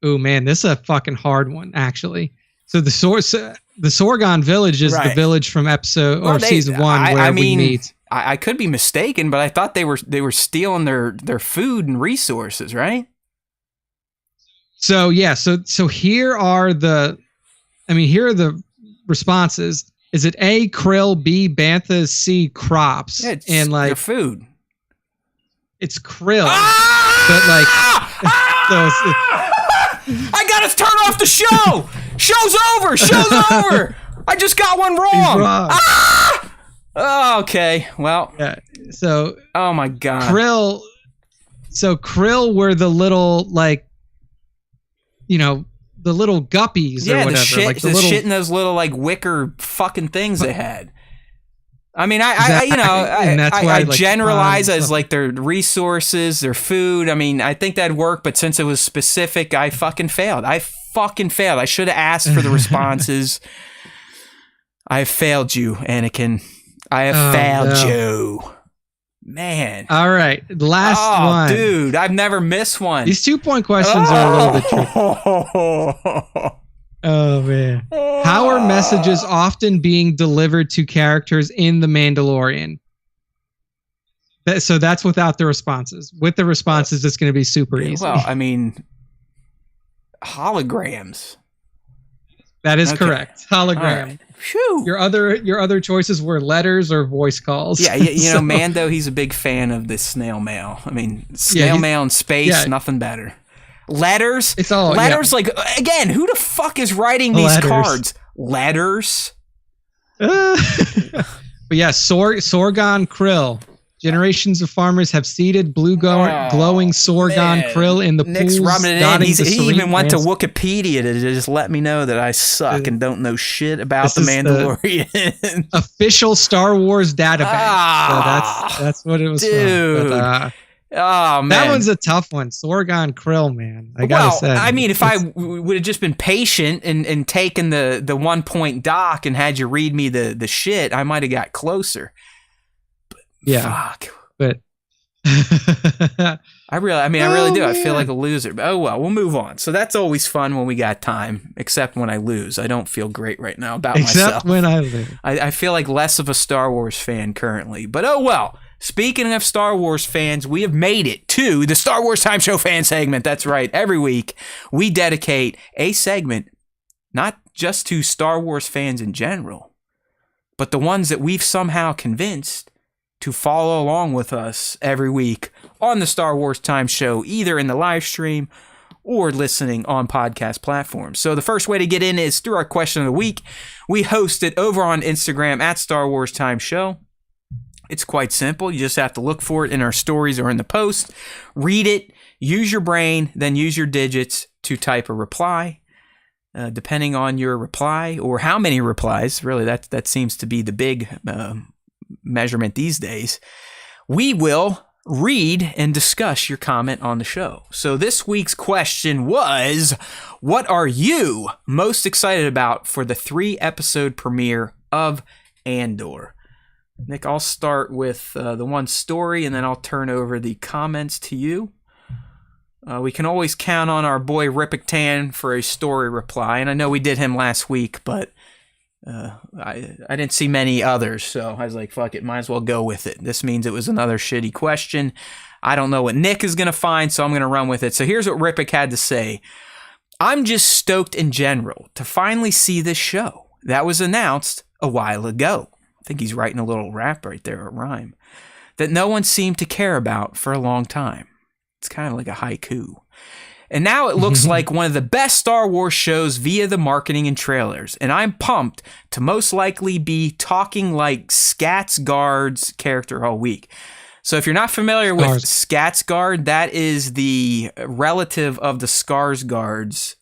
Oh, man. This is a fucking hard one, actually. So the Sorgon village is the village from season 1 where we meet. I could be mistaken, but I thought they were stealing their food and resources, right? So yeah, so here are the responses. Is it A, krill, B, banthas, C, crops? Yeah, it's and like their food. It's krill. But like I gotta turn off the show! Show's over! I just got one wrong! Wrong. Oh Okay. Well. Yeah. So. Oh my God. Krill. So Krill were the little the little guppies or whatever. The shit, like the little shit in those little like wicker fucking things they had. I mean, Exactly. And that's why, I like, generalize fun as stuff. like their resources, their food. I mean, I think that'd work, but since it was specific, I fucking failed. I should have asked for the responses. I have failed you, Anakin. I have failed you. Man. All right, last one. Dude, I've never missed one. These 2-point questions are a little bit tricky. Oh man. How are messages often being delivered to characters in The Mandalorian? So that's without the responses. With the responses, it's going to be super easy. Well, I mean, holograms. That is correct. Hologram. Right. Phew. Your other choices were letters or voice calls. Yeah, you know, Mando, he's a big fan of this snail mail. I mean, snail mail in space, nothing better. Letters? It's all letters. Like, again, who the fuck is writing these cards? Letters? But yeah, Sorgon Krill. Generations of farmers have seeded glowing Sorgon Krill in the Nick's pools. rubbing it in. dotting He the even serene went to lands- Wikipedia to just let me know that I suck and don't know shit about the This is the Mandalorian. Official Star Wars database. Ah, so that's what it was dude. from. But, Oh man, that one's a tough one. Sorgon Krill, man. I gotta say. I mean, if I would have just been patient and taken the 1-point doc and had you read me the shit, I might have got closer. But fuck. But I really do. I feel like a loser. But oh well, we'll move on. So that's always fun when we got time, except when I lose. I don't feel great right now about myself. Except when I lose. I feel like less of a Star Wars fan currently. But oh well. Speaking of Star Wars fans, we have made it to the Star Wars Time Show fan segment. That's right. Every week, we dedicate a segment not just to Star Wars fans in general, but the ones that we've somehow convinced to follow along with us every week on the Star Wars Time Show, either in the live stream or listening on podcast platforms. So the first way to get in is through our question of the week. We host it over on Instagram at Star Wars Time Show. It's quite simple. You just have to look for it in our stories or in the post, read it, use your brain, then use your digits to type a reply. Depending on your reply or how many replies, really that seems to be the big measurement these days, we will read and discuss your comment on the show. So this week's question was, what are you most excited about for the 3-episode premiere of Andor? Nick, I'll start with the one story, and then I'll turn over the comments to you. We can always count on our boy Ripictan for a story reply, and I know we did him last week, but I didn't see many others, so I was like, fuck it, might as well go with it. This means it was another shitty question. I don't know what Nick is going to find, so I'm going to run with it. So here's what Ripic had to say. I'm just stoked in general to finally see this show. That was announced a while ago. I think he's writing a little rap right there, a rhyme, that no one seemed to care about for a long time. It's kind of like a haiku. And now it looks like one of the best Star Wars shows via the marketing and trailers. And I'm pumped to most likely be talking like Skarsgård's character all week. So if you're not familiar with Skarsgård, that is the relative of the Skarsgårds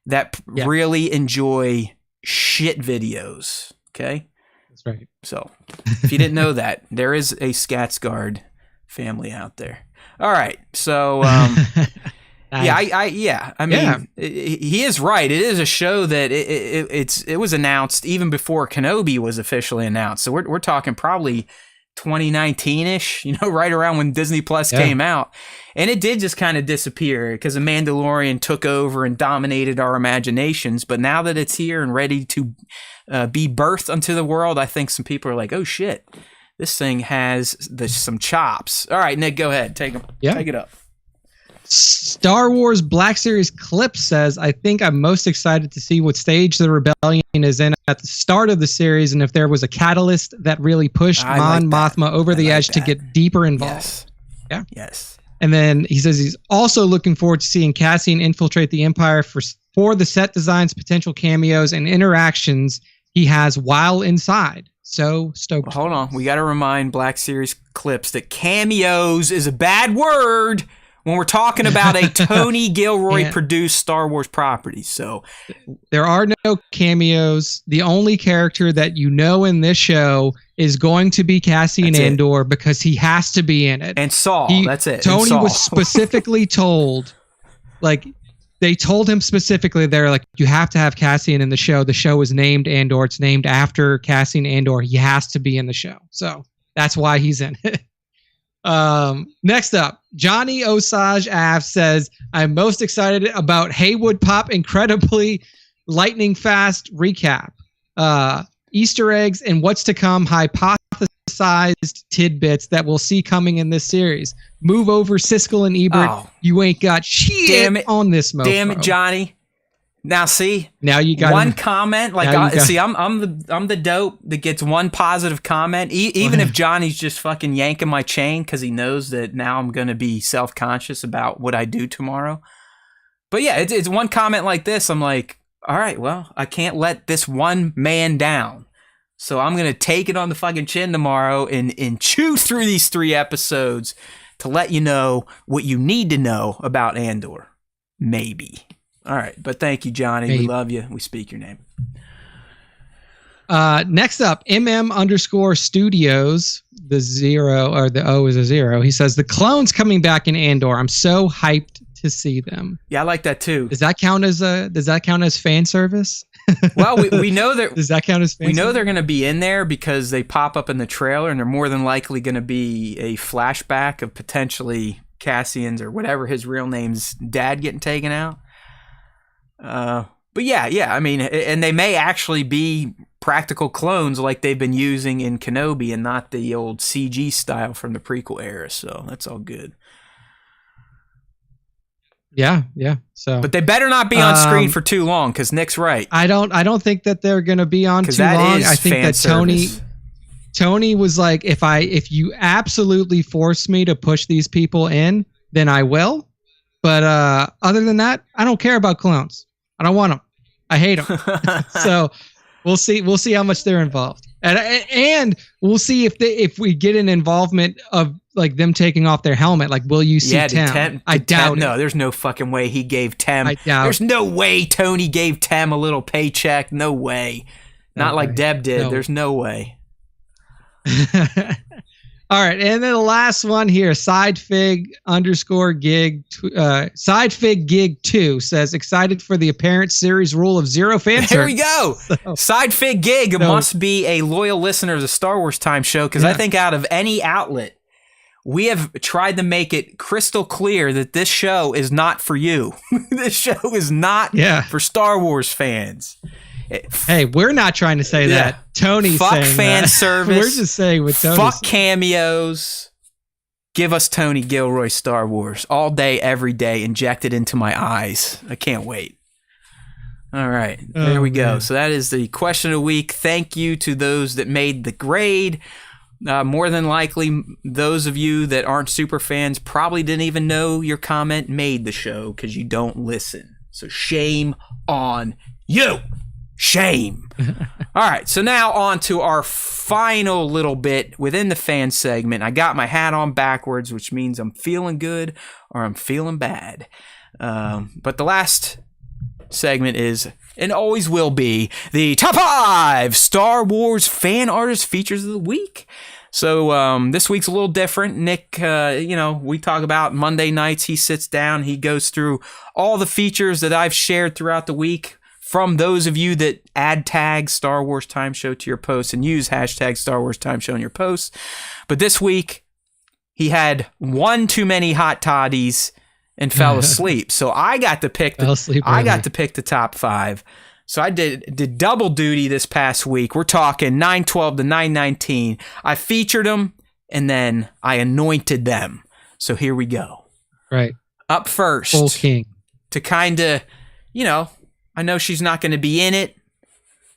that really enjoy shit videos. Okay? That's right. So, if you didn't know that, there is a Skarsgård family out there. All right, so nice. I mean, he is right. It is a show that it was announced even before Kenobi was officially announced. So we're talking probably 2019-ish, right around when Disney Plus came out. And it did just kind of disappear because The Mandalorian took over and dominated our imaginations. But now that it's here and ready to be birthed unto the world, I think some people are like, oh shit, this thing has some chops. All right, Nick, go ahead. Take it up. Star Wars Black Series Clip says, I think I'm most excited to see what stage the rebellion is in at the start of the series and if there was a catalyst that really pushed Mothma over the edge to get deeper involved. Yes. Yeah. Yes. And then he says he's also looking forward to seeing Cassian infiltrate the Empire for the set designs, potential cameos, and interactions he has while inside. So stoked. Hold on. We got to remind Black Series Clips that cameos is a bad word when we're talking about a Tony Gilroy produced Star Wars property. So there are no cameos. The only character that you know in this show is going to be Cassian Andor because he has to be in it. And Saul, that's it. Tony was specifically told, like, they told him specifically, they're like, you have to have Cassian in the show. The show is named Andor. It's named after Cassian Andor. He has to be in the show. So that's why he's in it. Next up, Johnny Osage Ave says, I'm most excited about Haywood Pop incredibly lightning fast recap. Easter eggs and what's to come hypothesized tidbits that we'll see coming in this series. Move over Siskel and Ebert. Oh, you ain't got shit on this mofo. Damn it, Johnny. Now see, now you got one comment. Like, I'm the dope that gets one positive comment. Even if Johnny's just fucking yanking my chain because he knows that now I'm gonna be self-conscious about what I do tomorrow. But yeah, it's one comment like this. I'm like, all right, well, I can't let this one man down. So I'm gonna take it on the fucking chin tomorrow and chew through these 3 episodes to let you know what you need to know about Andor. Maybe. All right, but thank you, Johnny. Maybe. We love you. We speak your name. Next up, MM_Studios, the 0 or the O is a 0. He says the clones coming back in Andor. I'm so hyped to see them. Yeah, I like that too. Does that count as fan service? Well, we know that. Does that count as fan We know service? they're going to be in there because they pop up in the trailer, and they're more than likely going to be a flashback of potentially Cassian's or whatever his real name's dad getting taken out. But yeah, I mean, and they may actually be practical clones like they've been using in Kenobi and not the old CG style from the prequel era. So that's all good. Yeah. So, but they better not be on screen for too long because Nick's right. I don't think that they're going to be on too long. I think that Tony was like, if you absolutely force me to push these people in, then I will. But other than that, I don't care about clones. I don't want them. I hate them. So we'll see. We'll see how much they're involved, and we'll see if we get an involvement of like them taking off their helmet. Like, will you see Tem? I doubt it. No, there's no fucking way he gave Tem. I doubt. There's no way Tony gave Tem a little paycheck. No way. Not like Deb did. No. There's no way. All right, and then the last one here, sidefig gig 2 says excited for the apparent series rule of 0 fan service. There we go. Sidefig gig must be a loyal listener of the Star Wars Time show because I think out of any outlet, we have tried to make it crystal clear that this show is not for you. This show is not for Star Wars fans. Hey, we're not trying to say that. Tony's saying fan that. service. We're just saying what Tony's Fuck cameos. Give us Tony Gilroy Star Wars all day, every day, injected into my eyes. I can't wait. All right, there we go. Man. So that is the question of the week. Thank you to those that made the grade. More than likely, those of you that aren't super fans probably didn't even know your comment made the show because you don't listen. So shame on you. Shame. All right, so now on to our final little bit within the fan segment. I got my hat on backwards, which means I'm feeling good or I'm feeling bad. But the last segment is, and always will be, the top 5 Star Wars fan artist features of the week. So this week's a little different. Nick, we talk about Monday nights. He sits down. He goes through all the features that I've shared throughout the week from those of you that add tag Star Wars Time Show to your posts and use hashtag Star Wars Time Show in your posts. But this week, he had one too many hot toddies and fell asleep. So I got to pick the top 5. So I did double duty this past week. We're talking 9/12 to 9/19. I featured them and then I anointed them. So here we go. Right. Up first. Full king. To kind of, I know she's not going to be in it,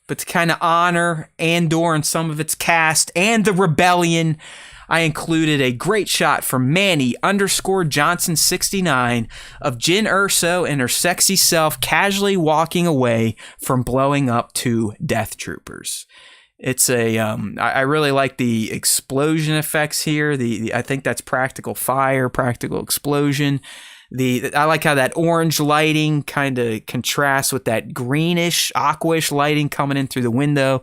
but to kind of honor Andor and some of its cast and the rebellion, I included a great shot from Manny _Johnson 69 of Jyn Erso and her sexy self casually walking away from blowing up 2 Death Troopers. It's a I really like the explosion effects here. The I think that's practical fire, practical explosion. I like how that orange lighting kind of contrasts with that greenish, aquish lighting coming in through the window.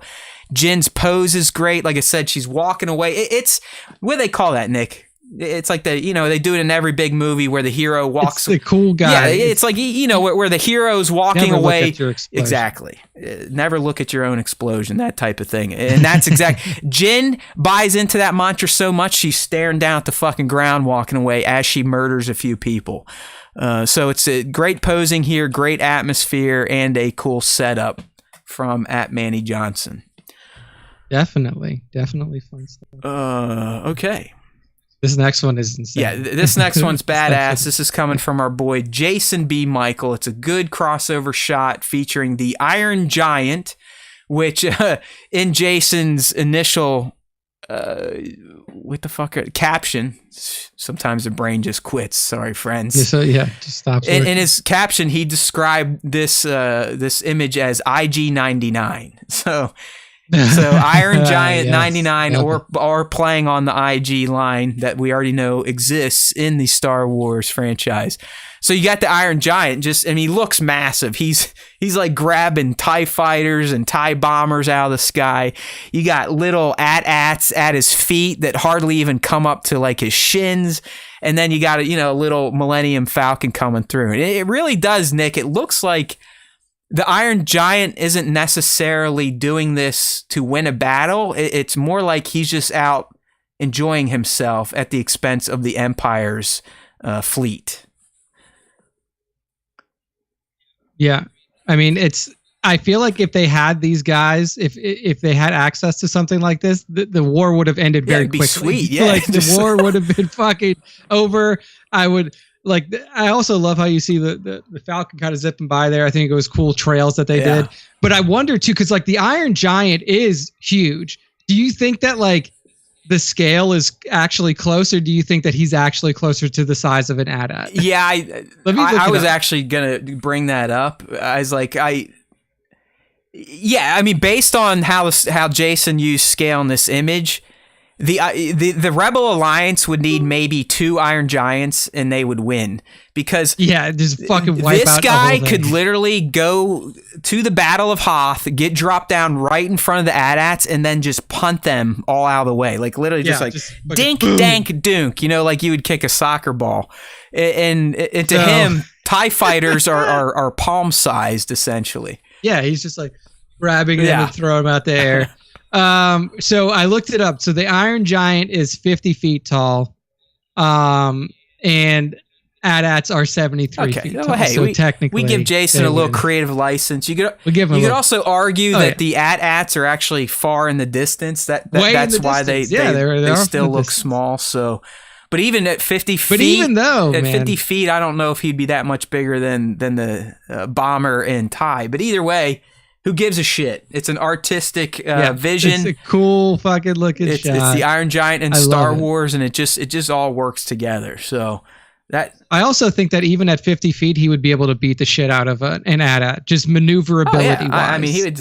Jin's pose is great. Like I said, she's walking away. It's what do they call that, Nick? It's like they do it in every big movie where the hero walks. It's the cool guy. Yeah, it's like where the hero's walking Never away. look at your explosion. Exactly. Never look at your own explosion. That type of thing. And that's exact. Jin buys into that mantra so much she's staring down at the fucking ground, walking away as she murders a few people. So it's a great posing here, great atmosphere, and a cool setup from @Manny Johnson. Definitely fun stuff. Okay. This next one is insane. Yeah, this next one's badass. This is coming from our boy Jason B. Michael. It's a good crossover shot featuring the Iron Giant, which in Jason's initial caption, sometimes the brain just quits. Sorry, friends. So yeah, just stops. In his caption, he described this image as IG-99. So Iron Giant 99 or playing on the IG line that we already know exists in the Star Wars franchise. So you got the Iron Giant, he looks massive. He's like grabbing TIE fighters and TIE bombers out of the sky. You got little AT-ATs at his feet that hardly even come up to like his shins. And then you got a little Millennium Falcon coming through. And it really does, Nick. It looks like the Iron Giant isn't necessarily doing this to win a battle. It's more like he's just out enjoying himself at the expense of the Empire's fleet. Yeah. I mean, I feel like if they had these guys, if they had access to something like this, the war would have ended very quickly. Sweet. Yeah. Like the war would have been fucking over. I also love how you see the Falcon kind of zipping by there. I think it was cool trails that they did. But I wonder too, because like the Iron Giant is huge. Do you think that like the scale is actually closer? Do you think that he's actually closer to the size of an AT-AT? Yeah, I was actually gonna bring that up. I was like, based on how Jason used scale in this image. The Rebel Alliance would need maybe 2 Iron Giants and they would win because just fucking wipe this out guy the whole thing. could literally go to the Battle of Hoth, get dropped down right in front of the AT-ATs and then just punt them all out of the way, like literally just dink dank dunk, like you would kick a soccer ball, and to him TIE fighters are palm sized essentially. Yeah, he's just like grabbing them and throwing them out the air. So I looked it up. So the Iron Giant is 50 feet tall, and AT-ATs are 73 feet tall. Hey, so technically, we give Jason a little creative license. You could also argue that the AT-ATs are actually far in the distance. That's why they still look small. So, but even at 50 feet, 50 feet, I don't know if he'd be that much bigger than the bomber and TIE. But either way. Who gives a shit? It's an artistic vision. It's a cool fucking looking shot. It's the Iron Giant in Star Wars, and it just all works together. So that I also think that even at 50 feet, he would be able to beat the shit out of an AT-AT, just maneuverability wise. I mean, he would.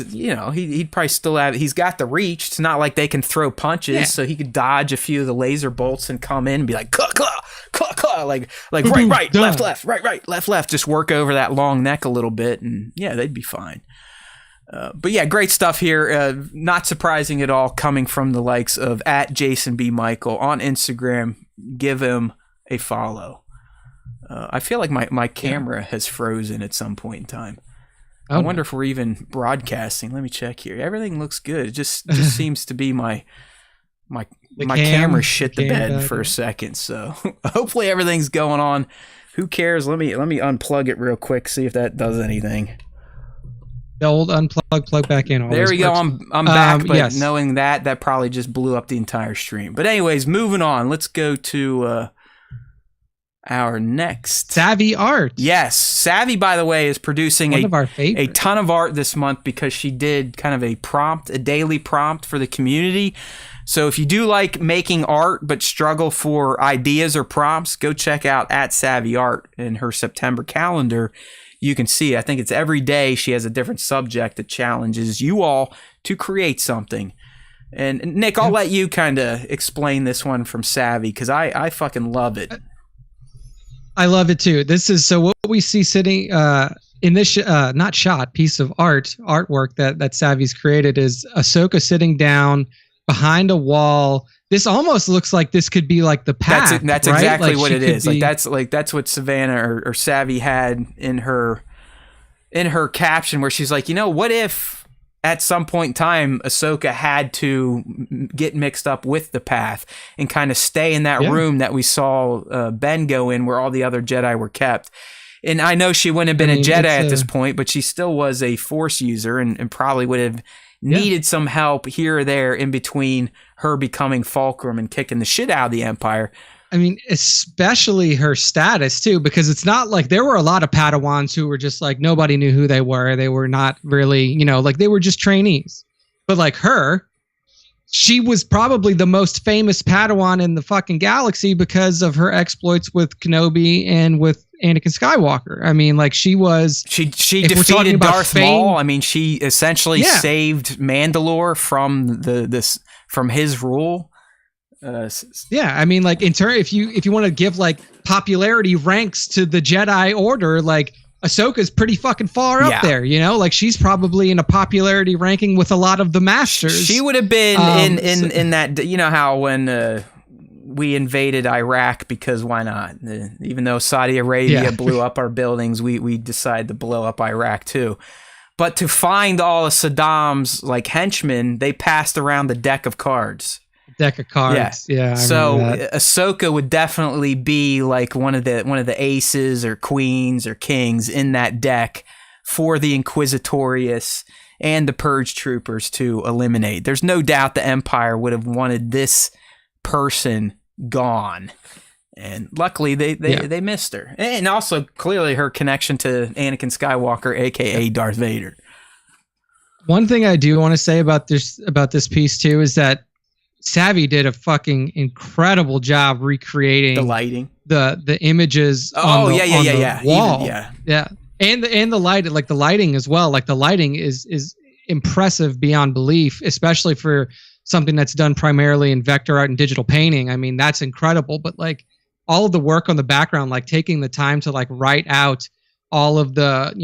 He'd probably still have. He's got the reach. It's not like they can throw punches, so he could dodge a few of the laser bolts and come in and be like, like right, left, right, left. Just work over that long neck a little bit, and they'd be fine. But great stuff here. Not surprising at all, coming from the likes of @JasonBMichael on Instagram. Give him a follow. I feel like my camera has frozen at some point in time. I wonder if we're even broadcasting. Let me check here. Everything looks good. It just seems to be my camera shit the bed for a second. So hopefully everything's going on. Who cares? Let me unplug it real quick. See if that does anything. The old unplug, plug back in. There we go. I'm back, but knowing that probably just blew up the entire stream. But anyways, moving on. Let's go to our next. Savvy Art. Yes. Savvy, by the way, is producing a ton of art this month because she did kind of a daily prompt for the community. So if you do like making art but struggle for ideas or prompts, go check out @SavvyArt in her September calendar. you can see. I think it's every day she has a different subject that challenges you all to create something. And Nick, I'll let you kind of explain this one from Savvy, because I fucking love it. I love it too. This is so what we see sitting in this piece of artwork that Savvy's created is Ahsoka sitting down behind a wall. This almost looks like this could be like the path. That's right? exactly like what it is. Be, that's what Savannah or Savvy had in her caption, where she's like, what if at some point in time Ahsoka had to get mixed up with the path and kind of stay in that room that we saw Ben go in, where all the other Jedi were kept. And I know she wouldn't have been a Jedi at this point, but she still was a Force user and probably would have needed some help here or there in between her becoming Fulcrum and kicking the shit out of the Empire. I mean, especially her status too, because it's not like there were a lot of Padawans who were just like, nobody knew who they were. They were not really, like they were just trainees. But like her, she was probably the most famous Padawan in the fucking galaxy because of her exploits with Kenobi and with Anakin Skywalker. I mean, like she defeated Darth Maul. I mean, she essentially saved Mandalore from his rule. I mean, like if you want to give like popularity ranks to the Jedi Order, like Ahsoka's pretty fucking far up there, like she's probably in a popularity ranking with a lot of the masters. She would have been in that, how when we invaded Iraq, because why not? Even though Saudi Arabia blew up our buildings, we decided to blow up Iraq too. But to find all of Saddam's like henchmen, they passed around the deck of cards. Yeah. So Ahsoka would definitely be like one of the aces or queens or kings in that deck for the Inquisitorius and the Purge troopers to eliminate. There's no doubt the Empire would have wanted this person gone, and luckily they missed her. And also clearly her connection to Anakin Skywalker, aka Darth Vader. One thing I do want to say about this piece too is that Savvy did a fucking incredible job recreating the lighting, the images on the wall. And the light, like the lighting as well. Like the lighting is impressive beyond belief, especially for something that's done primarily in vector art and digital painting. I mean, that's incredible. But like all of the work on the background, like taking the time to like write out all of the,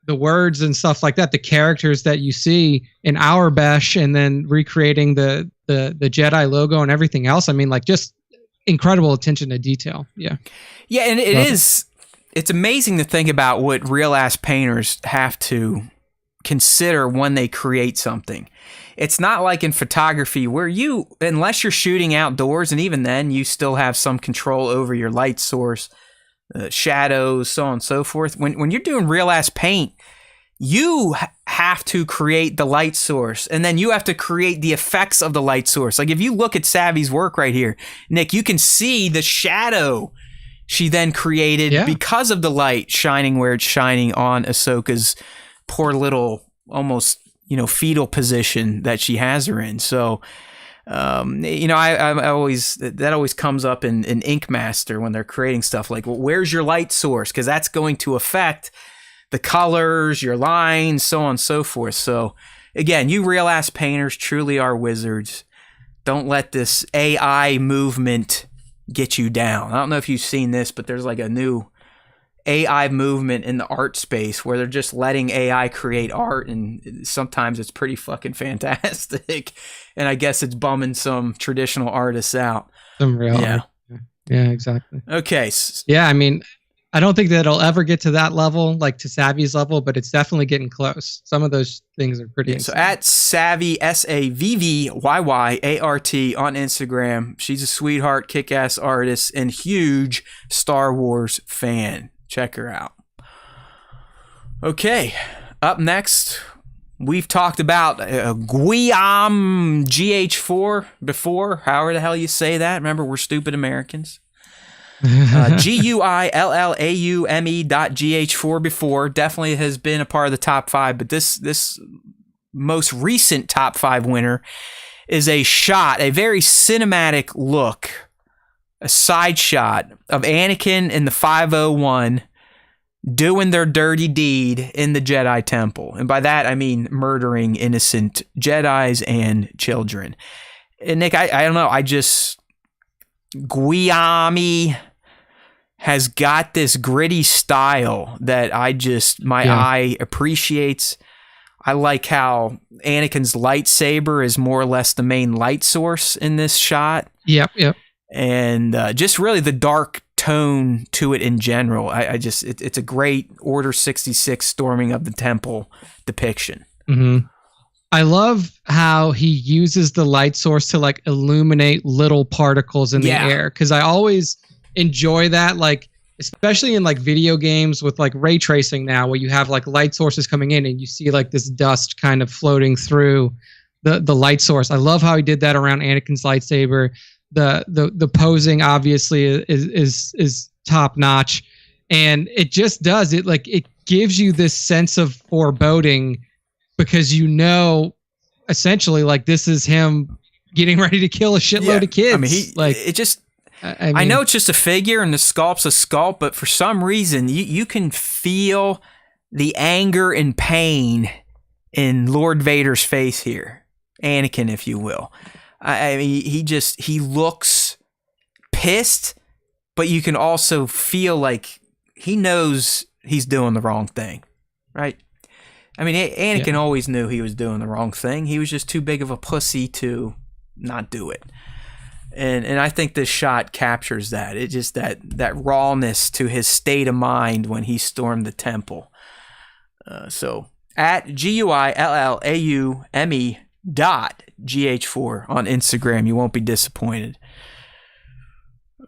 the words and stuff like that, the characters that you see in Auerbesh, and then recreating the Jedi logo and everything else. I mean, like just incredible attention to detail. Yeah. Yeah. And it's amazing to think about what real ass painters have to consider when they create something. It's not like in photography where unless you're shooting outdoors, and even then you still have some control over your light source, shadows, so on and so forth. When you're doing real ass paint, you have to create the light source, and then you have to create the effects of the light source. Like if you look at Savvy's work right here, Nick, you can see the shadow she then created because of the light shining where it's shining on Ahsoka's poor little almost, fetal position that she has her in. So, I always, that always comes up in Ink Master when they're creating stuff like, well, where's your light source? Because that's going to affect the colors, your lines, so on and so forth. So again, you real ass painters truly are wizards. Don't let this AI movement get you down. I don't know if you've seen this, but there's like a new AI movement in the art space where they're just letting AI create art, and sometimes it's pretty fucking fantastic. And I guess it's bumming some traditional artists out. Some real art. Yeah, exactly. Okay. Yeah, I mean, I don't think that it'll ever get to that level, like to Savvy's level, but it's definitely getting close. Some of those things are pretty insane. So at Savvy, SAVVYYART on Instagram. She's a sweetheart, kick-ass artist, and huge Star Wars fan. Check her out. Okay, up next, we've talked about Guillaume GH4 before, however the hell you say that. Remember, we're stupid Americans. GUILLAUME.GH4 before definitely has been a part of the top 5, but this most recent top 5 winner is a very cinematic look, a side shot of Anakin in the 501 doing their dirty deed in the Jedi Temple. And by that, I mean murdering innocent Jedis and children. And Nick, I don't know. Guillaume has got this gritty style that my eye appreciates. I like how Anakin's lightsaber is more or less the main light source in this shot. Yep. And just really the dark tone to it in general. It's a great Order 66 storming of the temple depiction. Mm-hmm. I love how he uses the light source to like illuminate little particles in the air, because I always enjoy that, like especially in like video games with like ray tracing now, where you have like light sources coming in and you see like this dust kind of floating through the light source. I love how he did that around Anakin's lightsaber. The posing obviously is top notch, and it just does it, like it gives you this sense of foreboding, because you know essentially like this is him getting ready to kill a shitload of kids. I mean, I know it's just a figure and the sculpt's a sculpt, but for some reason you can feel the anger and pain in Lord Vader's face here, Anakin, if you will. I mean, he looks pissed, but you can also feel like he knows he's doing the wrong thing, right? I mean, Anakin always knew he was doing the wrong thing. He was just too big of a pussy to not do it. And I think this shot captures that. It just that rawness to his state of mind when he stormed the temple. So at GUILLAUME.GH4 on Instagram, you won't be disappointed.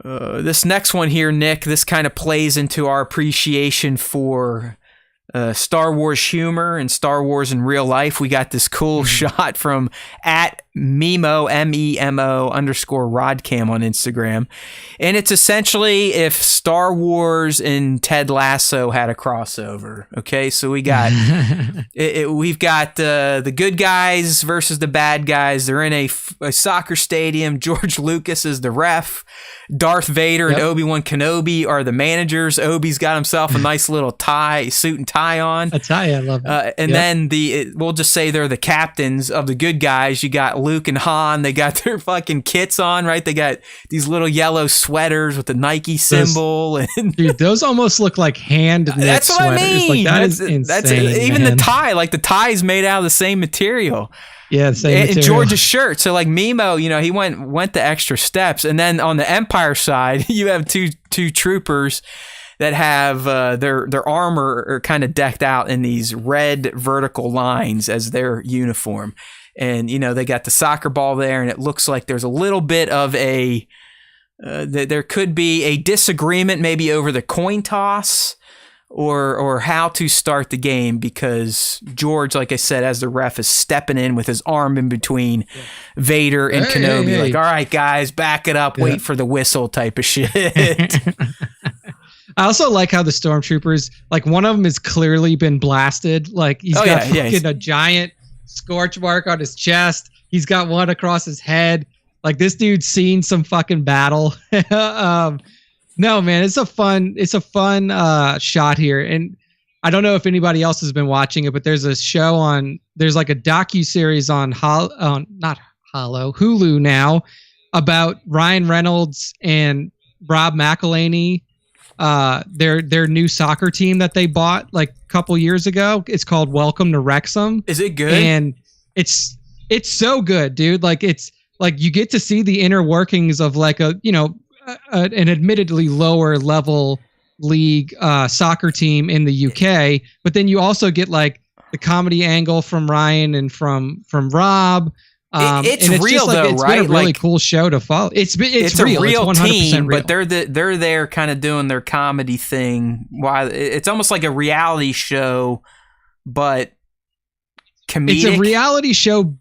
This next one here, Nick, this kind of plays into our appreciation for Star Wars humor and Star Wars in real life. We got this cool shot from at Memo, MEMO _Rodcam on Instagram. And it's essentially if Star Wars and Ted Lasso had a crossover. Okay, so we got we've got the good guys versus the bad guys. They're in a soccer stadium. George Lucas is the ref. Darth Vader and Obi-Wan Kenobi are the managers. Obi's got himself a nice little suit and tie on. A tie, I love it. And then we'll just say they're the captains of the good guys. You got Luke and Han. They got their fucking kits on, right? They got these little yellow sweaters with the Nike symbol. Dude, those almost look like hand knit That's what sweaters. I mean. Like, that's insane. Even man. the tie, like the tie is made out of the same material. Yeah, the same material. And George's shirt. So like Mimo, he went the extra steps. And then on the Empire side, you have two troopers that have their armor are kind of decked out in these red vertical lines as their uniform. And, they got the soccer ball there, and it looks like there's a little bit of there could be a disagreement maybe over the coin toss or how to start the game, because George, like I said, as the ref, is stepping in with his arm in between Vader and Kenobi. Hey. Like, all right, guys, back it up, wait for the whistle type of shit. I also like how the stormtroopers, like one of them has clearly been blasted. Like he's got a giant scorch mark on his chest. He's got one across his head. Like this dude's seen some fucking battle. No, man, it's a fun shot here. And I don't know if anybody else has been watching it, but there's a show there's like a docuseries on Hulu now about Ryan Reynolds and Rob McElhenney. Their new soccer team that they bought like a couple years ago. It's called Welcome to Wrexham. Is it good? And it's so good, dude. Like it's like you get to see the inner workings of like an admittedly lower level league soccer team in the UK, but then you also get like the comedy angle from Ryan and from Rob. It's and real though, it's right? Been a really cool show to follow. It's real. A real it's 100% team, real. but they're there kind of doing their comedy thing. While it's almost like a reality show, but comedic. It's a reality show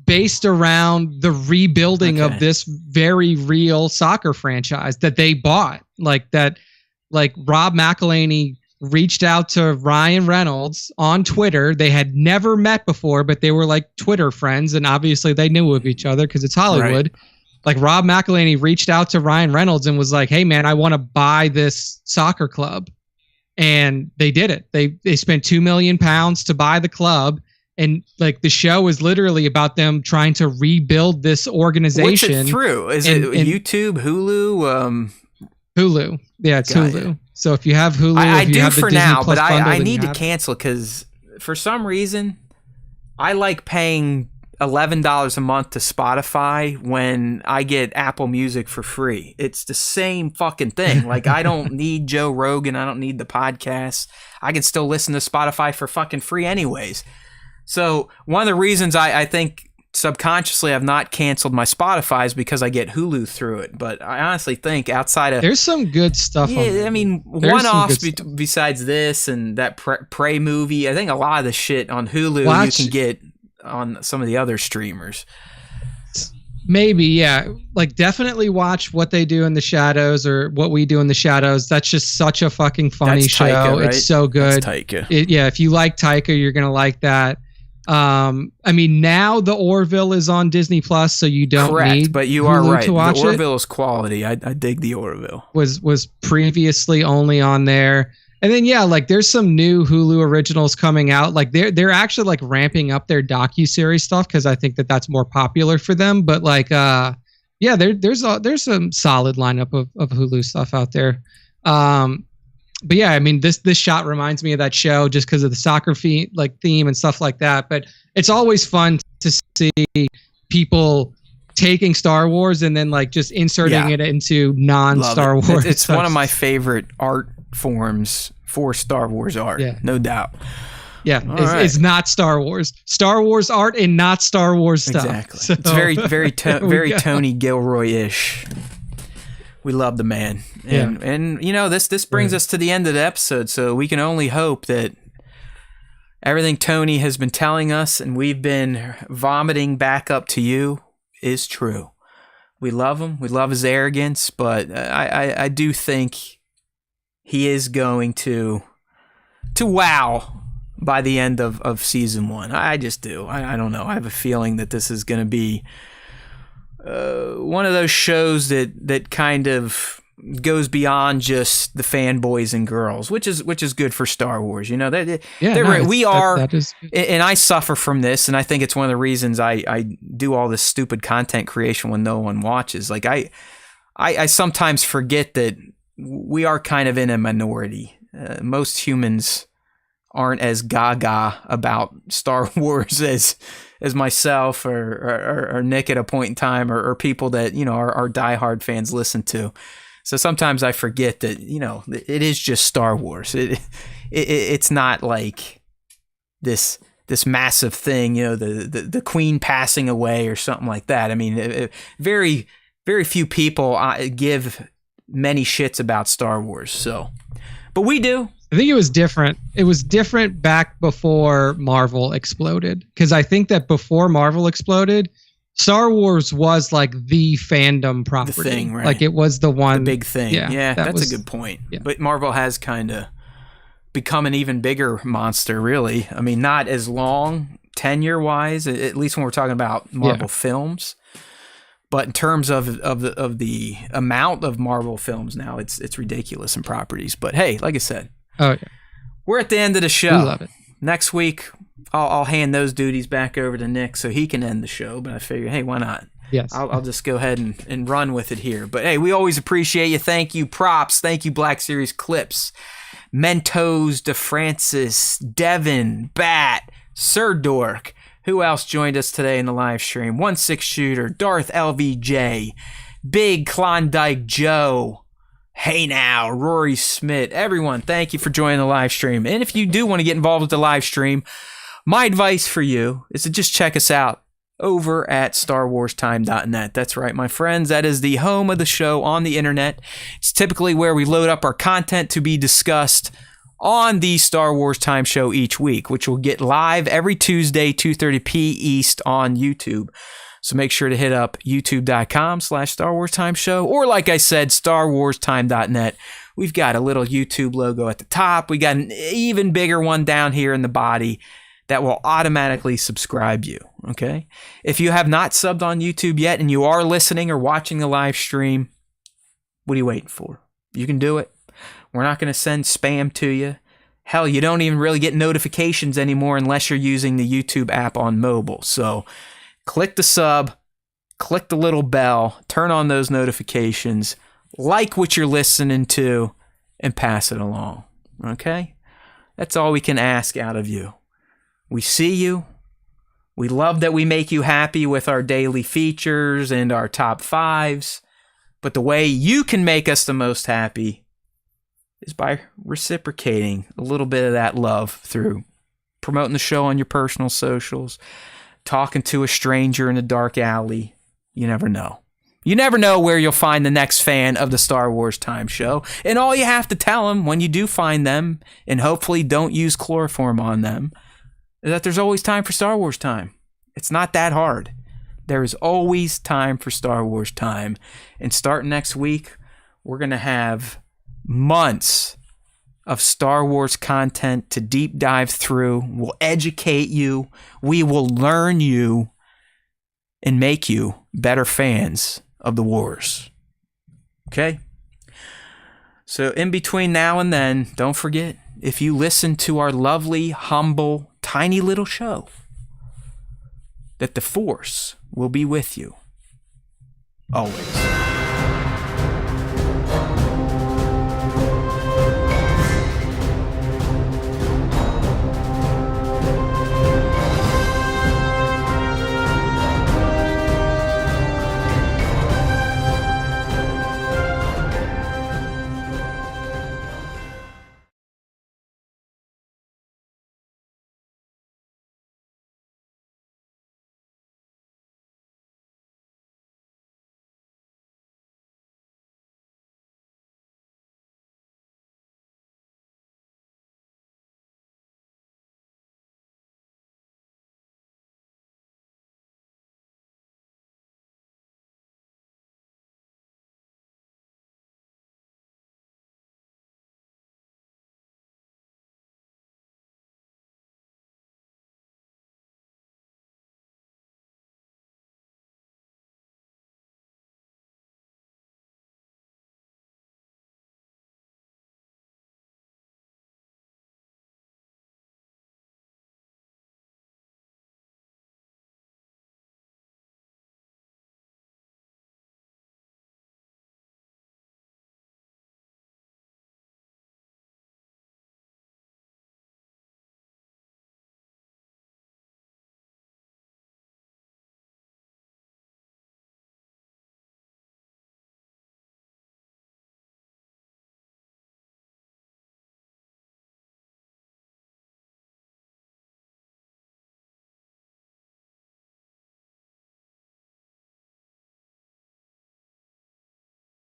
based around the rebuilding of this very real soccer franchise that they bought. Like Rob McElhenney reached out to Ryan Reynolds on Twitter. They had never met before, but they were like Twitter friends, and obviously they knew of each other because it's Hollywood. Right. Like Rob McElhenney reached out to Ryan Reynolds and was like, "Hey man, I want to buy this soccer club." and they did it. They spent £2 million to buy the club. And like the show is literally about them trying to rebuild this organization. What's it through? Is it YouTube, Hulu? Hulu. Yeah, it's Hulu. It. So if you have Hulu, I if you do have the for Disney now, Plus but bundle, I then need you to cancel because for some reason I like paying $11 a month to Spotify when I get Apple Music for free. It's the same fucking thing. Like I don't need Joe Rogan. I don't need the podcast. I can still listen to Spotify for fucking free anyways. So one of the reasons I think subconsciously I've not canceled my Spotify is because I get Hulu through it. But I honestly think outside of... There's some good stuff on there. I mean, one-offs besides this and that Prey movie, I think a lot of the shit on Hulu you can get on some of the other streamers. Maybe, yeah. Like, definitely watch What They Do in the Shadows or What We Do in the Shadows. That's just such a fucking funny show. Taika, right? It's so good. That's Taika. Yeah, if you like Taika, you're going to like that. I mean, now the Orville is on Disney Plus, so you don't need but you Hulu are right. to watch the Orville is quality. I dig the Orville. Was previously only on there. And then yeah, like there's some new Hulu originals coming out. Like they're actually like ramping up their docuseries stuff because I think that's more popular for them. But like yeah, there's some solid lineup of Hulu stuff out there. But yeah, I mean this shot reminds me of that show just because of the soccer theme and stuff like that. But it's always fun to see people taking Star Wars and then like just inserting it into non-Star Wars. It's one of my favorite art forms for Star Wars art, no doubt. Yeah, it's not Star Wars. Star Wars art and not Star Wars stuff. Exactly. So, it's very Tony Gilroy-ish. We love the man. And you know, this brings us to the end of the episode, so we can only hope that everything Tony has been telling us and we've been vomiting back up to you is true. We love him. We love his arrogance, but I do think he is going to wow by the end of season 1. I just do. I don't know. I have a feeling that this is going to be one of those shows that kind of goes beyond just the fanboys and girls, which is good for Star Wars. You know, we are, and I suffer from this, and I think it's one of the reasons I do all this stupid content creation when no one watches. Like I sometimes forget that we are kind of in a minority. Most humans aren't as gaga about Star Wars as myself or Nick at a point in time or people that, you know, our diehard fans listen to. So sometimes I forget that, you know, it is just Star Wars. It's not like this massive thing, you know, the Queen passing away or something like that. I mean, very, very few people give many shits about Star Wars. So, but we do. I think it was different. It was different back before Marvel exploded. Because I think that before Marvel exploded, Star Wars was like the fandom property. The thing, right? Like it was the one. The big thing. Yeah, that's a good point. Yeah. But Marvel has kind of become an even bigger monster, really. I mean, not as long tenure-wise, at least when we're talking about Marvel films. But in terms of the amount of Marvel films now, it's ridiculous in properties. But hey, like I said, we're at the end of the show. We love it. Next week, I'll hand those duties back over to Nick so he can end the show. But I figure, hey, why not? Yes. I'll just go ahead and run with it here. But hey, we always appreciate you. Thank you, Props. Thank you, Black Series Clips, Mentos, DeFrancis, Devin, Bat, Sir Dork. Who else joined us today in the live stream? 1-6 Shooter, Darth LVJ, Big Klondike Joe, Hey Now, Rory Smith. Everyone, thank you for joining the live stream. And if you do want to get involved with the live stream, my advice for you is to just check us out over at StarWarsTime.net. That's right, my friends. That is the home of the show on the internet. It's typically where we load up our content to be discussed on the Star Wars Time Show each week, which will get live every Tuesday, 2:30 p. East on YouTube. So make sure to hit up youtube.com/Star Wars Time Show, or like I said, StarWarsTime.net. We've got a little YouTube logo at the top. We got an even bigger one down here in the body that will automatically subscribe you, okay? If you have not subbed on YouTube yet and you are listening or watching the live stream, what are you waiting for? You can do it. We're not going to send spam to you. Hell, you don't even really get notifications anymore unless you're using the YouTube app on mobile. So click the sub, click the little bell, turn on those notifications, like what you're listening to, and pass it along. Okay? That's all we can ask out of you. We see you. We love that we make you happy with our daily features and our top fives. But the way you can make us the most happy is by reciprocating a little bit of that love through promoting the show on your personal socials, talking to a stranger in a dark alley. You never know. You never know where you'll find the next fan of the Star Wars Time Show. And all you have to tell them when you do find them, and hopefully don't use chloroform on them, is that there's always time for Star Wars time. It's not that hard. There is always time for Star Wars time. And starting next week, we're going to have months of Star Wars content to deep dive through. We'll educate you. We will learn you and make you better fans of the wars. Okay? So in between now and then, don't forget, if you listen to our lovely, humble, tiny little show, that the Force will be with you always.